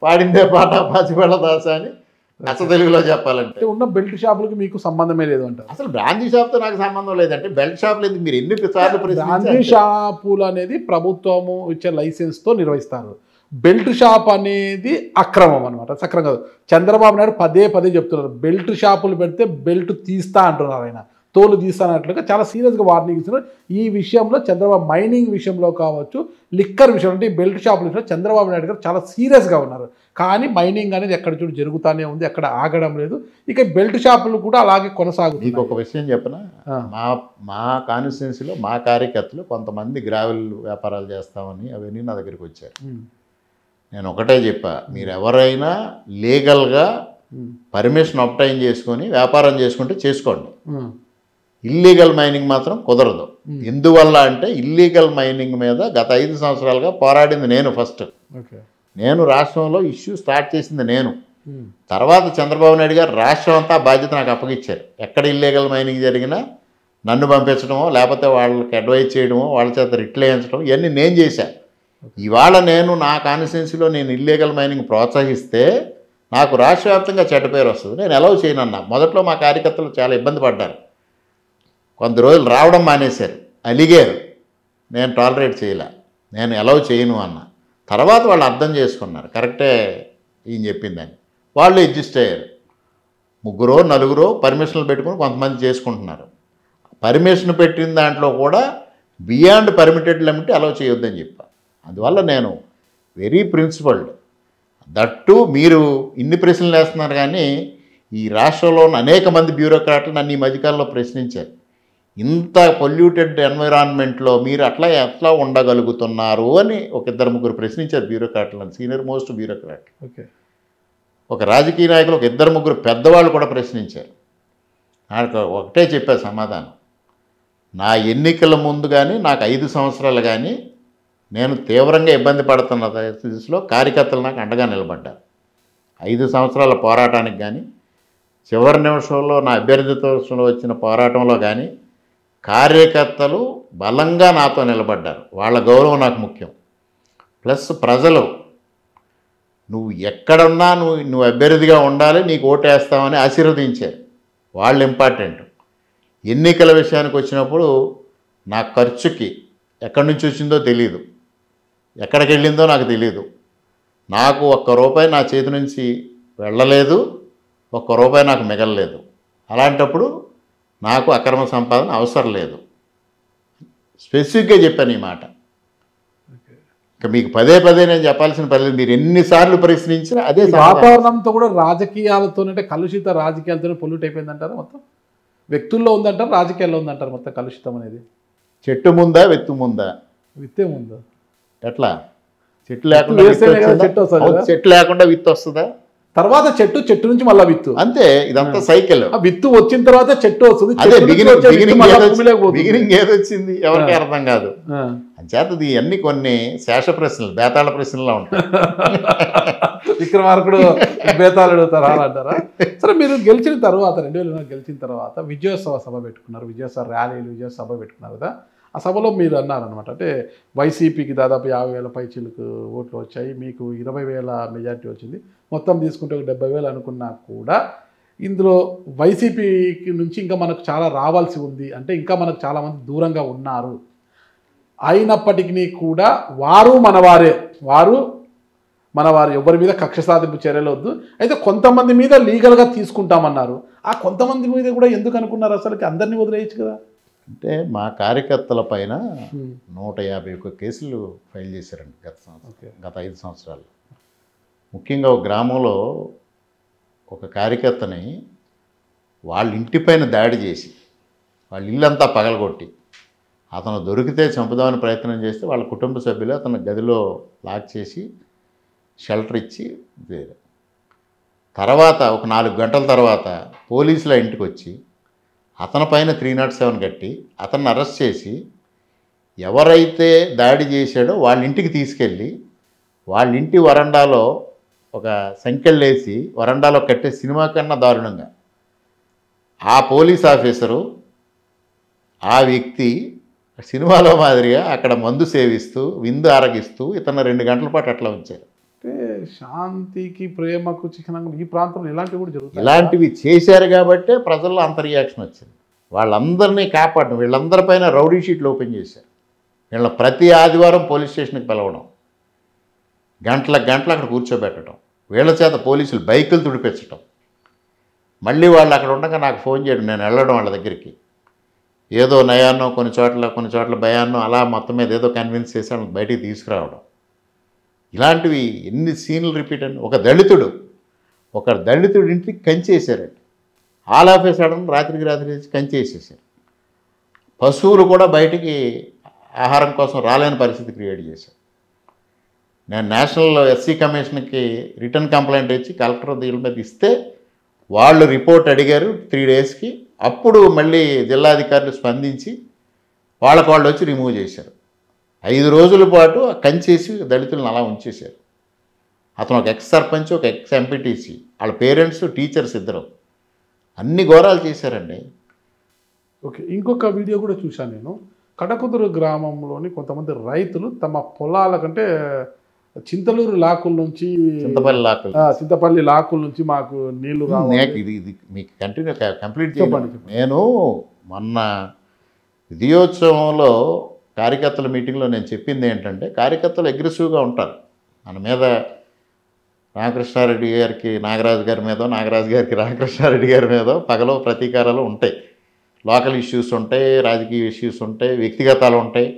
పాడిందే పాట పాచిపళ్ళ దాస అని అస తెలుగులో చెప్పాలంటే. ఉన్న బెల్ట్ షాపులకి మీకు సంబంధమే లేదు అంటారు? అసలు బ్రాందీ షాప్తో నాకు సంబంధం లేదంటే బెల్ట్ షాపులు ఎందుకు మీరు ఎన్ని సార్లు? బ్రాందీ షాపులు అనేది ప్రభుత్వము ఇచ్చే లైసెన్స్తో నిర్వహిస్తారు. బెల్ట్ షాప్ అనేది అక్రమం అనమాట, సక్రమం కాదు. చంద్రబాబు నాయుడు పదే చెప్తున్నారు, బెల్ట్ షాపులు పెడితే బెల్ట్ తీస్తా అంటున్నారు, ఆయన తోలు తీస్తానట్లుగా చాలా సీరియస్గా వార్నింగ్ ఇస్తున్నారు. ఈ విషయంలో చంద్రబాబు మైనింగ్ విషయంలో కావచ్చు, లిక్కర్ విషయం అంటే బెల్ట్ షాపుల విషయంలో చంద్రబాబు నాయుడు గారు చాలా సీరియస్గా ఉన్నారు. కానీ మైనింగ్ అనేది ఎక్కడ చూడు జరుగుతూనే ఉంది, ఎక్కడ ఆగడం లేదు. ఇక బెల్ట్ షాపులు కూడా అలాగే కొనసాగుతాయి. మీకు ఒక విషయం చెప్పనా, మా కాన్స్టిట్యున్సీలో మా కార్యకర్తలు కొంతమంది గ్రావెల్ వ్యాపారాలు చేస్తామని అవన్నీ నా దగ్గరికి వచ్చారు. నేను ఒకటే చెప్పా, మీరు ఎవరైనా లీగల్గా పర్మిషన్ అప్టైన్ చేసుకొని వ్యాపారం చేసుకుంటే చేసుకోండి, ఇల్లీగల్ మైనింగ్ మాత్రం కుదరదు. ఎందువల్ల అంటే ఇల్లీగల్ మైనింగ్ మీద గత 5 సంవత్సరాలుగా పోరాడింది నేను. ఫస్ట్ నేను రాష్ట్రంలో ఇష్యూ స్టార్ట్ చేసింది నేను. తర్వాత చంద్రబాబు నాయుడు గారు రాష్ట్రం అంతా బాధ్యత నాకు అప్పగిచ్చారు. ఎక్కడ ఇల్లీగల్ మైనింగ్ జరిగినా నన్ను పంపించడమో, లేకపోతే వాళ్ళకి అడ్వైజ్ చేయడమో, వాళ్ళ చేత రిట్లు వేయించడం, ఇవన్నీ నేను చేశాను. ఇవాళ నేను నా కాన్స్టిట్యున్సీలో నేను ఇల్లీగల్ మైనింగ్ ప్రోత్సహిస్తే నాకు రాష్ట్ర వ్యాప్తంగా చెడ్డ పేరు వస్తుంది. నేను ఎలవ్ చేయనన్నా. మొదట్లో మా కార్యకర్తలు చాలా ఇబ్బంది పడ్డారు, కొంత రోజులు రావడం మానేశారు, అలిగారు. నేను టాలరేట్ చేయలే, నేను ఎలవ్ చేయను అన్న. తర్వాత వాళ్ళు అర్థం చేసుకున్నారు, కరెక్టే ఈయన చెప్పిందని. వాళ్ళు అడ్జస్ట్ అయ్యారు. 3-4 పర్మిషన్లు పెట్టుకుని కొంతమంది చేసుకుంటున్నారు. పర్మిషన్ పెట్టిన దాంట్లో కూడా బియాండ్ పర్మిటెడ్ లిమిట్ అలౌ చేయొద్దని చెప్పాను. అందువల్ల నేను వెరీ ప్రిన్సిపల్డ్. దట్టు మీరు ఇన్ని ప్రశ్నలు వేస్తున్నారు, కానీ ఈ రాష్ట్రంలో ఉన్న అనేక మంది బ్యూరోక్రాట్లు నన్ను ఈ మధ్యకాలంలో ప్రశ్నించారు. ఇంత పొల్యూటెడ్ ఎన్విరాన్మెంట్లో మీరు ఎట్లా ఉండగలుగుతున్నారు అని ఒక ఇద్దరు ముగ్గురు ప్రశ్నించారు బ్యూరోక్రాట్లను, సీనియర్ మోస్ట్ బ్యూరోక్రాట్. ఓకే. ఒక రాజకీయ నాయకులు ఒక ఇద్దరు ముగ్గురు పెద్దవాళ్ళు కూడా ప్రశ్నించారు. నాకు ఒకటే చెప్పారు సమాధానం, నా ఎన్నికల ముందు కానీ నాకు 5 సంవత్సరాలు కానీ నేను తీవ్రంగా ఇబ్బంది పడుతున్న స్థితిలో కార్యకర్తలు నాకు అండగా నిలబడ్డారు. 5 సంవత్సరాల పోరాటానికి కానీ చివరి నిమిషంలో నా అభ్యర్థిత్వంలో వచ్చిన పోరాటంలో కానీ కార్యకర్తలు బలంగా నాతో నిలబడ్డారు. వాళ్ళ గౌరవం నాకు ముఖ్యం. ప్లస్ ప్రజలు నువ్వు ఎక్కడున్నా నువ్వు అభ్యర్థిగా ఉండాలి, నీకు ఓటేస్తామని ఆశీర్వదించారు. వాళ్ళు ఇంపార్టెంట్. ఎన్నికల విషయానికి వచ్చినప్పుడు నా ఖర్చుకి ఎక్కడి నుంచి వచ్చిందో తెలియదు, ఎక్కడికి వెళ్ళిందో నాకు తెలియదు. నాకు ₹1 నా చేతి నుంచి వెళ్ళలేదు, ₹1 నాకు మిగలలేదు. అలాంటప్పుడు నాకు అక్రమ సంపాదన అవసరం లేదు. స్పెసిఫిక్గా చెప్పాను ఈ మాట. ఇక మీకు పదే నేను చెప్పాల్సిన పని లేదు. మీరు ఎన్నిసార్లు ప్రశ్నించినా అదే వాతావరణంతో కూడా రాజకీయాలతో, అంటే కలుషిత రాజకీయాలతోనే పొల్యూట్ అయిపోయిందంటారు. మొత్తం వ్యక్తుల్లో ఉందంటారు, రాజకీయాల్లో ఉందంటారు. మొత్తం కలుషితం అనేది చెట్టు ముందా వెత్తు ముందా? విత్తే ముందు. ఎట్లా? చెట్టు లేకుండా చెట్టు లేకుండా విత్తు వస్తుందా? తర్వాత చెట్టు నుంచి మళ్ళీ విత్తు, అంతే. ఇదంతా సైకిల్. విత్తు వచ్చిన తర్వాత చెట్టు వస్తుంది. బిగినింగ్ ఏదొచ్చింది ఎవరికి అర్థం కాదు. అంచేతది అన్ని కొన్ని శేష ప్రశ్నలు, బేతాళ ప్రశ్నలా ఉంటాయి. విక్రమార్కుడు బేతాళుడు తరాలు అంటారా? సరే, మీరు గెలిచిన తర్వాత 2004 గెలిచిన తర్వాత విజయోత్సవ సభ పెట్టుకున్నారు, విజయోత్సవ ర్యాలీలు, విజయోత్సవ సభ పెట్టుకున్నారు కదా. ఆ సభలో మీరు అన్నారనమాట, అంటే వైసీపీకి దాదాపు 50,000 పైచీలకు ఓట్లు వచ్చాయి, మీకు 20,000 మెజార్టీ వచ్చింది, మొత్తం తీసుకుంటే ఒక 70,000 అనుకున్నా కూడా ఇందులో వైసీపీకి నుంచి ఇంకా మనకు చాలా రావాల్సి ఉంది, అంటే ఇంకా మనకు చాలామంది దూరంగా ఉన్నారు. అయినప్పటికీ కూడా వారు మనవారు ఎవరి మీద కక్ష సాధింపు చర్యలు వద్దు, అయితే కొంతమంది మీద లీగల్గా తీసుకుంటామన్నారు. ఆ కొంతమంది మీద కూడా ఎందుకు అనుకున్నారు? అసలుకి అందరినీ వదిలేయచ్చు కదా. అంటే మా కార్యకర్తల పైన 151 కేసులు ఫైల్ చేశారండి గత 5 సంవత్సరాలు. ముఖ్యంగా ఒక గ్రామంలో ఒక కార్యకర్తని వాళ్ళ ఇంటిపైన దాడి చేసి వాళ్ళ ఇల్లంతా పగలగొట్టి అతను దొరికితే చంపుదామని ప్రయత్నం చేస్తే వాళ్ళ కుటుంబ సభ్యులు అతను గదిలో లాక్ చేసి షెల్టర్ ఇచ్చి తర్వాత ఒక 4 గంటల తర్వాత పోలీసుల ఇంటికి వచ్చి అతని పైన 307 కట్టి అతన్ని అరెస్ట్ చేసి ఎవరైతే దాడి చేశాడో వాళ్ళ ఇంటికి తీసుకెళ్ళి వాళ్ళ ఇంటి వరండాలో ఒక సంకెళ్ళేసి వరండాలో కట్టే సినిమా కన్నా దారుణంగా ఆ పోలీస్ ఆఫీసరు ఆ వ్యక్తి సినిమాలో మాదిరిగా అక్కడ మందు సేవిస్తూ విందు ఆరగిస్తూ ఇతను 2 గంటల పాటు అట్లా ఉంచారు. అంటే శాంతికి ప్రేమకు చిహ్నంగా ఈ ప్రాంతంలో ఇలాంటివి కూడా జరుగుతాయి. ఇలాంటివి చేశారు కాబట్టే ప్రజల్లో అంత రియాక్షన్ వచ్చింది. వాళ్ళందరినీ కాపాడడం, వీళ్ళందరిపైన రౌడీ షీట్లు ఓపెన్ చేశారు. వీళ్ళ ప్రతి ఆదివారం పోలీస్ స్టేషన్కి పిలవడం, గంటల అక్కడ కూర్చోబెట్టడం, వీళ్ళ చేత పోలీసులు బైకులు తుడిపించడం, మళ్ళీ వాళ్ళు అక్కడ ఉండగా నాకు ఫోన్ చేయడం, నేను వెళ్ళడం వాళ్ళ దగ్గరికి, ఏదో నయాన్నో కొన్ని చోట్ల భయాన్నో అలా మొత్తం మీద ఏదో కన్విన్స్ చేసి వాళ్ళని బయటికి తీసుకురావడం. ఇలాంటివి ఎన్ని సీన్లు రిపీట్ అని. ఒక దళితుడు ఇంటికి కంచేసారండి. ఆల్ ఆఫ్ ఏ సడన్ రాత్రికి కంచేసేసారు. పశువులు కూడా బయటికి ఆహారం కోసం రాలేని పరిస్థితి క్రియేట్ చేశారు. నేను నేషనల్ ఎస్సీ కమిషన్కి రిటర్న్ కంప్లైంట్ ఇచ్చి కలెక్టర్ దీని మీద ఇస్తే వాళ్ళు రిపోర్ట్ అడిగారు 3 డేస్కి. అప్పుడు మళ్ళీ జిల్లాధికారులు స్పందించి వాళ్ళు వచ్చి రిమూవ్ చేశారు. 5 రోజుల పాటు కంచేసి దళితులను అలా ఉంచేశారు. అతను ఒక ఎక్స్ సర్పంచ్, ఒక ఎక్స్ ఎంపీటీసీ, వాళ్ళ పేరెంట్స్, టీచర్స్ ఇద్దరు అన్ని ఘోరాలు చేశారండి. ఓకే, ఇంకొక వీడియో కూడా చూశాను నేను. కడకుదురు గ్రామంలోని కొంతమంది రైతులు తమ పొలాల కంటే చింతపల్లి లాకుల నుంచి మాకు నీళ్లు ఇది మీకు కంప్లీట్ చెప్పండి. నేను మొన్న విజయోత్సవంలో కార్యకర్తల మీటింగ్లో నేను చెప్పింది ఏంటంటే, కార్యకర్తలు అగ్రెసివ్గా ఉంటారు. మన మీద రామకృష్ణారెడ్డి గారికి నాగరాజు గారి మీదో, నాగరాజు గారికి రామకృష్ణారెడ్డి గారి మీదో పగలో ప్రతీకారాలు ఉంటాయి. లోకల్ ఇష్యూస్ ఉంటాయి, రాజకీయ ఇష్యూస్ ఉంటాయి, వ్యక్తిగతాలు ఉంటాయి.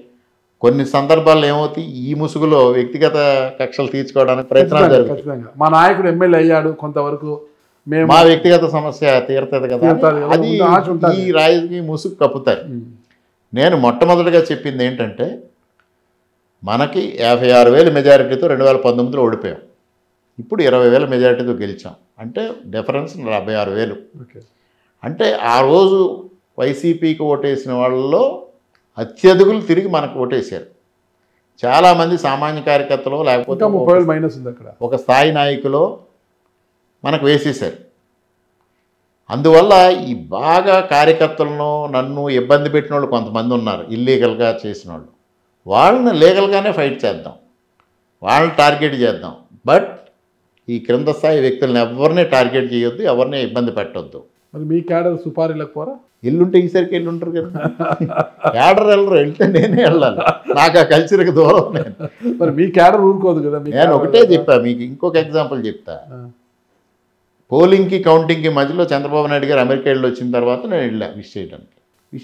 కొన్ని సందర్భాల్లో ఏమవుతాయి, ఈ ముసుగులో వ్యక్తిగత కక్షలు తీర్చుకోవడానికి ప్రయత్నాలు జరుగుతాయి. ఖచ్చితంగా మా నాయకుడు ఎమ్మెల్యే అయ్యాడు, కొంతవరకు మేము మా వ్యక్తిగత సమస్య తీరుతుంది కదా, అది ఈ రాజకీయ ముసుగు కప్పుతారు. నేను మొట్టమొదటిగా చెప్పింది ఏంటంటే, మనకి 56,000 మెజారిటీతో 2019లో ఓడిపోయాం. ఇప్పుడు 20,000 మెజారిటీతో గెలిచాం. అంటే డిఫరెన్స్ 76,000. అంటే ఆ రోజు వైసీపీకి ఓటేసిన వాళ్ళలో అత్యధికులు తిరిగి మనకు ఓటేశారు. చాలామంది సామాన్య కార్యకర్తలు, లేకపోతే 30,000 మైనస్ ఉంది అక్కడ, ఒక స్థాయి నాయకులు మనకు వేసేశారు. అందువల్ల ఈ బాగా కార్యకర్తలను నన్ను ఇబ్బంది పెట్టిన వాళ్ళు కొంతమంది ఉన్నారు, ఇల్లీగల్గా చేసిన వాళ్ళు. వాళ్ళని లీగల్గానే ఫైట్ చేద్దాం, వాళ్ళని టార్గెట్ చేద్దాం. బట్ ఈ క్రింద స్థాయి వ్యక్తులను ఎవరిని టార్గెట్ చేయొద్దు, ఎవరిని ఇబ్బంది పెట్టొద్దు. మరి మీ క్యాడర్ సుపారీలకు పోరా? ఎల్లుంటే ఈసరికి ఎల్లుంటారు కదా, క్యాడర్ వెళ్ళరు, వెళ్తే నేనే వెళ్ళాలి, నాకు ఆ కల్చర్కి దూరం. నేను మరి మీ క్యాడర్ ఊరుకోదు కదా. నేను ఒకటే చెప్పా మీకు, ఇంకొక ఎగ్జాంపుల్ చెప్తా. పోలింగ్కి కౌంటింగ్కి మధ్యలో చంద్రబాబు నాయుడు గారు అమెరికా వెళ్ళి వచ్చిన తర్వాత నేను వెళ్ళా విష్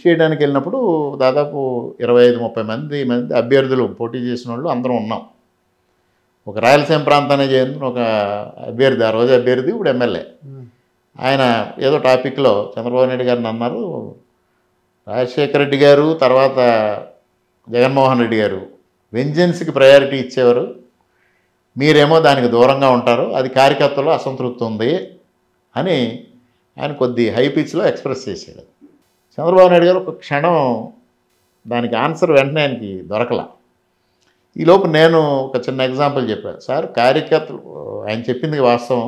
చేయడానికి వెళ్ళినప్పుడు దాదాపు 25-30 మంది అభ్యర్థులు పోటీ చేసిన వాళ్ళు అందరం ఉన్నాం. ఒక రాయలసీమ ప్రాంతానికి చెందిన ఒక అభ్యర్థి, ఆ రోజు అభ్యర్థి, ఇప్పుడు ఎమ్మెల్యే, ఆయన ఏదో టాపిక్లో చంద్రబాబు నాయుడు గారిని అన్నారు, రాజశేఖర రెడ్డి గారు తర్వాత జగన్మోహన్ రెడ్డి గారు వెంజెన్స్కి ప్రయారిటీ ఇచ్చేవారు, మీరేమో దానికి దూరంగా ఉంటారు, అది కార్యకర్తలో అసంతృప్తి ఉంది అని ఆయన కొద్ది హై పిచ్లో ఎక్స్ప్రెస్ చేశాడు. చంద్రబాబు నాయుడు గారు ఒక క్షణం దానికి ఆన్సర్ వెంటనే ఆయనకి దొరకలా. ఈలోపు నేను ఒక చిన్న ఎగ్జాంపుల్ చెప్పాను. సార్, కార్యకర్తలు, ఆయన చెప్పింది వాస్తవం,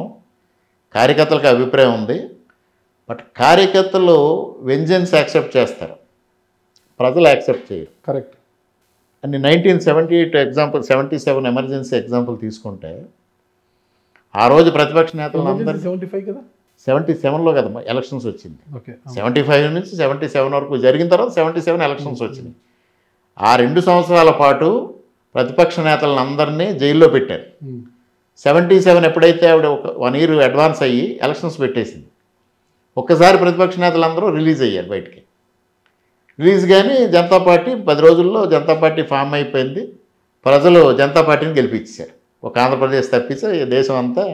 కార్యకర్తలకు అభిప్రాయం ఉంది, బట్ కార్యకర్తలు వెంజెన్స్ యాక్సెప్ట్ చేస్తారు, ప్రజలు యాక్సెప్ట్ చేయరు. కరెక్ట్. అని 1978 ఎగ్జాంపుల్, 77 ఎమర్జెన్సీ ఎగ్జాంపుల్ తీసుకుంటే, ఆ రోజు ప్రతిపక్ష నేతలు అందరూ 75 కదా, 77లో కదా ఎలక్షన్స్ వచ్చింది. 75 నుంచి 77 వరకు జరిగిన తర్వాత 77 ఎలక్షన్స్ వచ్చినాయి. ఆ 2 సంవత్సరాల పాటు ప్రతిపక్ష నేతలను అందరినీ జైల్లో పెట్టారు. 77 ఎప్పుడైతే ఆవిడ ఒక 1 year అడ్వాన్స్ అయ్యి ఎలక్షన్స్ పెట్టేసింది, ఒక్కసారి ప్రతిపక్ష నేతలందరూ రిలీజ్ అయ్యారు బయటికి. రిలీజ్ కానీ జనతా పార్టీ 10 రోజుల్లో జనతా పార్టీ ఫామ్ అయిపోయింది. ప్రజలు జనతా పార్టీని గెలిపించారు. ఒక ఆంధ్రప్రదేశ్ తప్పించి దేశం అంతా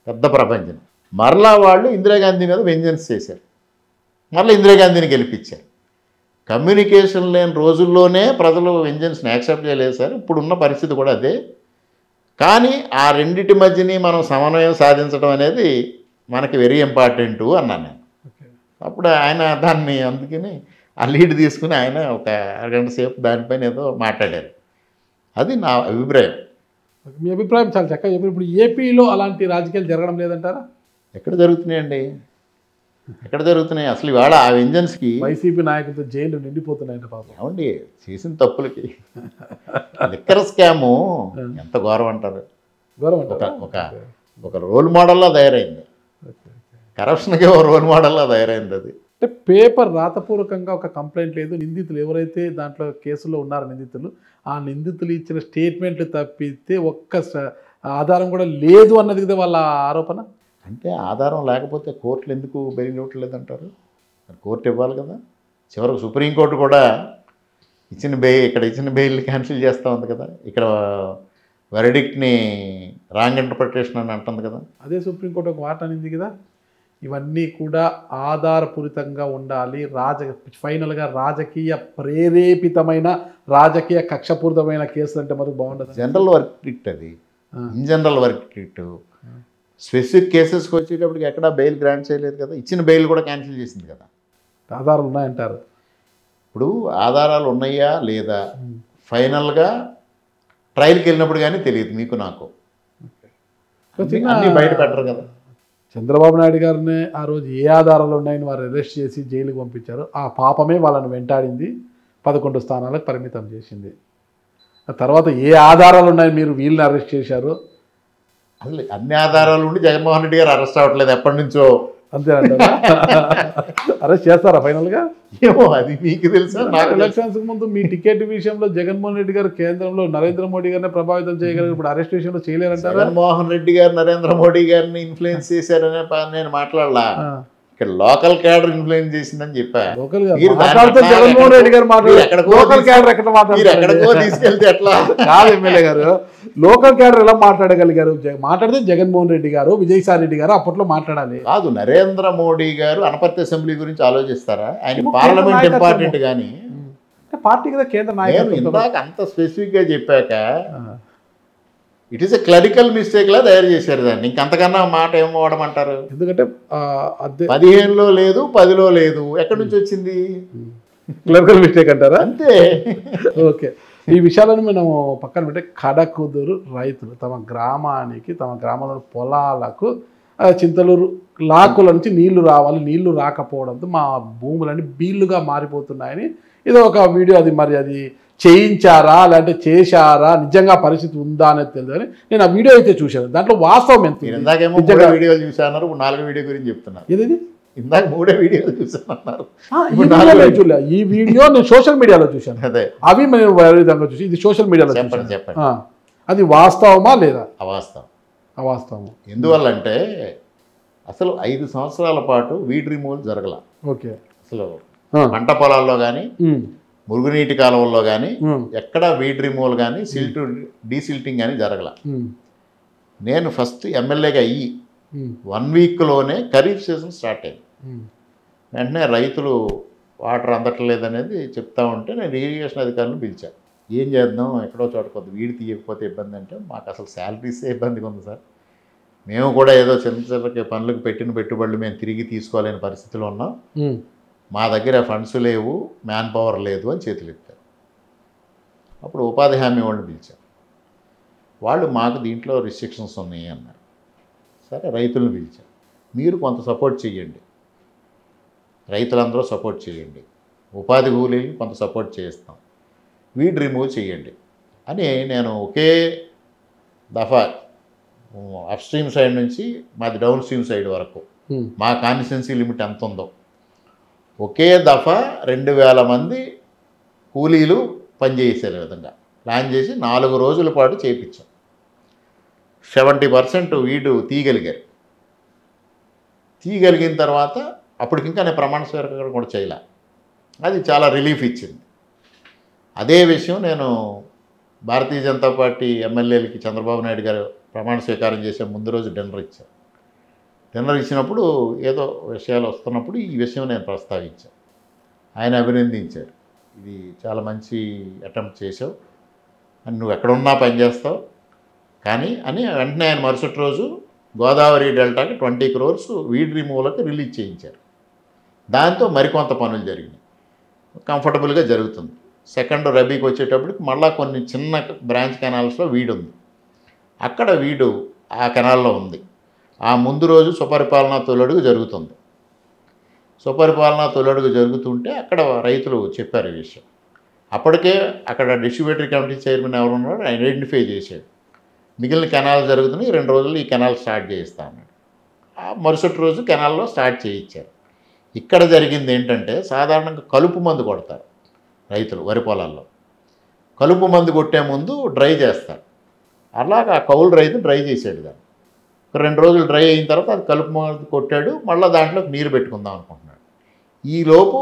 పెద్ద ప్రపంచం. మరలా వాళ్ళు ఇందిరాగాంధీ మీద వెంజెన్స్ చేశారు, మరలా ఇందిరాగాంధీని గెలిపించారు. కమ్యూనికేషన్ లేని రోజుల్లోనే ప్రజలు వెంజెన్స్ని యాక్సెప్ట్ చేయలేదు సార్. ఇప్పుడున్న పరిస్థితి కూడా అదే. కానీ ఆ రెండింటి మధ్యని మనం సమన్వయం సాధించడం అనేది మనకి వెరీ ఇంపార్టెంట్ అన్నాను నేను. అప్పుడు ఆయన దాన్ని అందుకని ఆ లీడ్ తీసుకుని ఆయన ఒక అరగంట సేపు దానిపైన ఏదో మాట్లాడారు. అది నా అభిప్రాయం. మీ అభిప్రాయం చాలా చక్కగా చెప్పారు. ఇప్పుడు ఏపీలో అలాంటి రాజకీయాలు జరగడం లేదంటారా? ఎక్కడ జరుగుతున్నాయండి, ఎక్కడ జరుగుతున్నాయి? అసలు ఇవాళ ఆ వెంజెన్స్కి వైసీపీ నాయకులతో జైలు నిండిపోతున్నాయంట పాపం. ఏమండి, చేసిన తప్పులకి లిక్కర్ స్కాము ఎంత ఘోరం అంటారు. ఒక రోల్ మోడల్లా తయారైంది, కరప్షన్కి ఒక రోల్ మోడల్లా తయారైంది. అది అంటే పేపర్ రాతపూర్వకంగా ఒక కంప్లైంట్ లేదు, నిందితులు ఎవరైతే దాంట్లో కేసులో ఉన్నారో నిందితులు, ఆ నిందితులు ఇచ్చిన స్టేట్మెంట్లు తప్పితే ఒక్క ఆధారం కూడా లేదు అన్నది కదా వాళ్ళ ఆరోపణ. అంటే ఆధారం లేకపోతే కోర్టులు ఎందుకు బెయిల్ ఇవ్వట్లేదంటారు? కోర్టు ఇవ్వాలి కదా. చివరికి సుప్రీంకోర్టు కూడా ఇక్కడ ఇచ్చిన బెయిల్ క్యాన్సిల్ చేస్తూ ఉంది కదా. ఇక్కడ వెరడిక్ట్ని రాంగ్ ఇంటర్ప్రిటేషన్ అని అంటుంది కదా. అదే సుప్రీంకోర్టు ఒక మాట అనింది కదా, ఇవన్నీ కూడా ఆధారపూరితంగా ఉండాలి, ఫైనల్గా రాజకీయ ప్రేరేపితమైన రాజకీయ కక్షపూరితమైన కేసులు అంటే మనకు బాగుండదు. జనరల్ వర్డిక్ట్ అది, ఇన్ జనరల్ వర్డిక్ట్. స్పెసిఫిక్ కేసెస్కి వచ్చేటప్పటికి ఎక్కడా బెయిల్ గ్రాంట్ చేయలేదు కదా, ఇచ్చిన బెయిల్ కూడా క్యాన్సిల్ చేసింది కదా. ఆధారాలు ఉన్నాయంటారు. ఇప్పుడు ఆధారాలు ఉన్నాయా లేదా ఫైనల్గా ట్రయల్కి వెళ్ళినప్పుడు కానీ తెలియదు మీకు నాకు, అన్నీ బయట పెట్టరు కదా. చంద్రబాబు నాయుడు గారిని ఆ రోజు ఏ ఆధారాలు ఉన్నాయని వారు అరెస్ట్ చేసి జైలుకి పంపించారు. ఆ పాపమే వాళ్ళని వెంటాడింది, 11 స్థానాలకు పరిమితం చేసింది. ఆ తర్వాత ఏ ఆధారాలు ఉన్నాయి మీరు వీళ్ళని అరెస్ట్ చేశారు? అసలు అన్ని ఆధారాలు ఉండి జగన్మోహన్ రెడ్డి గారు అరెస్ట్ అవ్వట్లేదు ఎప్పటి నుంచో. అంతేనంటారా? అరెస్ట్ చేస్తారా ఫైనల్గా? ఏమో అది మీకు తెలుసా. నాకు ఎలక్షన్స్ ముందు మీ టికెట్ విషయంలో జగన్మోహన్ రెడ్డి గారు కేంద్రంలో నరేంద్ర మోడీ గారిని ప్రభావితం చేయగలరు, ఇప్పుడు అరెస్ట్ విషయంలో చేయలేరంటారా? జగన్మోహన్ రెడ్డి గారు నరేంద్ర మోడీ గారిని ఇన్ఫ్లుయెన్స్ చేశారనే నేను మాట్లాడలా. ఇక్కడ లోకల్ క్యాడర్ ఇన్ఫ్లుయెన్స్ చేసిందని చెప్పా. లోకల్ గా మీరు దాన్ని మాట్లాడితే ఎట్లా- జగన్మోహన్ రెడ్డి గారు మీరు మాట్లాడారు, ఎక్కడికో లోకల్ క్యాడర్ ఎక్కడ మీరు ఎక్కడికో మాట్లాడారు తీసుకెళ్తే ఎట్లా? కాదు ఎమ్మెల్యే గారు, లోకల్ క్యాడర్ ఎలా మాట్లాడగలిగారు? మాట్లాడితే జగన్మోహన్ రెడ్డి గారు, విజయసాయి రెడ్డి గారు అప్పట్లో మాట్లాడాలి. కాదు, నరేంద్ర మోడీ గారు అనపర్తి అసెంబ్లీ గురించి ఆలోచిస్తారా? ఆయన కేంద్ర పార్లమెంట్ నాయకత్వం. ఇంపార్టెంట్ కానీ పార్టీ కదా కేంద్ర నేను నాయకత్వం. ఇందాక అంత స్పెసిఫిక్ గా చెప్పాక it is a clerical mistake లా తయారు చేశారు దాన్ని. ఇంకంతకన్నా మాట ఏం వాడమంటారు? ఎందుకంటే అదే 15లో లేదు, 10లో లేదు, ఎక్కడి నుంచి వచ్చింది? క్లరికల్ మిస్టేక్ అంటారా? అంతే. ఓకే, ఈ విషయాలను మనం పక్కన పెట్టి కడకుదురు రైతులు తమ గ్రామానికి, తమ గ్రామంలో పొలాలకు చింతలూరు లాకుల నుంచి నీళ్లు రావాలి, నీళ్లు రాకపోవడంతో మా భూములన్నీ బీళ్లుగా మారిపోతున్నాయని ఇది ఒక వీడియో. అది మరి అది చేయించారా లేదంటే చేశారా, నిజంగా పరిస్థితి ఉందా అనేది తెలియదు అని నేను ఆ వీడియో అయితే చూశాను. దాంట్లో వాస్తవం ఎంత మీరు ఇందాకేమో 3 వీడియోలు చూసాన్నారు, ఇప్పుడు 4 వీడియో గురించి చెప్తున్నారు. ఏది ఇందాక 3 వీడియోలు చూసానన్నారు. ఈ వీడియో నేను సోషల్ మీడియాలో చూశాను. అదే అవి మేము వేరే విధంగా చూసి ఇది సోషల్ మీడియాలో చెప్పండి చెప్పండి. అది వాస్తవమా లేదా? అవాస్తవం. అవాస్తవం. ఎందువల్లంటే అసలు 5 సంవత్సరాల పాటు వీడ్ రిమూవల్ జరగల. ఓకే, అసలు పంట పొలాల్లో కానీ మురుగునీటి కాలువల్లో కానీ ఎక్కడ వీడ్ రిమూవల్ కానీ డీసిల్టింగ్ కానీ జరగల. నేను ఫస్ట్ ఎమ్మెల్యేగా అయ్యి 1 వీక్లోనే ఖరీఫ్ సీజన్ స్టార్ట్ అయింది. వెంటనే రైతులు వాటర్ అందట్లేదనేది చెప్తా ఉంటే నేను ఇరిగేషన్ అధికారులను పిలిచాను. ఏం చేద్దాం, ఎక్కడో చోట కొద్ది వీడి తీయకపోతే ఇబ్బంది అంటే, మాకు అసలు శాలరీసే ఇబ్బందిగా ఉంది సార్, మేము కూడా ఏదో చిన్న చిన్న పనులకు పెట్టిన పెట్టుబడులు మేము తిరిగి తీసుకోలేని పరిస్థితిలో ఉన్నాం, మా దగ్గర ఫండ్స్ లేవు, మ్యాన్ పవర్ లేదు అని చేతులు ఎత్తారు. అప్పుడు ఉపాధి హామీ వాళ్ళని పిలిచారు. వాళ్ళు మాకు దీంట్లో రిస్ట్రిక్షన్స్ ఉన్నాయి అన్నారు. సరే, రైతులను పిలిచారు. మీరు కొంత సపోర్ట్ చేయండి, రైతులందరూ సపోర్ట్ చేయండి, ఉపాధి కూలీలు కొంత సపోర్ట్ చేస్తాం, వీడ్ రిమూవ్ చేయండి అని నేను ఒకే దఫా అప్ స్ట్రీమ్ సైడ్ నుంచి మాది డౌన్ స్ట్రీమ్ సైడ్ వరకు మా కాన్స్టిట్యున్సీ లిమిట్ ఎంత ఉందో ఒకే దఫా 2000 మంది కూలీలు పనిచేసే విధంగా ప్లాన్ చేసి 4 రోజుల పాటు చేయించాం. 70% వీడు తీయగలిగారు. తీయగలిగిన తర్వాత అప్పటికింకా నేను ప్రమాణ స్వీకారం కూడా చేయలే. అది చాలా రిలీఫ్ ఇచ్చింది. అదే విషయం నేను భారతీయ జనతా పార్టీ ఎమ్మెల్యేలకి చంద్రబాబు నాయుడు గారు ప్రమాణ స్వీకారం చేసే ముందు రోజు డిన్నర్ ఇచ్చారు. డిన్నర్ ఇచ్చినప్పుడు ఏదో విషయాలు వస్తున్నప్పుడు ఈ విషయం నేను ప్రస్తావించాను. ఆయన అభినందించారు. ఇది చాలా మంచి అటెంప్ట్ చేసావు అని, నువ్వు ఎక్కడున్నా పనిచేస్తావు కానీ అని. వెంటనే ఆయన మరుసటి రోజు గోదావరి డెల్టాకి 20 crores వీడ్ రిమూవల్కి రిలీజ్ చేయించారు. దాంతో మరికొంత పనులు జరిగినాయి, కంఫర్టబుల్గా జరుగుతుంది. సెకండ్ రబీకి వచ్చేటప్పటికి మళ్ళీ కొన్ని చిన్న బ్రాంచ్ కెనాల్స్లో వీడు ఉంది, అక్కడ వీడు ఆ కెనాల్లో ఉంది. ఆ ముందు రోజు సుపరిపాలన తొలడుగు జరుగుతుంది. సుపరిపాలన తొలడుగు జరుగుతుంటే అక్కడ రైతులు చెప్పారు ఈ విషయం. అప్పటికే అక్కడ డిస్ట్రిబ్యూటరీ కమిటీ చైర్మన్ ఎవరు ఉన్నారో ఐడెంటిఫై చేశాడు. మిగిలిన కెనాల్ జరుగుతున్నాయి, 2 రోజులు ఈ కెనాల్ స్టార్ట్ చేయిస్తా అన్నాడు. ఆ మరుసటి రోజు కెనాల్లో స్టార్ట్ చేయించారు. ఇక్కడ జరిగింది ఏంటంటే, సాధారణంగా కలుపు మందు కొడతారు రైతులు వరి పొలాల్లో. కలుపు మందు కొట్టే ముందు డ్రై చేస్తారు. అలాగా కౌలు రైతు డ్రై చేసాడు దాన్ని. 2 రోజులు డ్రై అయిన తర్వాత అది కలుపు మందు కొట్టాడు. మళ్ళీ దాంట్లోకి నీరు పెట్టుకుందాం అనుకుంటున్నాడు. ఈలోపు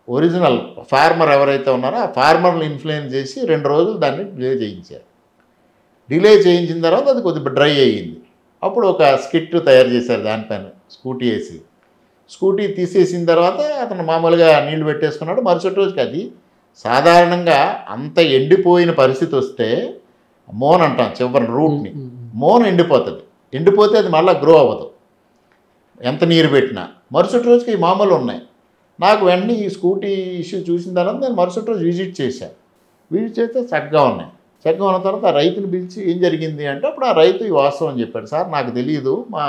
ఒరిజినల్ ఫార్మర్ ఎవరైతే ఉన్నారో ఆ ఫార్మర్ని ఇన్ఫ్లుయెన్స్ చేసి 2 రోజులు దాన్ని డిలే చేయించారు. డిలే చేయించిన తర్వాత అది కొద్దిగా డ్రై అయ్యింది. అప్పుడు ఒక స్కిట్ తయారు చేశారు, దానిపైన స్కూటీ వేసి. స్కూటీ తీసేసిన తర్వాత అతను మామూలుగా నీళ్లు పెట్టేసుకున్నాడు. మరుసటి రోజుకి అది సాధారణంగా అంత ఎండిపోయిన పరిస్థితి వస్తే మోన్ అంటాం చివరి రూట్ని, మోన్ ఎండిపోతుంది. ఎండిపోతే అది మళ్ళీ గ్రో అవ్వదు ఎంత నీరు పెట్టినా. మరుసటి రోజుకి ఈ మామూలు ఉన్నాయి. నాకు వెంటనే ఈ స్కూటీ ఇష్యూ చూసిన తర్వాత నేను మరుసటి రోజు విజిట్ చేశాను. విజిట్ చేస్తే చక్కగా ఉన్నాయి. చక్కగా ఉన్న తర్వాత ఆ రైతుని పిలిచి ఏం జరిగింది అంటే, అప్పుడు ఆ రైతు ఈ వాస్తవం చెప్పాడు. సార్ నాకు తెలియదు, మా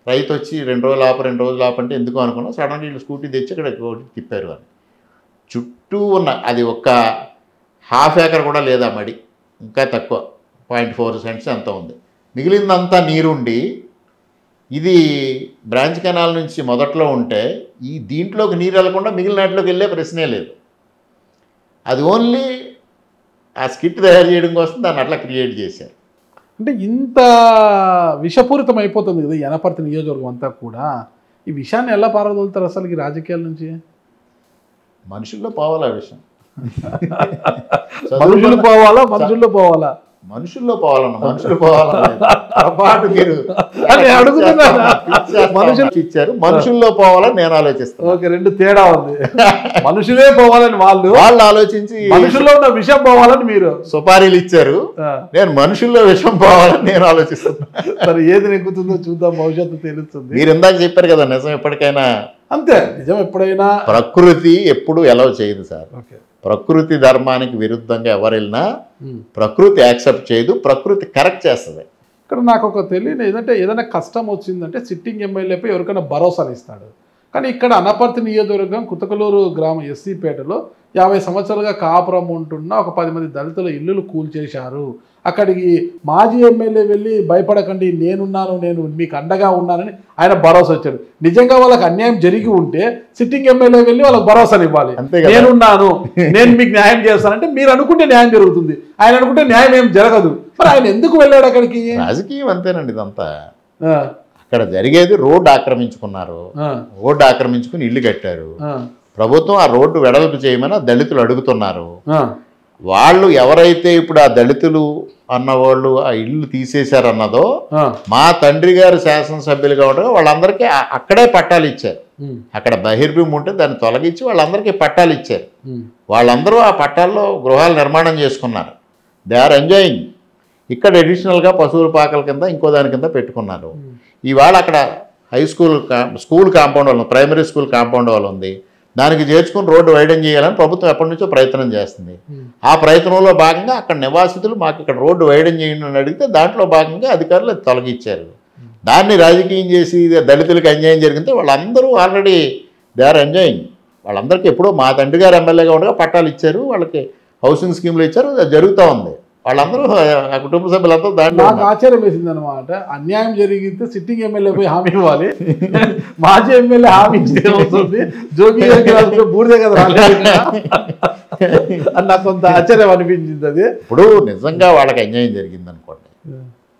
రైతు వచ్చి 2 రోజులు ఆపు 2 రోజులు ఆపంటే ఎందుకు అనుకున్నా, సడన్గా వీళ్ళు స్కూటీ తెచ్చి ఇక్కడ తిప్పారు అని. చుట్టూ ఉన్న అది ఒక్క ½ acre కూడా లేదా మడి, ఇంకా తక్కువ 0.4 cents ఎంత ఉంది. మిగిలిందంతా నీరుండి ఇది బ్రాంచ్ కెనాల్ నుంచి మొదట్లో ఉంటే ఈ దీంట్లోకి నీరు వెళ్లకుండా మిగిలిన వాటిలోకి వెళ్ళే ప్రశ్నే లేదు. అది ఓన్లీ ఆ స్కిట్ తయారు చేయడం కోసం దాన్ని అట్లా క్రియేట్ చేశారు. అంటే ఇంత విషపూరితం అయిపోతుంది కదా యనపర్తి నియోజకవర్గం అంతా కూడా. ఈ విషయాన్ని ఎలా పారదోలుతారు అసలు ఈ రాజకీయాల నుంచి? మనుషుల్లో పోవాలి ఆ విషయం. మనుషులు పోవాలా, మనుషుల్లో పోవాలా? మనుషుల్లో పోవాలన్న, మనుషులు పోవాలన్నపాటు మీరు మనుషులు ఇచ్చారు, మనుషుల్లో పోవాలని నేను ఆలోచిస్తాను. ఓకే, రెండు తేడా ఉంది. మనుషులే పోవాలని వాళ్ళు ఆలోచించి మనుషుల్లో ఉన్న విషయం పోవాలని మీరు సుపారీలు ఇచ్చారు, నేను మనుషుల్లో విషయం పోవాలని నేను ఆలోచిస్తున్నాను. మరి ఏది నెగ్గుతుందో చూద్దాం, భవిష్యత్తు తెలుస్తుంది. మీరు ఇందాక చెప్పారు కదా, నిజం ఎప్పటికైనా అంతే, నిజం ఎప్పుడైనా. ప్రకృతి ఎప్పుడు ఎలా చేయదు సార్. ప్రకృతి ధర్మానికి విరుద్ధంగా ఎవరు వెళ్ళినా ప్రకృతి యాక్సెప్ట్ చేయదు, ప్రకృతి కరెక్ట్ చేస్తుంది. ఇక్కడ నాకు ఒక తెలియని ఏదంటే, ఏదైనా కష్టం వచ్చిందంటే సిట్టింగ్ ఎమ్మెల్యేపై ఎవరికైనా భరోసాని ఇస్తాడు. కానీ ఇక్కడ అనపర్తి నియోజకవర్గం కుతకలూరు గ్రామం ఎస్సీపేటలో 50 సంవత్సరాలుగా కాపురం ఉంటున్న ఒక 10 మంది దళితుల ఇల్లులు కూల్చేశారు. అక్కడికి మాజీ ఎమ్మెల్యే వెళ్ళి భయపడకండి, నేనున్నాను, నేను మీకు అండగా ఉన్నానని ఆయన భరోసా వచ్చాడు. నిజంగా వాళ్ళకి అన్యాయం జరిగి ఉంటే సిట్టింగ్ ఎమ్మెల్యే వెళ్ళి వాళ్ళకి భరోసాని ఇవ్వాలి, నేనున్నాను, నేను మీకు న్యాయం చేస్తానంటే మీరు అనుకుంటే న్యాయం జరుగుతుంది, ఆయన అనుకుంటే న్యాయం ఏం జరగదు. మరి ఆయన ఎందుకు వెళ్ళాడు అక్కడికి? రాజకీయం అంతేనండి ఇదంతా. అక్కడ జరిగేది రోడ్డు ఆక్రమించుకున్నారు, రోడ్డు ఆక్రమించుకుని ఇల్లు కట్టారు. ప్రభుత్వం ఆ రోడ్డు వెడల్పు చేయమని దళితులు అడుగుతున్నారు. వాళ్ళు ఎవరైతే ఇప్పుడు ఆ దళితులు అన్నవాళ్ళు ఆ ఇల్లు తీసేశారన్నదో, మా తండ్రి గారు శాసనసభ్యులుగా ఉండగా వాళ్ళందరికీ అక్కడే పట్టాలు ఇచ్చారు. అక్కడ బహిర్భూమి ఉంటే దాన్ని తొలగించి వాళ్ళందరికీ పట్టాలు ఇచ్చారు. వాళ్ళందరూ ఆ పట్టాల్లో గృహాలు నిర్మాణం చేసుకున్నారు. They are enjoying. ఇక్కడ అడిషనల్గా పశువుల పాకల కింద ఇంకో దాని కింద పెట్టుకున్నారు. ఇవాళ అక్కడ హై స్కూల్ కాంపౌండ్ వాళ్ళు, ప్రైమరీ స్కూల్ కాంపౌండ్ వాళ్ళు ఉంది, దానికి చేర్చుకుని రోడ్డు వైడెన్ చేయాలని ప్రభుత్వం ఎప్పటి నుంచో ప్రయత్నం చేస్తుంది. ఆ ప్రయత్నంలో భాగంగా అక్కడ నివాసితులు మాకు ఇక్కడ రోడ్డు వైడెన్ చేయండి అని అడిగితే దాంట్లో భాగంగా అధికారులు తొలగించారు. దాన్ని రాజకీయం చేసి దళితులకు అన్యాయం జరిగితే వాళ్ళందరూ ఆల్రెడీ దే ఆర్ ఎంజాయింగ్. వాళ్ళందరికీ ఎప్పుడో మా తండ్రి గారు ఎమ్మెల్యేగా ఉండగా పట్టాలు ఇచ్చారు, వాళ్ళకి హౌసింగ్ స్కీమ్లు ఇచ్చారు, అది జరుగుతూ ఉంది. వాళ్ళందరూ ఆ కుటుంబ సభ్యులంతా దాంట్లో. నాకు ఆశ్చర్యం వేసింది అనమాట, అన్యాయం జరిగితే సిట్టింగ్ ఎమ్మెల్యే పోయి హామీ ఇవ్వాలి, మాజీ ఎమ్మెల్యే హామీ ఇస్తే అవుతుంది, జోగి బూడిదే కదా రాలేదు అని నాకు కొంత ఆశ్చర్యం అనిపించింది. అది ఇప్పుడు నిజంగా వాళ్ళకి అన్యాయం జరిగింది అనుకోండి,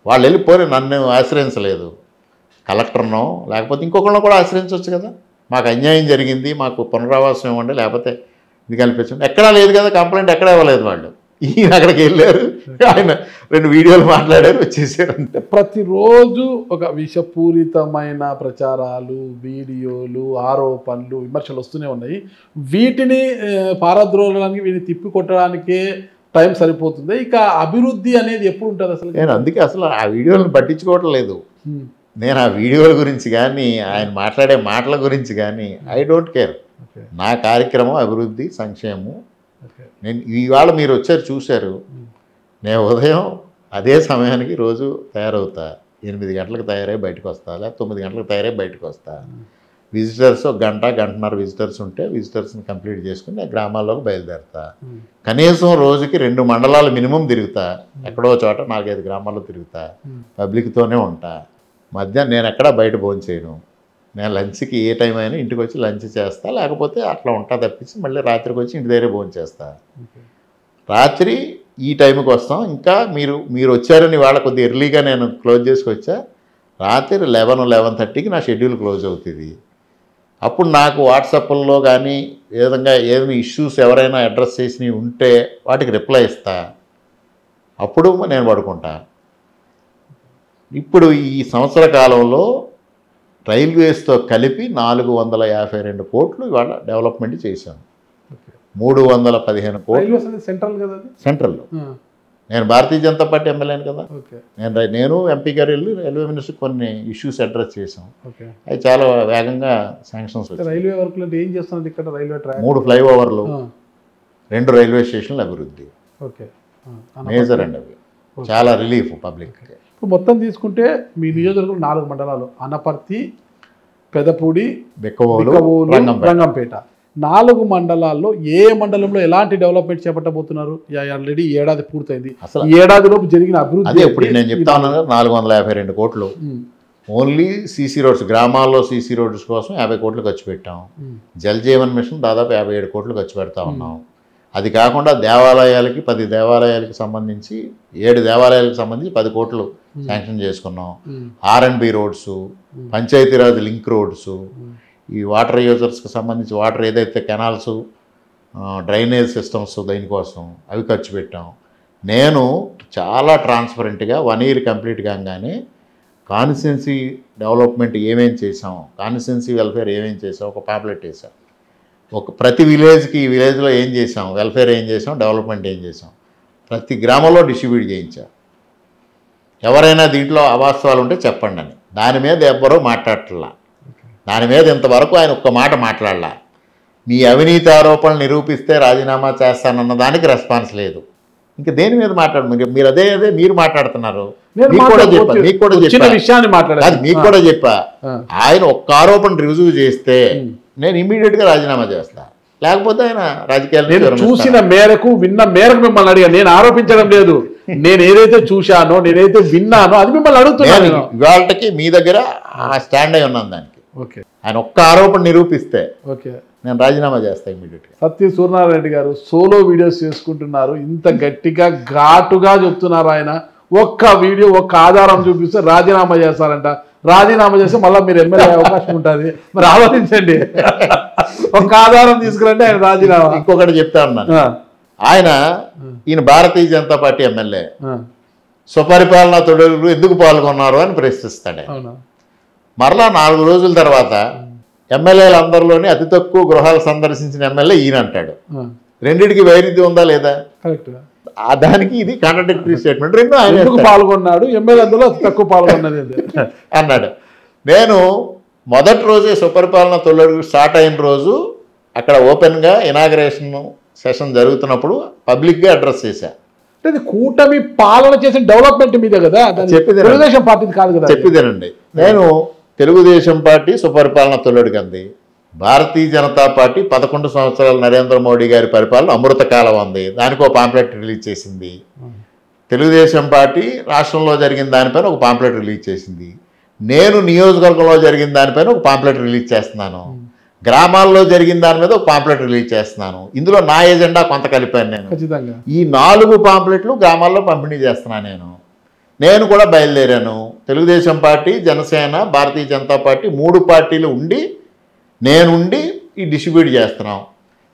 వాళ్ళు వెళ్ళిపోయి నన్ను ఆశ్రయించలేదు, కలెక్టర్నో లేకపోతే ఇంకొకరినో కూడా ఆశ్రయించవచ్చు కదా. మాకు అన్యాయం జరిగింది, మాకు పునరావాసం ఇవ్వండి, లేకపోతే ఇది కల్పించండి. ఎక్కడా లేదు కదా, కంప్లైంట్ ఎక్కడా ఇవ్వలేదు వాళ్ళు. ఈయన అక్కడికి వెళ్ళారు, ఆయన 2 వీడియోలు మాట్లాడారు, వచ్చేసారు. అంటే ప్రతిరోజు ఒక విషపూరితమైన ప్రచారాలు, వీడియోలు, ఆరోపణలు, విమర్శలు వస్తూనే ఉన్నాయి. వీటిని పారద్రోలడానికి, వీటిని తిప్పి కొట్టడానికే టైం సరిపోతుంది. ఇక అభివృద్ధి అనేది ఎప్పుడు ఉంటుంది అసలు? నేను అందుకే అసలు ఆ వీడియోలను పట్టించుకోవటం లేదు. నేను ఆ వీడియోల గురించి కానీ, ఆయన మాట్లాడే మాటల గురించి కానీ ఐ డోంట్ కేర్. నా కార్యక్రమం అభివృద్ధి, సంక్షేమం. నేను ఇవాళ మీరు వచ్చారు చూశారు, నేను ఉదయం అదే సమయానికి రోజు తయారవుతా, 8 గంటలకు తయారై బయటకు వస్తా, లేదా 9 గంటలకు తయారై బయటకు వస్తా. విజిటర్స్ 1 గంట, గంటన్నర విజిటర్స్ ఉంటే విజిటర్స్ని కంప్లీట్ చేసుకుని నేను గ్రామాల్లోకి బయలుదేరుతా. కనీసం రోజుకి 2 మండలాలు మినిమం తిరుగుతా, ఎక్కడో చోట 4-5 గ్రామాల్లో తిరుగుతా, పబ్లిక్తోనే ఉంటా. మధ్యాహ్నం నేను ఎక్కడా బయట భోంచేయను. నేను లంచ్కి ఏ టైం అయినా ఇంటికి వచ్చి లంచ్ చేస్తా, లేకపోతే అట్లా ఉంటా తప్పించి మళ్ళీ రాత్రికి వచ్చి ఇంటి దగ్గర భోంచేస్తా. రాత్రి ఈ టైంకి వస్తాం. ఇంకా మీరు వచ్చారని వాళ్ళ కొద్దిగా ఎర్లీగా నేను క్లోజ్ చేసుకొచ్చా. రాత్రి 11-11:30కి నా షెడ్యూల్ క్లోజ్ అవుతుంది. అప్పుడు నాకు వాట్సాప్లో కానీ ఏ విధంగా ఏమి ఇష్యూస్ ఎవరైనా అడ్రస్ చేసినవి ఉంటే వాటికి రిప్లై ఇస్తా. అప్పుడు నేను పడుకుంటా. ఇప్పుడు ఈ సంవత్సర కాలంలో రైల్వేస్తో కలిపి 452 కోట్లు ఇవాళ డెవలప్మెంట్ చేశాను. 315 కోట్లు సెంట్రల్లో. నేను భారతీయ జనతా పార్టీ ఎమ్మెల్యేను కదా, నేను ఎంపీ గారు వెళ్ళి రైల్వే మినిస్టర్ కొన్ని ఇష్యూస్ అడ్రస్ చేసాం. అవి చాలా వేగంగా శాంక్షన్స్ వచ్చాయి. రైల్వే వర్క్లు ఏం చేస్తున్నది ఇక్కడ? రైల్వే ట్రాక్, 3 ఫ్లైఓవర్లు, 2 రైల్వే స్టేషన్లు అభివృద్ధి, మేజర్ అండి. అవి చాలా రిలీఫ్ పబ్లిక్. ఇప్పుడు మొత్తం తీసుకుంటే మీ నియోజకవర్గం 4 మండలాలు, అనపర్తి, పెదపూడి, బెక్కవోలు, రంగంపేట. 4 మండలాల్లో ఏ మండలంలో ఎలాంటి డెవలప్మెంట్ చేపట్టబోతున్నారు? ఆల్రెడీ ఏడాది పూర్తయింది. అసలు ఏడాదిలోపు జరిగిన అభివృద్ధి అదే ఇప్పుడు నేను చెప్తా ఉన్నాను. 452 కోట్లు ఓన్లీ సీసీ రోడ్స్, గ్రామాల్లో సీసీ రోడ్స్ కోసం 50 కోట్లు ఖర్చు పెట్టాం. జల్ జీవన్ మిషన్ దాదాపు 57 కోట్లు ఖర్చు పెడతా ఉన్నాం. అది కాకుండా దేవాలయాలకి 10 దేవాలయాలకు సంబంధించి 7 దేవాలయాలకు సంబంధించి 10 కోట్లు శాంక్షన్ చేసుకున్నాం. R&B roads, Panchayati Raj link roads, ఈ వాటర్ యూజర్స్కి సంబంధించి వాటర్ ఏదైతే కెనాల్స్, డ్రైనేజ్ సిస్టమ్స్ దీనికోసం అవి ఖర్చు పెట్టాం. నేను చాలా ట్రాన్స్పరెంట్గా 1 ఇయర్ కంప్లీట్ కాగానే కాన్స్టిట్యున్సీ డెవలప్మెంట్ ఏమేం చేసాం, కాన్స్టిట్యున్సీ వెల్ఫేర్ ఏమేం చేసాం ఒక పాంప్లెట్ వేసాం. ప్రతి విలేజ్కి ఈ విలేజ్లో ఏం చేసాం, వెల్ఫేర్ ఏం చేసాం, డెవలప్మెంట్ ఏం చేసాం, ప్రతి గ్రామంలో డిస్ట్రిబ్యూట్ చేయించాం. ఎవరైనా దీంట్లో అవాస్తవాలు ఉంటే చెప్పండి అని. దాని మీద ఎవ్వరూ మాట్లాడట్లా. దాని మీద ఇంతవరకు ఆయన ఒక్క మాట మాట్లాడలా. మీ అవినీతి ఆరోపణలు నిరూపిస్తే రాజీనామా చేస్తానన్న దానికి రెస్పాన్స్ లేదు. ఇంకా దేని మీద మీరు అదే మీరు మాట్లాడుతున్నారు. మీకు కూడా చెప్పా ఆయన ఒక్క ఆరోపణ రుజువు చేస్తే నేను ఇమీడియట్గా రాజీనామా చేస్తా, లేకపోతే ఆయన రాజకీయాలు చూసిన మేరకు విన్న మేరకు మిమ్మల్ని అడిగా. నేను ఆరోపించడం లేదు, నేను ఏదైతే చూశానో నేనైతే విన్నానో అది మిమ్మల్ని అడుగుతున్నాను. ఇవాళకి మీ దగ్గర స్టాండ్ అయి ఉన్నాను దానికి. ఓకే, ఆయన ఒక్క ఆరోపణ నిరూపిస్తే ఓకే నేను రాజీనామా చేస్తాను ఇమీడియట్గా. సత్య సూర్యనారాయణ రెడ్డి గారు సోలో వీడియోస్ చేసుకుంటున్నారు, ఇంత గట్టిగా ఘాటుగా చెప్తున్నారు. ఆయన ఒక్క వీడియో ఒక్క ఆధారం చూపిస్తే రాజీనామా చేస్తారంట. రాజీనామా చేస్తే మళ్ళీ మీరు ఎమ్మెల్యే అవకాశం ఉంటుంది. మరి ఆలోచించండి, ఒక ఆధారం తీసుకురండి ఆయన రాజీనామా. ఇంకొకటి చెప్తా ఉన్నాను, ఈయన భారతీయ జనతా పార్టీ ఎమ్మెల్యే, స్వపరిపాలన తొడుగులు ఎందుకు పాల్గొన్నారు అని ప్రశ్నిస్తాడు. మరలా 4 రోజుల తర్వాత ఎమ్మెల్యేలందరిలోనే అతి తక్కువ గృహాలు సందర్శించిన ఎమ్మెల్యే ఈయన అంటాడు. రెండింటికి వైరుధ్యం ఉందా లేదా? దానికి ఇది కాంట్రాడిక్టరీ స్టేట్మెంట్. రెండు ఆయన పాల్గొన్నాడు, ఎమ్మెల్యే అందులో తక్కువ పాల్గొన్నది అన్నాడు. నేను మొదటి రోజే సుపరిపాలన తొలడు స్టార్ట్ అయిన రోజు అక్కడ ఓపెన్గా ఇనాగరేషన్ సెషన్ జరుగుతున్నప్పుడు పబ్లిక్గా అడ్రస్ చేశా. అంటే కూటమి పాలన చేసిన డెవలప్మెంట్ మీద కదా, తెలుగుదేశం పార్టీ కాదు కదా. చెప్పిదేనండి, నేను తెలుగుదేశం పార్టీ సుపరిపాలన తొలడుకి అంది, భారతీయ జనతా పార్టీ 11 సంవత్సరాల నరేంద్ర మోడీ గారి పరిపాలన అమృతకాలం ఉంది, దానికి ఒక పాంప్లెట్ రిలీజ్ చేసింది. తెలుగుదేశం పార్టీ రాష్ట్రంలో జరిగిన దానిపైన ఒక పాంప్లెట్ రిలీజ్ చేసింది. నేను నియోజకవర్గంలో జరిగిన దానిపైన ఒక పాంప్లెట్ రిలీజ్ చేస్తున్నాను. గ్రామాల్లో జరిగిన దాని మీద ఒక పాంప్లెట్ రిలీజ్ చేస్తున్నాను. ఇందులో నా ఎజెండా కొంత కలిపాను నేను. ఈ 4 పాంప్లెట్లు గ్రామాల్లో పంపిణీ చేస్తున్నాను. నేను కూడా బయలుదేరాను. తెలుగుదేశం పార్టీ, జనసేన, భారతీయ జనతా పార్టీ 3 పార్టీలు ఉండి నేనుండి ఈ డిస్ట్రిబ్యూట్ చేస్తున్నాం.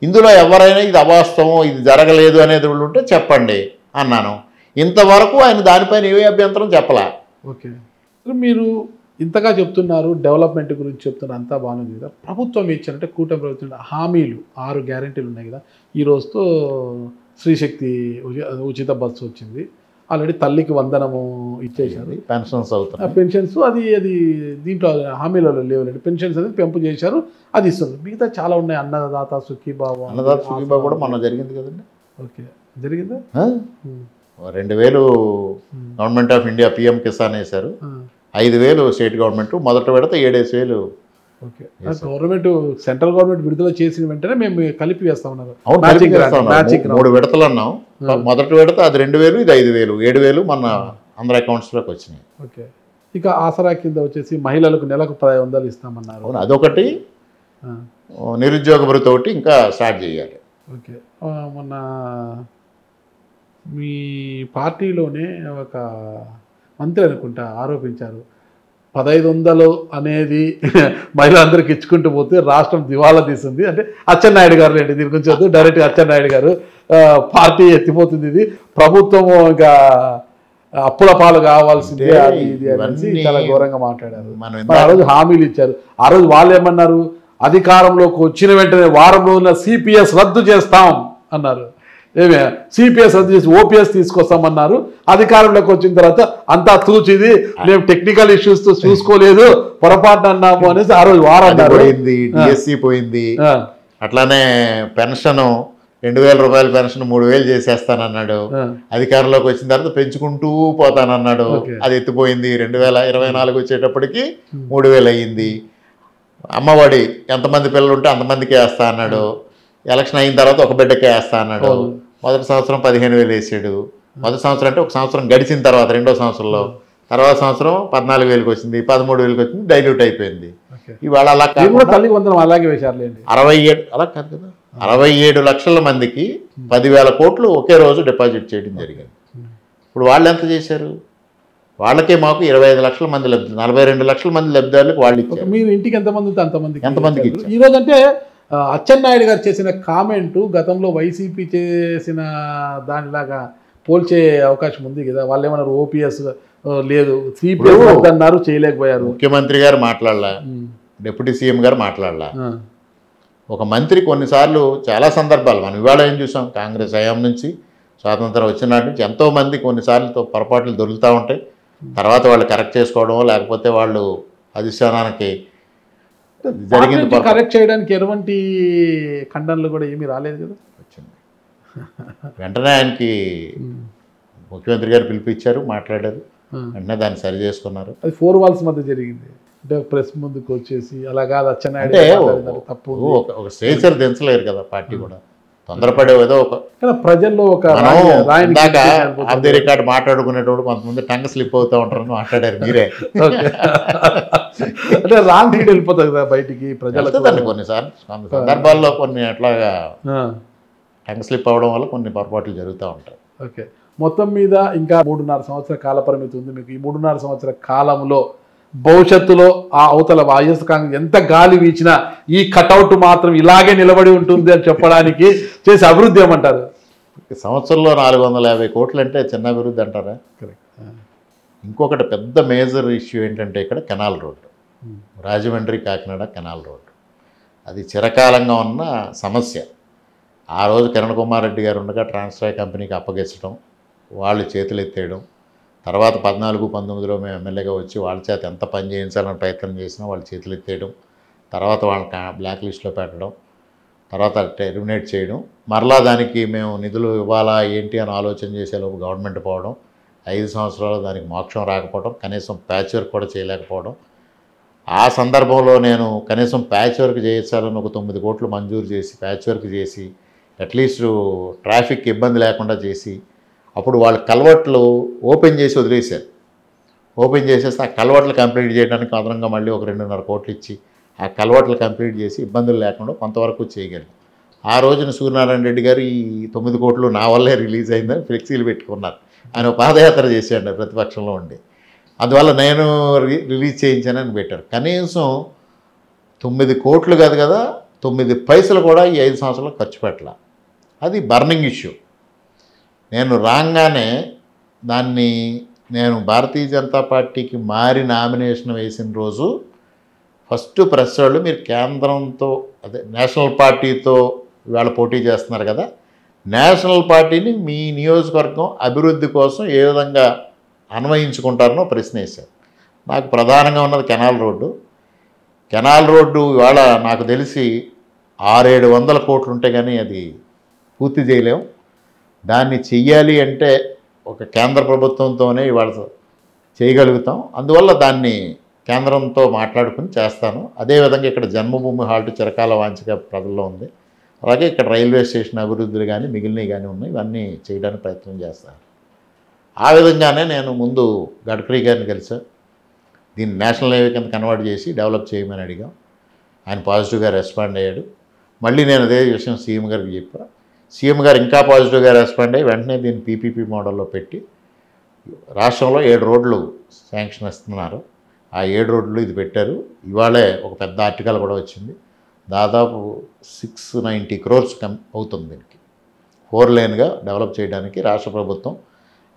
ఇందులో ఎవరైనా ఇది అవాస్తవం, ఇది జరగలేదు అనేది వాళ్ళు ఉంటే చెప్పండి అన్నాను. ఇంతవరకు ఆయన దానిపైన ఏ అభ్యంతరం చెప్పలా. ఓకే, మీరు ఇంతగా చెప్తున్నారు, డెవలప్మెంట్ గురించి చెప్తున్నారు, అంతా బాగుంది కదా. ప్రభుత్వం ఇచ్చారంటే కూటమి ప్రభుత్వం హామీలు 6 గ్యారెంటీలు ఉన్నాయి కదా. ఈ రోజుతో శ్రీశక్తి ఉచిత బస్సు వచ్చింది, ఆల్రెడీ తల్లికి వందనము ఇచ్చేసారు, పెన్షన్స్ అవుతాయి. పెన్షన్స్ అది దీంట్లో హామీలలో లేవులేండి. పెన్షన్స్ అనేది పెంపు చేశారు, అది ఇస్తుంది. మిగతా చాలా ఉన్నాయి. అన్నదాత సుఖీబాబు, అన్నదాత సుఖీబాబు కూడా మొన్న జరిగింది కదండి. ఓకే, జరిగిందా? 2000 government of India PM Kisan వేశారు, 5000 స్టేట్ గవర్నమెంట్, మొదట విడత 7,000. ఓకే, గవర్నమెంట్ సెంట్రల్ గవర్నమెంట్ విడుదల చేసిన వెంటనే మేము కలిపి వేస్తామన్నారు. 3 విడతలు అన్నాం. మొదటి విడత అది 2,000, ఇది 5,000, 7,000 మన అందరి అకౌంట్స్లోకి వచ్చినాయి. ఓకే, ఇక ఆసరా కింద వచ్చేసి మహిళలకు నెలకు 1500 ఇస్తామన్నారు. అదొకటి, నిరుద్యోగ భృతి ఒకటి ఇంకా స్టార్ట్ చేయాలి. ఓకే, మొన్న మీ పార్టీలోనే ఒక మంత్రి అనుకుంటా ఆరోపించారు, 1500 అనేది మహిళలందరికీ ఇచ్చుకుంటూ పోతే రాష్ట్రం దివాలా తీస్తుంది. అంటే అచ్చెన్నాయుడు గారు లేండి, దీని గురించి వద్దు, డైరెక్ట్గా అచ్చెన్నాయుడు గారు పార్టీ ఎత్తిపోతుంది, ఇది ప్రభుత్వము ఇంకా అప్పుల పాలు కావాల్సిందే అది ఇది అనేసి చాలా ఘోరంగా మాట్లాడారు. ఆ రోజు హామీలు ఇచ్చారు. ఆ రోజు వాళ్ళు ఏమన్నారు, అధికారంలోకి వచ్చిన వెంటనే వారం రోజుల సిపిఎస్ రద్దు చేస్తాం అన్నారు. ఏమే సిపిఎస్ రద్దు చేసి ఓపీఎస్ తీసుకొస్తామన్నారు. అధికారంలోకి వచ్చిన తర్వాత అంతా తూచిది, మేము టెక్నికల్ ఇష్యూస్ తో చూసుకోలేదు, పొరపాటు అన్నాము అనేసి ఆ రోజు వారం పోయింది, డిఎస్సి పోయింది. అట్లానే పెన్షన్ 2,000 రూపాయల పెన్షన్ 3,000 చేసేస్తానన్నాడు. అధికారంలోకి వచ్చిన తర్వాత పెంచుకుంటూ పోతానన్నాడు, అది ఎత్తిపోయింది. 2024 వచ్చేటప్పటికి 3,000 అయ్యింది. అమ్మఒడి ఎంతమంది పిల్లలు ఉంటే అంతమందికి వేస్తా అన్నాడు. ఎలక్షన్ అయిన తర్వాత ఒక బిడ్డకే వేస్తా అన్నాడు. మొదటి సంవత్సరం 15,000 వేసాడు. మొదటి సంవత్సరం అంటే ఒక సంవత్సరం గడిచిన తర్వాత, రెండో సంవత్సరంలో తర్వాత సంవత్సరం 14,000కి వచ్చింది, 13,000కి వచ్చింది, డైల్యూట్ అయిపోయింది. ఇవాళ అలా తల్లికి వందనం అలాగే వేశారులేండి. 67 అలా కాదు కదా, 67 లక్షల మందికి 10,000 కోట్లు ఒకే రోజు డిపాజిట్ చేయడం జరిగింది. ఇప్పుడు వాళ్ళు ఎంత చేశారు? వాళ్ళకే మాకు 25 లక్షల మంది లబ్ధి, 42 లక్షల మంది లబ్ధిదారులకు వాళ్ళు ఇచ్చారు. మీరు ఇంటికి ఎంతమంది ఉంటే అంతమందికి ఎంతమందికి ఇచ్చారు. ఈరోజు అంటే అచ్చెన్నాయుడు గారు చేసిన కామెంటు గతంలో వైసీపీ చేసిన దానిలాగా పోల్చే అవకాశం ఉంది కదా. వాళ్ళు ఏమన్నారు, ఓపీఎస్ లేదు, సిపిఎస్ అన్నారు, చేయలేకపోయారు. ముఖ్యమంత్రి గారు మాట్లాడలా, డిప్యూటీ సీఎం గారు మాట్లాడలా. ఒక మంత్రి కొన్నిసార్లు చాలా సందర్భాలు మనం ఇవాళ ఏం చూసాం, కాంగ్రెస్ హయాం నుంచి స్వాతంత్రం వచ్చిన నాటి నుంచి ఎంతోమంది కొన్నిసార్లు పొరపాట్లు దొరుకుతూ ఉంటాయి. తర్వాత వాళ్ళు కరెక్ట్ చేసుకోవడం, లేకపోతే వాళ్ళు అధిష్టానానికి జరిగింది కరెక్ట్ చేయడానికి ఎటువంటి ఖండనలు కూడా ఏమీ రాలేదు కదా. వచ్చింది వెంటనే ఆయనకి ముఖ్యమంత్రి గారు పిలిపించారు, మాట్లాడారు, వెంటనే దాన్ని సరి చేసుకున్నారు. అది 4 walls మధ్య జరిగింది. అంటే ప్రెస్ ముందుకు వచ్చేసి అలా కాదు అచ్చెన్నాయుడు తప్పు ఒక స్టేచర్ దించలేరు కదా పార్టీ కూడా, తొందరపడే ఏదో ఒక ప్రజల్లో ఒక ఆఫ్ ది రికార్డ్ మాట్లాడుకునేటప్పుడు కొంతమంది టంగ్ స్లిప్ అవుతూ ఉంటారని మాట్లాడారు మీరే. అంటే రాంగ్ రీడ్ వెళ్ళిపోతుంది కదా బయటికి ప్రజలకు. కొన్నిసార్లు కొన్ని సందర్భాల్లో కొన్ని అట్లాగా టంగ్ స్లిప్ అవ్వడం వల్ల కొన్ని పొరపాట్లు జరుగుతూ ఉంటాయి. ఓకే, మొత్తం మీద ఇంకా 3.5 సంవత్సరాల కాల పరిమితి ఉంది మీకు. ఈ 3.5 సంవత్సరాల కాలంలో భవిష్యత్తులో ఆ అవతల వైఎస్ కాంగ్రెస్ ఎంత గాలి వీచినా ఈ కటౌట్ మాత్రం ఇలాగే నిలబడి ఉంటుంది అని చెప్పడానికి చేసే అభివృద్ధి ఏమంటారు? సంవత్సరంలో 450 కోట్లు అంటే చిన్న అభివృద్ధి అంటారా? ఇంకొకటి పెద్ద మేజర్ ఇష్యూ ఏంటంటే ఇక్కడ canal road, Rajahmundry Kakinada canal road. అది చిరకాలంగా ఉన్న సమస్య. ఆ రోజు కిరణ్ కుమార్ రెడ్డి గారు ఉండగా ట్రాన్స్ఫర్ కంపెనీకి అప్పగించడం, వాళ్ళు చేతులు ఎత్తేయడం, తర్వాత 14-19లో మేము ఎమ్మెల్యేగా వచ్చి వాళ్ళ చేత ఎంత పని చేయించాలని ప్రయత్నం చేసినా వాళ్ళు చేతులు ఎత్తేయడం, తర్వాత వాళ్ళని బ్లాక్ లిస్ట్లో పెట్టడం, తర్వాత టెర్మినేట్ చేయడం, మరలా దానికి మేము నిధులు ఇవ్వాలా ఏంటి అని ఆలోచన చేసేలోపు గవర్నమెంట్ పోవడం, 5 సంవత్సరాలు దానికి మోక్షం రాకపోవడం, కనీసం ప్యాచ్ వర్క్ కూడా చేయలేకపోవడం. ఆ సందర్భంలో నేను కనీసం ప్యాచ్ వర్క్ చేయించాలని ఒక 9 కోట్లు మంజూరు చేసి ప్యాచ్ వర్క్ చేసి అట్లీస్ట్ ట్రాఫిక్ ఇబ్బంది లేకుండా చేసి, అప్పుడు వాళ్ళు కల్వర్ట్లు ఓపెన్ చేసి వదిలేశారు. ఓపెన్ చేసేస్తే ఆ కల్వర్ట్లు కంప్లీట్ చేయడానికి అదనంగా మళ్ళీ ఒక 2.5 కోట్లు ఇచ్చి ఆ కల్వర్ట్లు కంప్లీట్ చేసి ఇబ్బందులు లేకుండా కొంతవరకు చేయగలిగాం. ఆ రోజున సూర్యనారాయణ రెడ్డి గారు ఈ 9 కోట్లు నా వల్లే రిలీజ్ అయిందని ఫ్లెక్సీలు పెట్టుకున్నారు. ఆయన పాదయాత్ర చేశాడు ప్రతిపక్షంలో ఉండి, అందువల్ల నేను రిలీజ్ చేయించానని పెట్టారు. కనీసం 9 కోట్లు కాదు కదా, 9 పైసలు కూడా ఈ 5 సంవత్సరాలు ఖర్చు పెట్టాల. అది బర్నింగ్ ఇష్యూ. నేను రాగానే దాన్ని నేను భారతీయ జనతా పార్టీకి మారి నామినేషన్ వేసిన రోజు ఫస్ట్ ప్రెస్ వాళ్ళు, మీరు కేంద్రంతో అదే నేషనల్ పార్టీతో ఇవాళ పోటీ చేస్తున్నారు కదా, నేషనల్ పార్టీని మీ నియోజకవర్గం అభివృద్ధి కోసం ఏ విధంగా అన్వయించుకుంటారనో ప్రశ్న వేశారు. నాకు ప్రధానంగా ఉన్నది కెనాల్ రోడ్డు. కెనాల్ రోడ్డు ఇవాళ నాకు తెలిసి 600-700 కోట్లు ఉంటే కానీ అది పూర్తి చేయలేం. దాన్ని చెయ్యాలి అంటే ఒక కేంద్ర ప్రభుత్వంతోనే ఇవాళ చేయగలుగుతాం. అందువల్ల దాన్ని కేంద్రంతో మాట్లాడుకుని చేస్తాను. అదేవిధంగా ఇక్కడ జన్మభూమి హాల్ట్ చిరకాల వాంఛగా ప్రజల్లో ఉంది. అలాగే ఇక్కడ రైల్వే స్టేషన్ అభివృద్ధులు కానీ మిగిలినవి కానీ ఉన్నాయి, ఇవన్నీ చేయడానికి ప్రయత్నం చేస్తాను. ఆ విధంగానే నేను ముందు గడ్కరీ గారిని కలిసాను. దీన్ని నేషనల్ హైవే కింద కన్వర్ట్ చేసి డెవలప్ చేయమని అడిగాం. ఆయన పాజిటివ్గా రెస్పాండ్ అయ్యాడు. మళ్ళీ నేను అదే విషయం సీఎం గారికి చెప్పా. సీఎం గారు ఇంకా పాజిటివ్గా రెస్పాండ్ అయ్యి వెంటనే దీన్ని పీపీపీ మోడల్లో పెట్టి రాష్ట్రంలో 7 రోడ్లు శాంక్షన్ ఇస్తున్నారు. ఆ 7 రోడ్లు ఇది పెట్టారు. ఇవాళే ఒక పెద్ద ఆర్టికల్ కూడా వచ్చింది. దాదాపు 690 crores అవుతుంది దీనికి 4 లేన్గా డెవలప్ చేయడానికి. రాష్ట్ర ప్రభుత్వం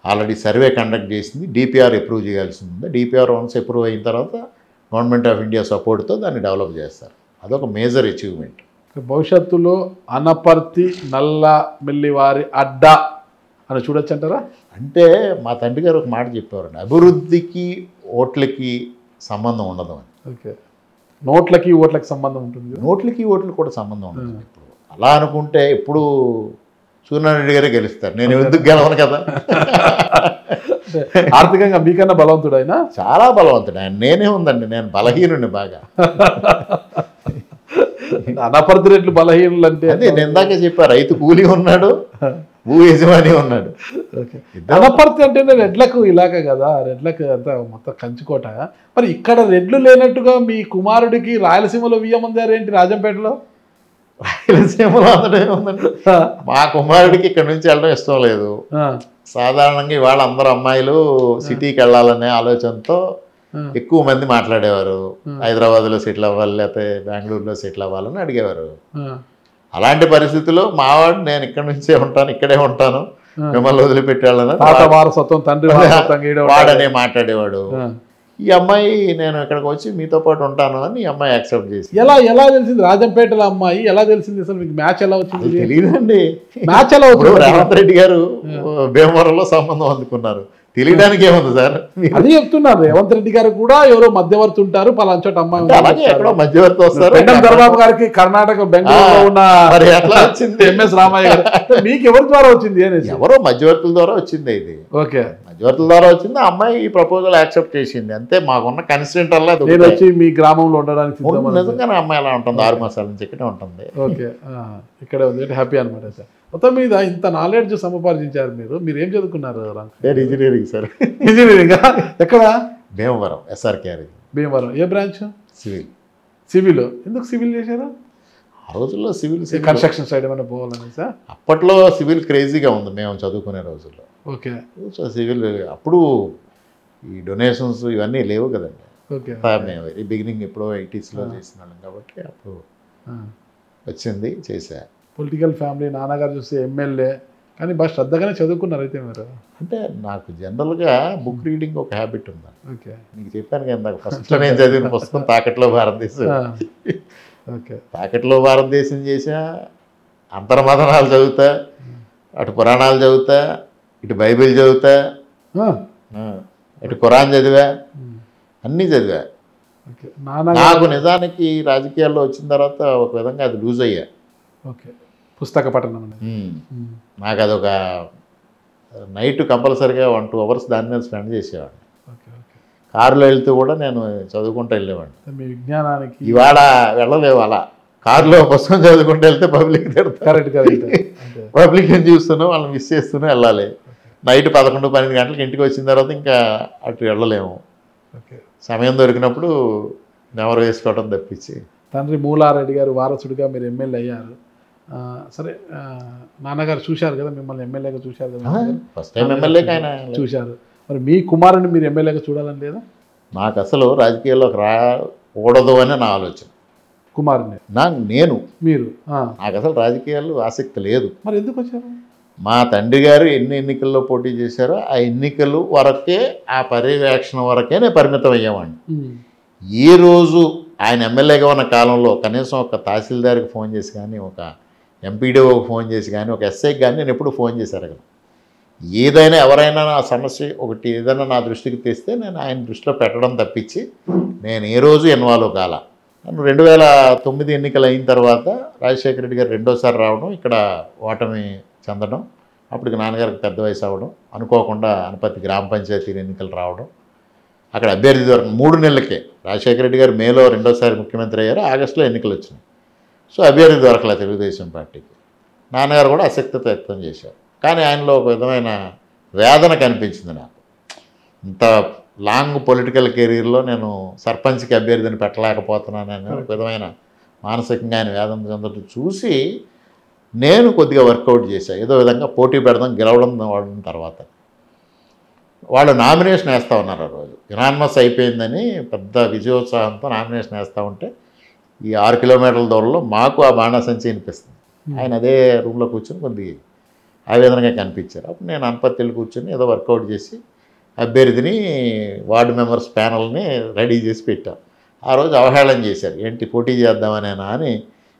ఆల్రెడీ సర్వే కండక్ట్ చేసింది. డిపిఆర్ అప్రూవ్ చేయాల్సి ఉంది. డిపిఆర్ వన్స్ అప్రూవ్ అయిన తర్వాత గవర్నమెంట్ ఆఫ్ ఇండియా సపోర్ట్తో దాన్ని డెవలప్ చేస్తారు. అదొక మేజర్ అచీవ్మెంట్. భవిష్యత్తులో అనపర్తి నల్ల మిల్లివారి అడ్డా అని చూడొచ్చు అంటారా? అంటే మా తండ్రి గారు ఒక మాట చెప్పేవారండి, అభివృద్ధికి ఓట్లకి సంబంధం ఉండదు అని. ఓకే, నోట్లకి ఓట్లకి సంబంధం ఉంటుంది. నోట్లకి ఓట్లకి కూడా సంబంధం ఉండదు. ఇప్పుడు అలా అనుకుంటే ఇప్పుడు సూర్యనారాయణ గారే గెలుస్తారు, నేను ఎందుకు గెలవను కదా. ఆర్థికంగా మీకన్నా బలవంతుడు ఆయన, చాలా బలవంతుడు ఆయన. నేనే ఉందండి, నేను బలహీనుని బాగా. అనపర్తి రెట్లు బలహీనులు అంటే అదే నేను ఇందాకే చెప్పా, రైతు కూలీ ఉన్నాడు, భూ యజమాని ఉన్నాడు. అనపర్తి అంటే రెడ్లకు ఇలాక కదా, రెడ్లకు అంతా మొత్తం కంచుకోట. మరి ఇక్కడ రెడ్లు లేనట్టుగా మీ కుమారుడికి రాయలసీమలో వియ్యమందారు ఏంటి రాజంపేటలో? రాయలసీమలో అందడం ఏముందండి, మా కుమారుడికి ఇక్కడ నుంచి వెళ్ళడం ఇష్టం లేదు. సాధారణంగా ఇవాళ అందరూ అమ్మాయిలు సిటీకి వెళ్ళాలనే ఆలోచనతో ఎక్కువ మంది మాట్లాడేవారు. హైదరాబాద్లో సెటిల్ అవ్వాలి లేకపోతే బెంగళూరులో సెటిల్ అవ్వాలని అడిగేవారు. అలాంటి పరిస్థితుల్లో మావాడు నేను ఇక్కడ నుంచే ఉంటాను, ఇక్కడే ఉంటాను, మిమ్మల్ని వదిలిపెట్టి వెళ్ళాలని వాడనే మాట్లాడేవాడు. ఈ అమ్మాయి నేను ఇక్కడికి వచ్చి మీతో పాటు ఉంటాను అని ఈ అమ్మాయి యాక్సెప్ట్ చేసి. ఎలా తెలిసింది రాజంపేటలో అమ్మాయి ఎలా తెలిసింది అసలు మీకు? మ్యాచ్ ఎలా వచ్చింది? తెలియదండి. మ్యాచ్ ఎలా వచ్చింది? రేవంత్ రెడ్డి గారు భీమవరంలో సంబంధం అందుకున్నారు, తెలియడానికి ఏముంది సార్? అది చెప్తున్నారు, రేవంత్ రెడ్డి గారు కూడా ఎవరో మధ్యవర్తి ఉంటారు పలానా చోట అమ్మాయి, అలాగే ఎక్కడో మధ్యవర్తి వస్తారు. చంద్రబాబు గారికి కర్ణాటక బెంగళూరులో ఉన్న మరి ఎట్లా వచ్చింది? ఎంఎస్ రామయ్య గారు మీకు ఎవరి ద్వారా వచ్చింది అనేసి? ఎవరో మధ్యవర్తుల ద్వారా వచ్చింది. ఇది ఓకే, మధ్యవర్తుల ద్వారా వచ్చింది. ఆ అమ్మాయి ఈ ప్రపోజల్ యాక్సెప్ట్ చేసింది అంతే. మాకున్న కన్స్టెంట్ వల్ల నేను వచ్చి మీ గ్రామంలో ఉండడానికి నిజంగానే అమ్మాయి అలా ఉంటుంది, 6 మాసాల నుంచి ఇక్కడే ఉంటుంది. ఓకే, ఇక్కడే ఉంది, హ్యాపీ అనమాట సార్. మొత్తం మీద ఇంత నాలెడ్జ్ సముపార్జించారు మీరు. ఏం చదువుకున్నారు? Engineering sir. ఇంజనీరింగ్ ఎక్కడ? భీమవరం, SRK. భీమవరం ఏ బ్రాంచ్? సివిల్. ఎందుకు సివిల్ చేశారు? ఆ రోజుల్లో సివిల్ కన్స్ట్రక్షన్ సైడ్ ఏమైనా పోవాలని సార్? అప్పట్లో సివిల్ క్రేజీగా ఉంది మేము చదువుకునే రోజుల్లో. ఓకే, సో సివిల్ అప్పుడు ఈ డొనేషన్స్ ఇవన్నీ లేవు కదండి. ఓకే, మేము వెరీ బిగినింగ్ ఎప్పుడో 80sలో చేసిన వాళ్ళం కాబట్టి అప్పుడు వచ్చింది, చేశా. పొలిటికల్ ఫ్యామిలీ, నాన్నగారు చూస్తే ఎమ్మెల్యే, కానీ బాగా శ్రద్ధగానే చదువుకున్నారు అయితే మీరు. అంటే నాకు జనరల్గా బుక్ రీడింగ్ ఒక హ్యాబిట్ ఉంది. ఓకే, నీకు చెప్పాను కదా ఇందాక ఫస్ట్లో నేను చదివిన పుస్తకం తాకట్లో భారతదేశం. ఓకే, తాకట్లో భారతదేశం చేసా, అంతర్మథనాలు చదువుతా, అటు పురాణాలు చదువుతా, ఇటు బైబిల్ చదువుతా, ఇటు ఖురాన్ చదివా, అన్నీ చదివా. నాకు నిజానికి రాజకీయాల్లో వచ్చిన తర్వాత ఒక విధంగా అది లూజ్ అయ్యా. ఓకే, పుస్తక పఠనం నాకు అదొక నైట్ కంపల్సరీగా 1-2 hours దాని మీద స్పెండ్ చేసేవాడిని. కారులో వెళ్తూ కూడా నేను చదువుకుంటూ వెళ్ళేవాడిని. మీ విజ్ఞానానికి ఇవాళ వెళ్ళలేవు అలా. కారులో పుస్తకం చదువుకుంటూ వెళ్తే పబ్లిక్ తిడతారు. పబ్లిక్ ఏం చూస్తున్నావు, వాళ్ళని మిస్ చేస్తూనే వెళ్ళాలి. నైట్ 11-12 గంటలకు ఇంటికి వచ్చిన తర్వాత ఇంకా అటు వెళ్ళలేము. సమయం దొరికినప్పుడు నెవరు వేసుకోవడం తప్పించి. తండ్రి మూలారెడ్డి గారు వారసుడిగా మీరు ఎమ్మెల్యే అయ్యారు. సరే, నాన్నగారు చూశారు కదా మిమ్మల్ని ఎమ్మెల్యేగా, చూశారు కదా, ఫస్ట్ టైం ఎమ్మెల్యేగా ఆయన చూశారు. మరి మీ కుమారుని మీరు ఎమ్మెల్యేగా చూడాలని లేదా? నాకు అసలు రాజకీయాల్లోకి రాకూడదు అని నా ఆలోచన. కుమారుని నేను మీరు నాకు అసలు రాజకీయాల్లో ఆసక్తి లేదు. మరి ఎందుకు వచ్చారు? మా తండ్రి గారు ఎన్ని ఎన్నికల్లో పోటీ చేశారో ఆ ఎన్నికలు వరకే, ఆ పర్యవేక్షణ వరకే నేను పరిమితం అయ్యేవాడిని. ఏ రోజు ఆయన ఎమ్మెల్యేగా ఉన్న కాలంలో కనీసం ఒక తహసీల్దార్కి ఫోన్ చేసి కానీ, ఒక ఎంపీడీఓకి ఫోన్ చేసి కానీ, ఒక ఎస్ఐకి కానీ నేను ఎప్పుడు ఫోన్ చేశారు కదా. ఏదైనా ఎవరైనా నా సమస్య ఒకటి ఏదైనా నా దృష్టికి తెస్తే నేను ఆయన దృష్టిలో పెట్టడం తప్పించి నేను ఏ రోజు ఇన్వాల్వ్ కాల. 2009 ఎన్నికలు అయిన తర్వాత రాజశేఖర రెడ్డి గారు రెండోసారి రావడం, ఇక్కడ ఓటమి చెందడం, అప్పటికి నాన్నగారికి పెద్ద వయసు అవ్వడం, అనుకోకుండా అనపర్తి గ్రామ పంచాయతీ ఎన్నికలు రావడం, అక్కడ అభ్యర్థి దొరకడం 3 నెలలకే. రాజశేఖర రెడ్డి గారు మేలో రెండోసారి ముఖ్యమంత్రి అయ్యారు, ఆగస్టులో ఎన్నికలు వచ్చినాయి. సో అభ్యర్థి దొరకలే తెలుగుదేశం పార్టీకి. నాన్నగారు కూడా అసక్తత వ్యక్తం చేశారు. కానీ ఆయనలో ఒక విధమైన వేదన కనిపించింది నాకు. ఇంత లాంగ్ పొలిటికల్ కెరీర్లో నేను సర్పంచ్కి అభ్యర్థిని పెట్టలేకపోతున్నానని ఒక విధమైన మానసికంగా ఆయన వేదన చెందడం చూసి నేను కొద్దిగా వర్కౌట్ చేశాను. ఏదో విధంగా పోటీ పెడదాం, గెలవడం వాడిన తర్వాత వాళ్ళు నామినేషన్ వేస్తూ ఉన్నారు. ఆ రోజు యునానిమస్ అయిపోయిందని పెద్ద విజయోత్సాహంతో నామినేషన్ వేస్తూ ఉంటే ఈ 6 కిలోమీటర్ల దూరంలో మాకు ఆ బాణాసంచి అనిపిస్తుంది. ఆయన అదే రూమ్లో కూర్చొని కొద్దిగా ఆవేదనగా కనిపించారు. అప్పుడు నేను అనపర్తిలో కూర్చొని ఏదో వర్కౌట్ చేసి అభ్యర్థిని వార్డు మెంబర్స్ ప్యానల్ని రెడీ చేసి పెట్టాం. ఆ రోజు అవహేళన చేశారు, ఏంటి పోటీ చేద్దామనేనా అని,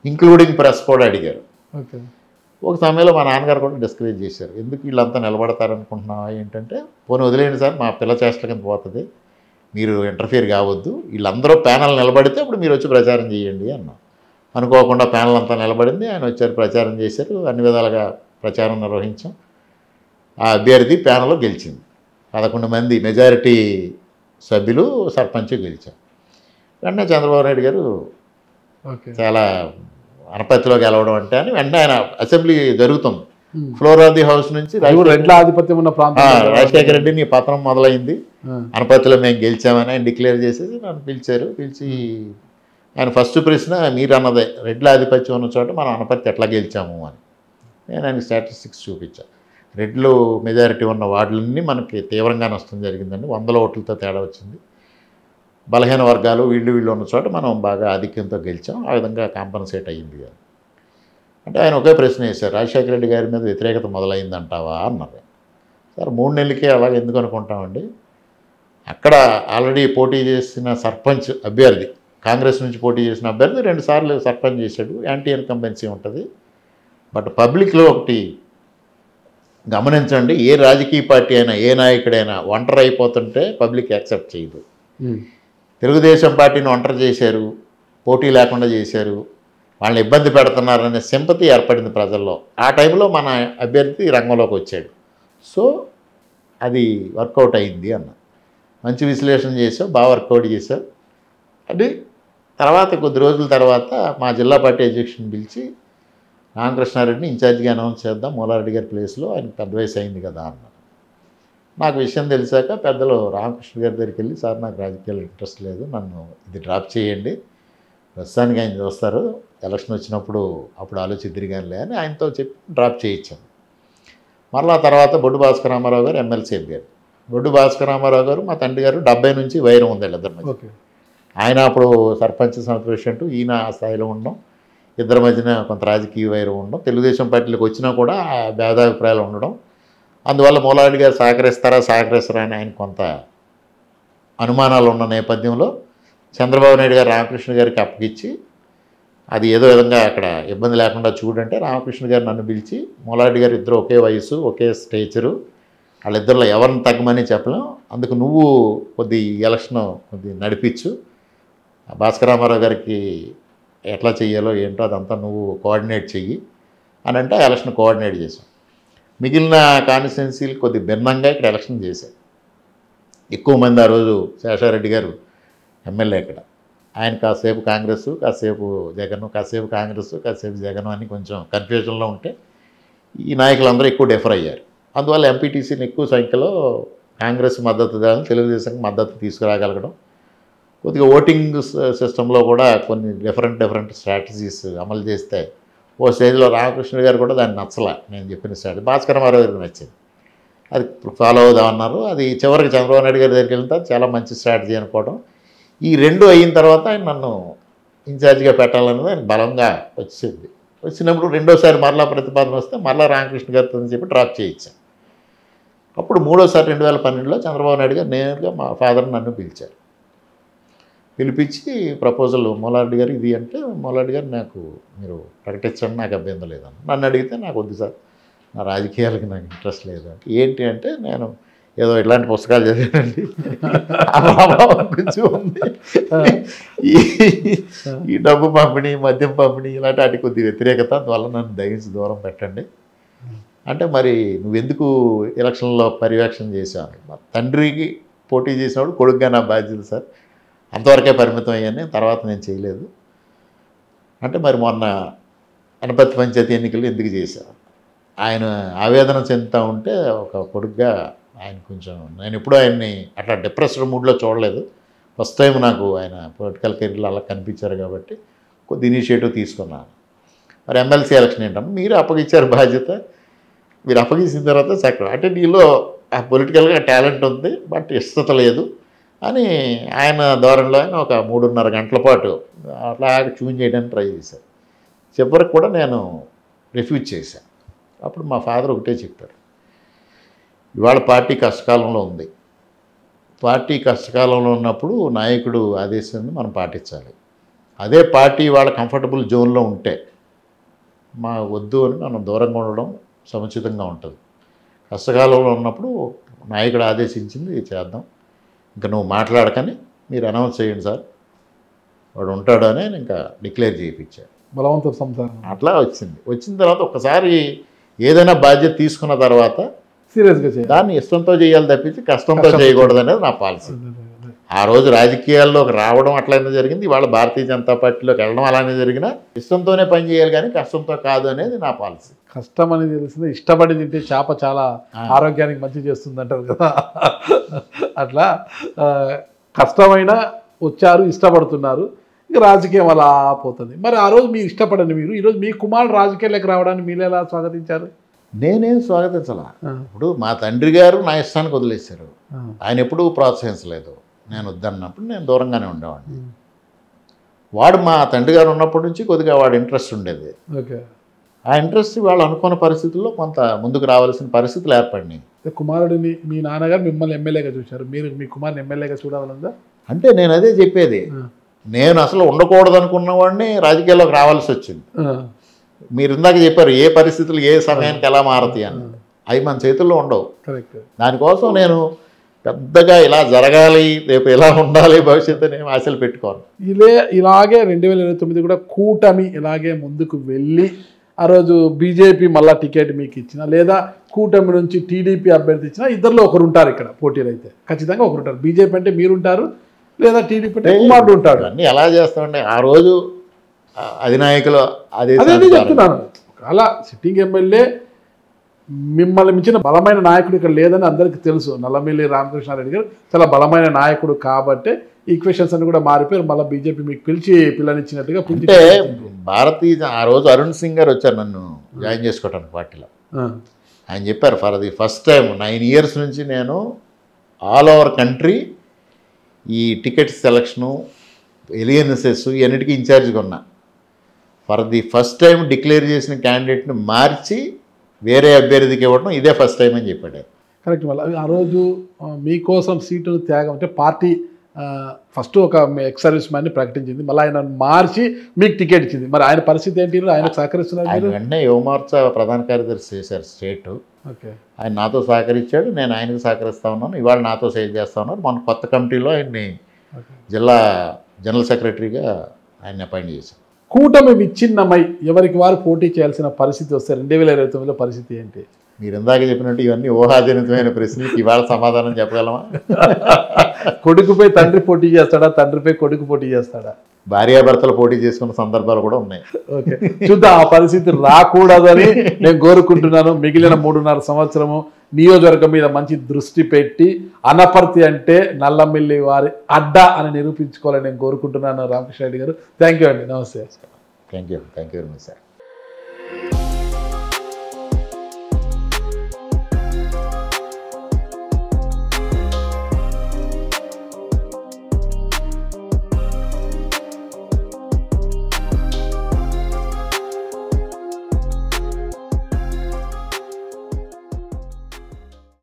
ఇంక్లూడింగ్ ప్రెస్ కూడా అడిగారు. ఒక సమయంలో మా నాన్నగారు కూడా డిస్కరేజ్ చేశారు, ఎందుకు వీళ్ళంతా నిలబడతారనుకుంటున్నావా ఏంటంటే, పోనీ వదిలేండి సార్, మా పిల్ల చేష్టల కింద పోతుంది, మీరు ఇంటర్ఫియర్ కావద్దు, వీళ్ళందరూ ప్యానల్ నిలబడితే అప్పుడు మీరు వచ్చి ప్రచారం చేయండి అన్నాం. అనుకోకుండా ప్యానల్ అంతా నిలబడింది, ఆయన వచ్చారు, ప్రచారం చేశారు, అన్ని విధాలుగా ప్రచారం నిర్వహించాం. ఆ అభ్యర్థి ప్యానల్లో గెలిచింది. 11 మంది మెజారిటీ సభ్యులు సర్పంచ్ గెలిచాం. వెంటనే చంద్రబాబు నాయుడు గారు చాలా అనపర్తిలో గెలవడం అంటే అని వెంటనే ఆయన అసెంబ్లీ జరుగుతుంది, ఫ్లోర్ ఆఫ్ ది హౌస్ నుంచి రెడ్ల ఆధిపత్యం ఉన్న ప్రాంతం రాజశేఖర రెడ్డిని పతనం మొదలైంది, అనపర్తిలో మేము గెలిచామని ఆయన డిక్లేర్ చేసేసి నన్ను పిలిచారు. పిలిచి ఆయన ఫస్ట్ ప్రశ్న మీరు అన్నదే, రెడ్ల ఆధిపత్యం ఉన్న చోట మనం అనపర్తి ఎట్లా గెలిచాము అని. నేను ఆయన స్టాటిస్టిక్స్ చూపించాను. రెడ్లు మెజారిటీ ఉన్న వార్డులన్నీ మనకి తీవ్రంగా నష్టం జరిగిందండి, 100 ఓట్లతో తేడా వచ్చింది. బలహీన వర్గాలు వీళ్ళు ఉన్న చోట మనం బాగా ఆధిక్యంతో గెలిచాం, ఆ విధంగా కాంపన్సేట్ అయ్యింది అని. అంటే ఆయన ఒకే ప్రశ్న వేశారు, రాజశేఖర రెడ్డి గారి మీద వ్యతిరేకత మొదలైందంటావా అన్నారు. సార్ 3 నెలలకే అలాగే ఎందుకు అనుకుంటామండి, అక్కడ ఆల్రెడీ పోటీ చేసిన సర్పంచ్ అభ్యర్థి, కాంగ్రెస్ నుంచి పోటీ చేసిన అభ్యర్థి 2 సార్లు సర్పంచ్ చేశాడు, యాంటీ ఇన్కంబెన్సీ ఉంటుంది. బట్ పబ్లిక్లో ఒకటి గమనించండి, ఏ రాజకీయ పార్టీ అయినా ఏ నాయకుడైనా ఒంటరి అయిపోతుంటే పబ్లిక్ యాక్సెప్ట్ చేయదు. తెలుగుదేశం పార్టీని ఒంటరి చేశారు, పోటీ లేకుండా చేశారు, వాళ్ళని ఇబ్బంది పెడుతున్నారనే సింపతి ఏర్పడింది ప్రజల్లో. ఆ టైంలో మన అభ్యర్థి రంగంలోకి వచ్చాడు. సో అది వర్కౌట్ అయింది అన్న. మంచి విశ్లేషణ చేసావు, బాగా వర్కౌట్ చేసావు. అది తర్వాత కొద్ది రోజుల తర్వాత మా జిల్లా పార్టీ అధ్యక్షుని పిలిచి రామకృష్ణారెడ్డిని ఇన్ఛార్జిగా అనౌన్స్ చేద్దాం మూలారెడ్డి గారి ప్లేస్లో, ఆయనకు పెద్ద వయసు అయింది కదా అన్నారు. నాకు విషయం తెలిసాక పెద్దలు రామకృష్ణ గారి దగ్గరికి వెళ్ళి, సార్ నాకు రాజకీయాలు ఇంట్రెస్ట్ లేదు, నన్ను ఇది డ్రాప్ చేయండి, ప్రస్తుతానికి ఆయన చూస్తారు, ఎలక్షన్ వచ్చినప్పుడు అప్పుడు ఆలోచిద్దిరి కానీ అని ఆయనతో చెప్పి డ్రాప్ చేయించాను. మరలా తర్వాత బొడ్డు భాస్కర రామారావు గారు ఎమ్మెల్సీ అభ్యర్థి. బొడ్డు భాస్కర రామారావు గారు మా తండ్రి గారు 70 నుంచి వైరం ఉంది ఇద్దరి మధ్య. ఆయన అప్పుడు సర్పంచ్ సంస్థ ప్రెసిడెంట్, ఈయన ఆ స్థాయిలో ఉండడం, ఇద్దరి మధ్యన కొంత రాజకీయ వైరం ఉండడం, తెలుగుదేశం పార్టీలకు వచ్చినా కూడా భేదాభిప్రాయాలు ఉండడం, అందువల్ల మూలారెడ్డి గారు సహకరిస్తారా అని ఆయన కొంత అనుమానాలు ఉన్న నేపథ్యంలో చంద్రబాబు నాయుడు గారు రామకృష్ణ గారికి అప్పగిచ్చి, అది ఏదో విధంగా అక్కడ ఇబ్బంది లేకుండా చూడంటే రామకృష్ణ గారు నన్ను పిలిచి, మూలారెడ్డి గారు ఇద్దరు ఒకే వయసు ఒకే స్టేచరు, వాళ్ళిద్దరిలో ఎవరిని తగ్గమని చెప్పలేం, అందుకు నువ్వు కొద్ది ఎలక్షన్ కొద్ది నడిపించు, భాస్కర రామారావు గారికి ఎట్లా చెయ్యాలో ఏంటో అదంతా నువ్వు కోఆర్డినేట్ చెయ్యి అని అంటే ఆ ఎలక్షన్ కోఆర్డినేట్ చేశాం. మిగిలిన కాన్స్టిట్యున్సీలు కొద్ది భిన్నంగా ఇక్కడ ఎలక్షన్ చేశారు. ఎక్కువ మంది ఆ రోజు శేషారెడ్డి గారు ఎమ్మెల్యే ఇక్కడ, ఆయన కాసేపు కాంగ్రెస్ కాసేపు జగన్, కాసేపు కాంగ్రెస్ కాసేపు జగన్ అని కొంచెం కన్ఫ్యూజన్లో ఉంటే ఈ నాయకులందరూ ఎక్కువ డిఫర్ అయ్యారు. అందువల్ల ఎంపీటీసీని ఎక్కువ సంఖ్యలో కాంగ్రెస్ మద్దతుదారులు తెలుగుదేశంకి మద్దతు తీసుకురాగలగడం, కొద్దిగా ఓటింగ్ సిస్టంలో కూడా కొన్ని డిఫరెంట్ స్ట్రాటజీస్ అమలు చేస్తే ఓ స్టేజ్లో రామకృష్ణ గారు కూడా దాన్ని నచ్చలే, నేను చెప్పిన స్ట్రాటజీ భాస్కర రామారావు గారికి నచ్చింది, అది ఫాలో అవుదామన్నారు. అది చివరికి చంద్రబాబు నాయుడు గారి దగ్గరికి వెళ్తే చాలా మంచి స్ట్రాటజీ అనుకోవడం, ఈ 2 అయిన తర్వాత ఆయన నన్ను ఇన్ఛార్జిగా పెట్టాలన్నది ఆయన బలంగా వచ్చింది. వచ్చినప్పుడు రెండోసారి మరలా ప్రతిపాదన వస్తే మరలా రామకృష్ణ గారితో చెప్పి డ్రాప్ చేయించాను. అప్పుడు మూడోసారి 2012లో చంద్రబాబు నాయుడు గారు నేరుగా మా ఫాదర్ నన్ను పిలిచారు. పిలిపించి ప్రపోజల్ మూలారెడ్డి గారు ఇది అంటే, మూలారెడ్డి గారు నాకు మీరు ప్రకటించండి, నాకు అభ్యంతరం లేదన్న. నన్ను అడిగితే నాకు వద్దు సార్, నా రాజకీయాలకి నాకు ఇంట్రెస్ట్ లేదు. ఏంటి అంటే, నేను ఏదో ఇట్లాంటి పుస్తకాలు చదివానండి, కొంచెం ఉంది, ఈ డబ్బు పంపిణీ మద్యం పంపిణీ ఇలాంటి వాటి కొద్ది వ్యతిరేకత, అందువల్ల నన్ను దయించి దూరం పెట్టండి అంటే, మరి నువ్వెందుకు ఎలక్షన్లో పర్యవేక్షణ చేశావు? మా తండ్రికి పోటీ చేసినప్పుడు కొడుకుగా నా బాధ్యత సార్, అంతవరకే పరిమితం అయ్యాను, తర్వాత నేను చేయలేదు అంటే, మరి మొన్న అనపర్తి పంచాయతీ ఎన్నికలు ఎందుకు చేశాను? ఆయన ఆవేదన చెందుతూ ఉంటే ఒక కొడుకుగా ఆయన కొంచెం, నేను ఎప్పుడూ ఆయన్ని అట్లా డిప్రెస్డ్ మూడ్లో చూడలేదు. ఫస్ట్ టైం నాకు ఆయన పొలిటికల్ కెరీర్లో అలా కనిపించారు కాబట్టి కొద్ది ఇనిషియేటివ్ తీసుకున్నాను. మరి ఎమ్మెల్సీ ఎలక్షన్ ఏంటంటే, మీరు అప్పగించారు బాధ్యత, మీరు అప్పగించిన తర్వాత చక్కగా అంటే నీలో ఆ పొలిటికల్గా టాలెంట్ ఉంది బట్ ఇష్టత లేదు అని ఆయన ధోరణిలో ఆయన ఒక 3.5 గంటల పాటు అట్లా ట్యూన్ చేయడానికి ట్రై చేశారు. చివరికి కూడా నేను రిఫ్యూజ్ చేశాను. అప్పుడు మా ఫాదర్ ఒకటే చెప్పారు, ఇవాళ పార్టీ కష్టకాలంలో ఉంది, పార్టీ కష్టకాలంలో ఉన్నప్పుడు నాయకుడు ఆదేశాన్ని మనం పాటించాలి. అదే పార్టీ వాళ్ళ కంఫర్టబుల్ జోన్లో ఉంటే మా వద్దు అని మనం దూరంగా ఉండడం సముచితంగా ఉంటుంది. కష్టకాలంలో ఉన్నప్పుడు నాయకుడు ఆదేశించింది చేద్దాం, ఇంకా నువ్వు మాట్లాడకని మీరు అనౌన్స్ చేయండి సార్, వాడు ఉంటాడు అని ఇంకా డిక్లేర్ చేయించారు. బలవంత సంసారం అట్లా వచ్చింది. వచ్చిన తర్వాత ఒకసారి ఏదైనా బాధ్యత తీసుకున్న తర్వాత సీరియస్గా చేయాలి, దాన్ని ఇష్టంతో చేయాలి తప్పించి కష్టంతో చేయకూడదు అనేది నా పాలసీ. ఆ రోజు రాజకీయాల్లోకి రావడం అట్లయినా జరిగింది, ఇవాళ భారతీయ జనతా పార్టీలోకి వెళ్ళడం అలానే జరిగినా ఇష్టంతోనే పని చేయాలి కానీ కష్టంతో కాదు అనేది నా పాలసీ. కష్టం అని తెలిసింది, ఇష్టపడి తింటే చేప చాలా ఆరోగ్యానికి మంచి చేస్తుంది అంటారు కదా, అట్లా కష్టమైనా వచ్చారు, ఇష్టపడుతున్నారు. ఇంకా రాజకీయం అలా పోతుంది. మరి ఆ రోజు మీరు ఇష్టపడండి, మీరు ఈరోజు మీ కుమారుడు రాజకీయాల్లోకి రావడానికి మీరు ఎలా స్వాగతించారు? నేనేం స్వాగతించాల. ఇప్పుడు మా తండ్రి గారు నా ఇష్టానికి వదిలేశారు, ఆయన ఎప్పుడూ ప్రోత్సహించలేదు. నేను వద్దన్నప్పుడు నేను దూరంగానే ఉండేవాడిని. వాడు మా తండ్రి గారు ఉన్నప్పటి నుంచి కొద్దిగా వాడు ఇంట్రెస్ట్ ఉండేది. ఓకే. ఆ ఇంట్రెస్ట్ వాళ్ళు అనుకున్న పరిస్థితుల్లో కొంత ముందుకు రావాల్సిన పరిస్థితులు ఏర్పడినాయి. కుమారుడిని మీ నాన్నగారు మిమ్మల్ని ఎమ్మెల్యేగా చూశారు, మీరు మీ కుమారుని ఎమ్మెల్యేగా చూడాలందా? అంటే నేను అదే చెప్పేది, నేను అసలు ఉండకూడదు అనుకున్న వాడిని రాజకీయాల్లోకి రావాల్సి వచ్చింది. మీరు ఇందాక చెప్పారు ఏ పరిస్థితులు ఏ సమయానికి ఎలా మారతాయి అని, అవి మన చేతుల్లో ఉండవు. దానికోసం నేను పెద్దగా ఇలా జరగాలి, రేపు ఇలా ఉండాలి భవిష్యత్తు నేను ఆశలు పెట్టుకోను. ఇలాగే 2029 కూడా కూటమి ఇలాగే ముందుకు వెళ్ళి ఆ రోజు బీజేపీ మళ్ళా టికెట్ మీకు ఇచ్చినా లేదా కూటమి నుంచి టీడీపీ అభ్యర్థి ఇచ్చినా ఇద్దరిలో ఒకరు ఉంటారు ఇక్కడ పోటీలు. అయితే ఖచ్చితంగా ఒకరు ఉంటారు. బీజేపీ అంటే మీరు ఉంటారు, లేదా టీడీపీ అంటే కుమారుడు ఉంటాడు. అన్నీ ఎలా చేస్తామండి, ఆ రోజు అధినాయకులు అదే చెప్తున్నాను. అలా సిట్టింగ్ ఎమ్మెల్యే మిమ్మల్ని మించిన బలమైన నాయకుడు ఇక్కడ లేదని అందరికీ తెలుసు. నల్లమిల్లి రామకృష్ణారెడ్డి గారు చాలా బలమైన నాయకుడు కాబట్టి ఈక్వేషన్స్ అన్ని కూడా మారిపోయారు. మళ్ళీ బీజేపీ మీకు పిలిచి పిల్లనిచ్చినట్టుగా. అంటే భారతీయ ఆ రోజు అరుణ్ సింగ్ గారు వచ్చారు నన్ను జాయిన్ చేసుకోవటానికి పార్టీలో. ఆయన చెప్పారు, for the first time 9 years నుంచి నేను ఆల్ ఓవర్ కంట్రీ ఈ టికెట్ సెలక్షను ఎలియన్సెస్ ఇవన్నిటికీ ఇన్ఛార్జ్గా ఉన్నా. For the first time declare చేసిన క్యాండిడేట్ని మార్చి వేరే అభ్యర్థికి ఇవ్వడం ఇదే ఫస్ట్ టైం అని చెప్పాడు. కరెక్ట్. మళ్ళీ ఆ రోజు మీకోసం సీటును త్యాగం అంటే పార్టీ ఫస్ట్ ఒక ఎక్స్ సర్వీస్ మ్యాన్ని ప్రకటించింది, మళ్ళీ ఆయన మార్చి మీకు టికెట్ ఇచ్చింది. మరి ఆయన పరిస్థితి ఏంటి? ఆయనకు సహకరిస్తున్నారు? ఆయన వెంటనే యువమోర్చా ప్రధాన కార్యదర్శి చేశారు స్టేట్. ఓకే. ఆయన నాతో సహకరించాడు, నేను ఆయనకు సహకరిస్తా ఉన్నాను. ఇవాళ నాతో సేవ్ చేస్తా ఉన్నారు. మన కొత్త కమిటీలో ఆయన్ని జిల్లా జనరల్ సెక్రటరీగా ఆయన అపాయింట్ చేశారు. కూటమి విచ్ఛిన్నమై ఎవరికి వారు పోటీ చేయాల్సిన పరిస్థితి వస్తే 2029లో పరిస్థితి ఏంటి? మీరు ఇందాక చెప్పినట్టు ఇవన్నీ ఊహాజనితమైన ప్రశ్నలకు ఇవాళ సమాధానం చెప్పగలమా? కొడుకుపై తండ్రి పోటీ చేస్తాడా, తండ్రిపై కొడుకు పోటీ చేస్తాడా? భార్యాభర్తలు పోటీ చేసుకున్న సందర్భాలు కూడా ఉన్నాయి. ఓకే, చూద్దాం. ఆ పరిస్థితి రాకూడదని నేను కోరుకుంటున్నాను. మిగిలిన 3.5 సంవత్సరము నియోజకవర్గం మీద మంచి దృష్టి పెట్టి అనపర్తి అంటే నల్లమిల్లి వారి అడ్డా అని నిరూపించుకోవాలని నేను కోరుకుంటున్నాను. రామకృష్ణ రెడ్డి గారు, థ్యాంక్ యూ అండి. నమస్తే. Thank you very much sir.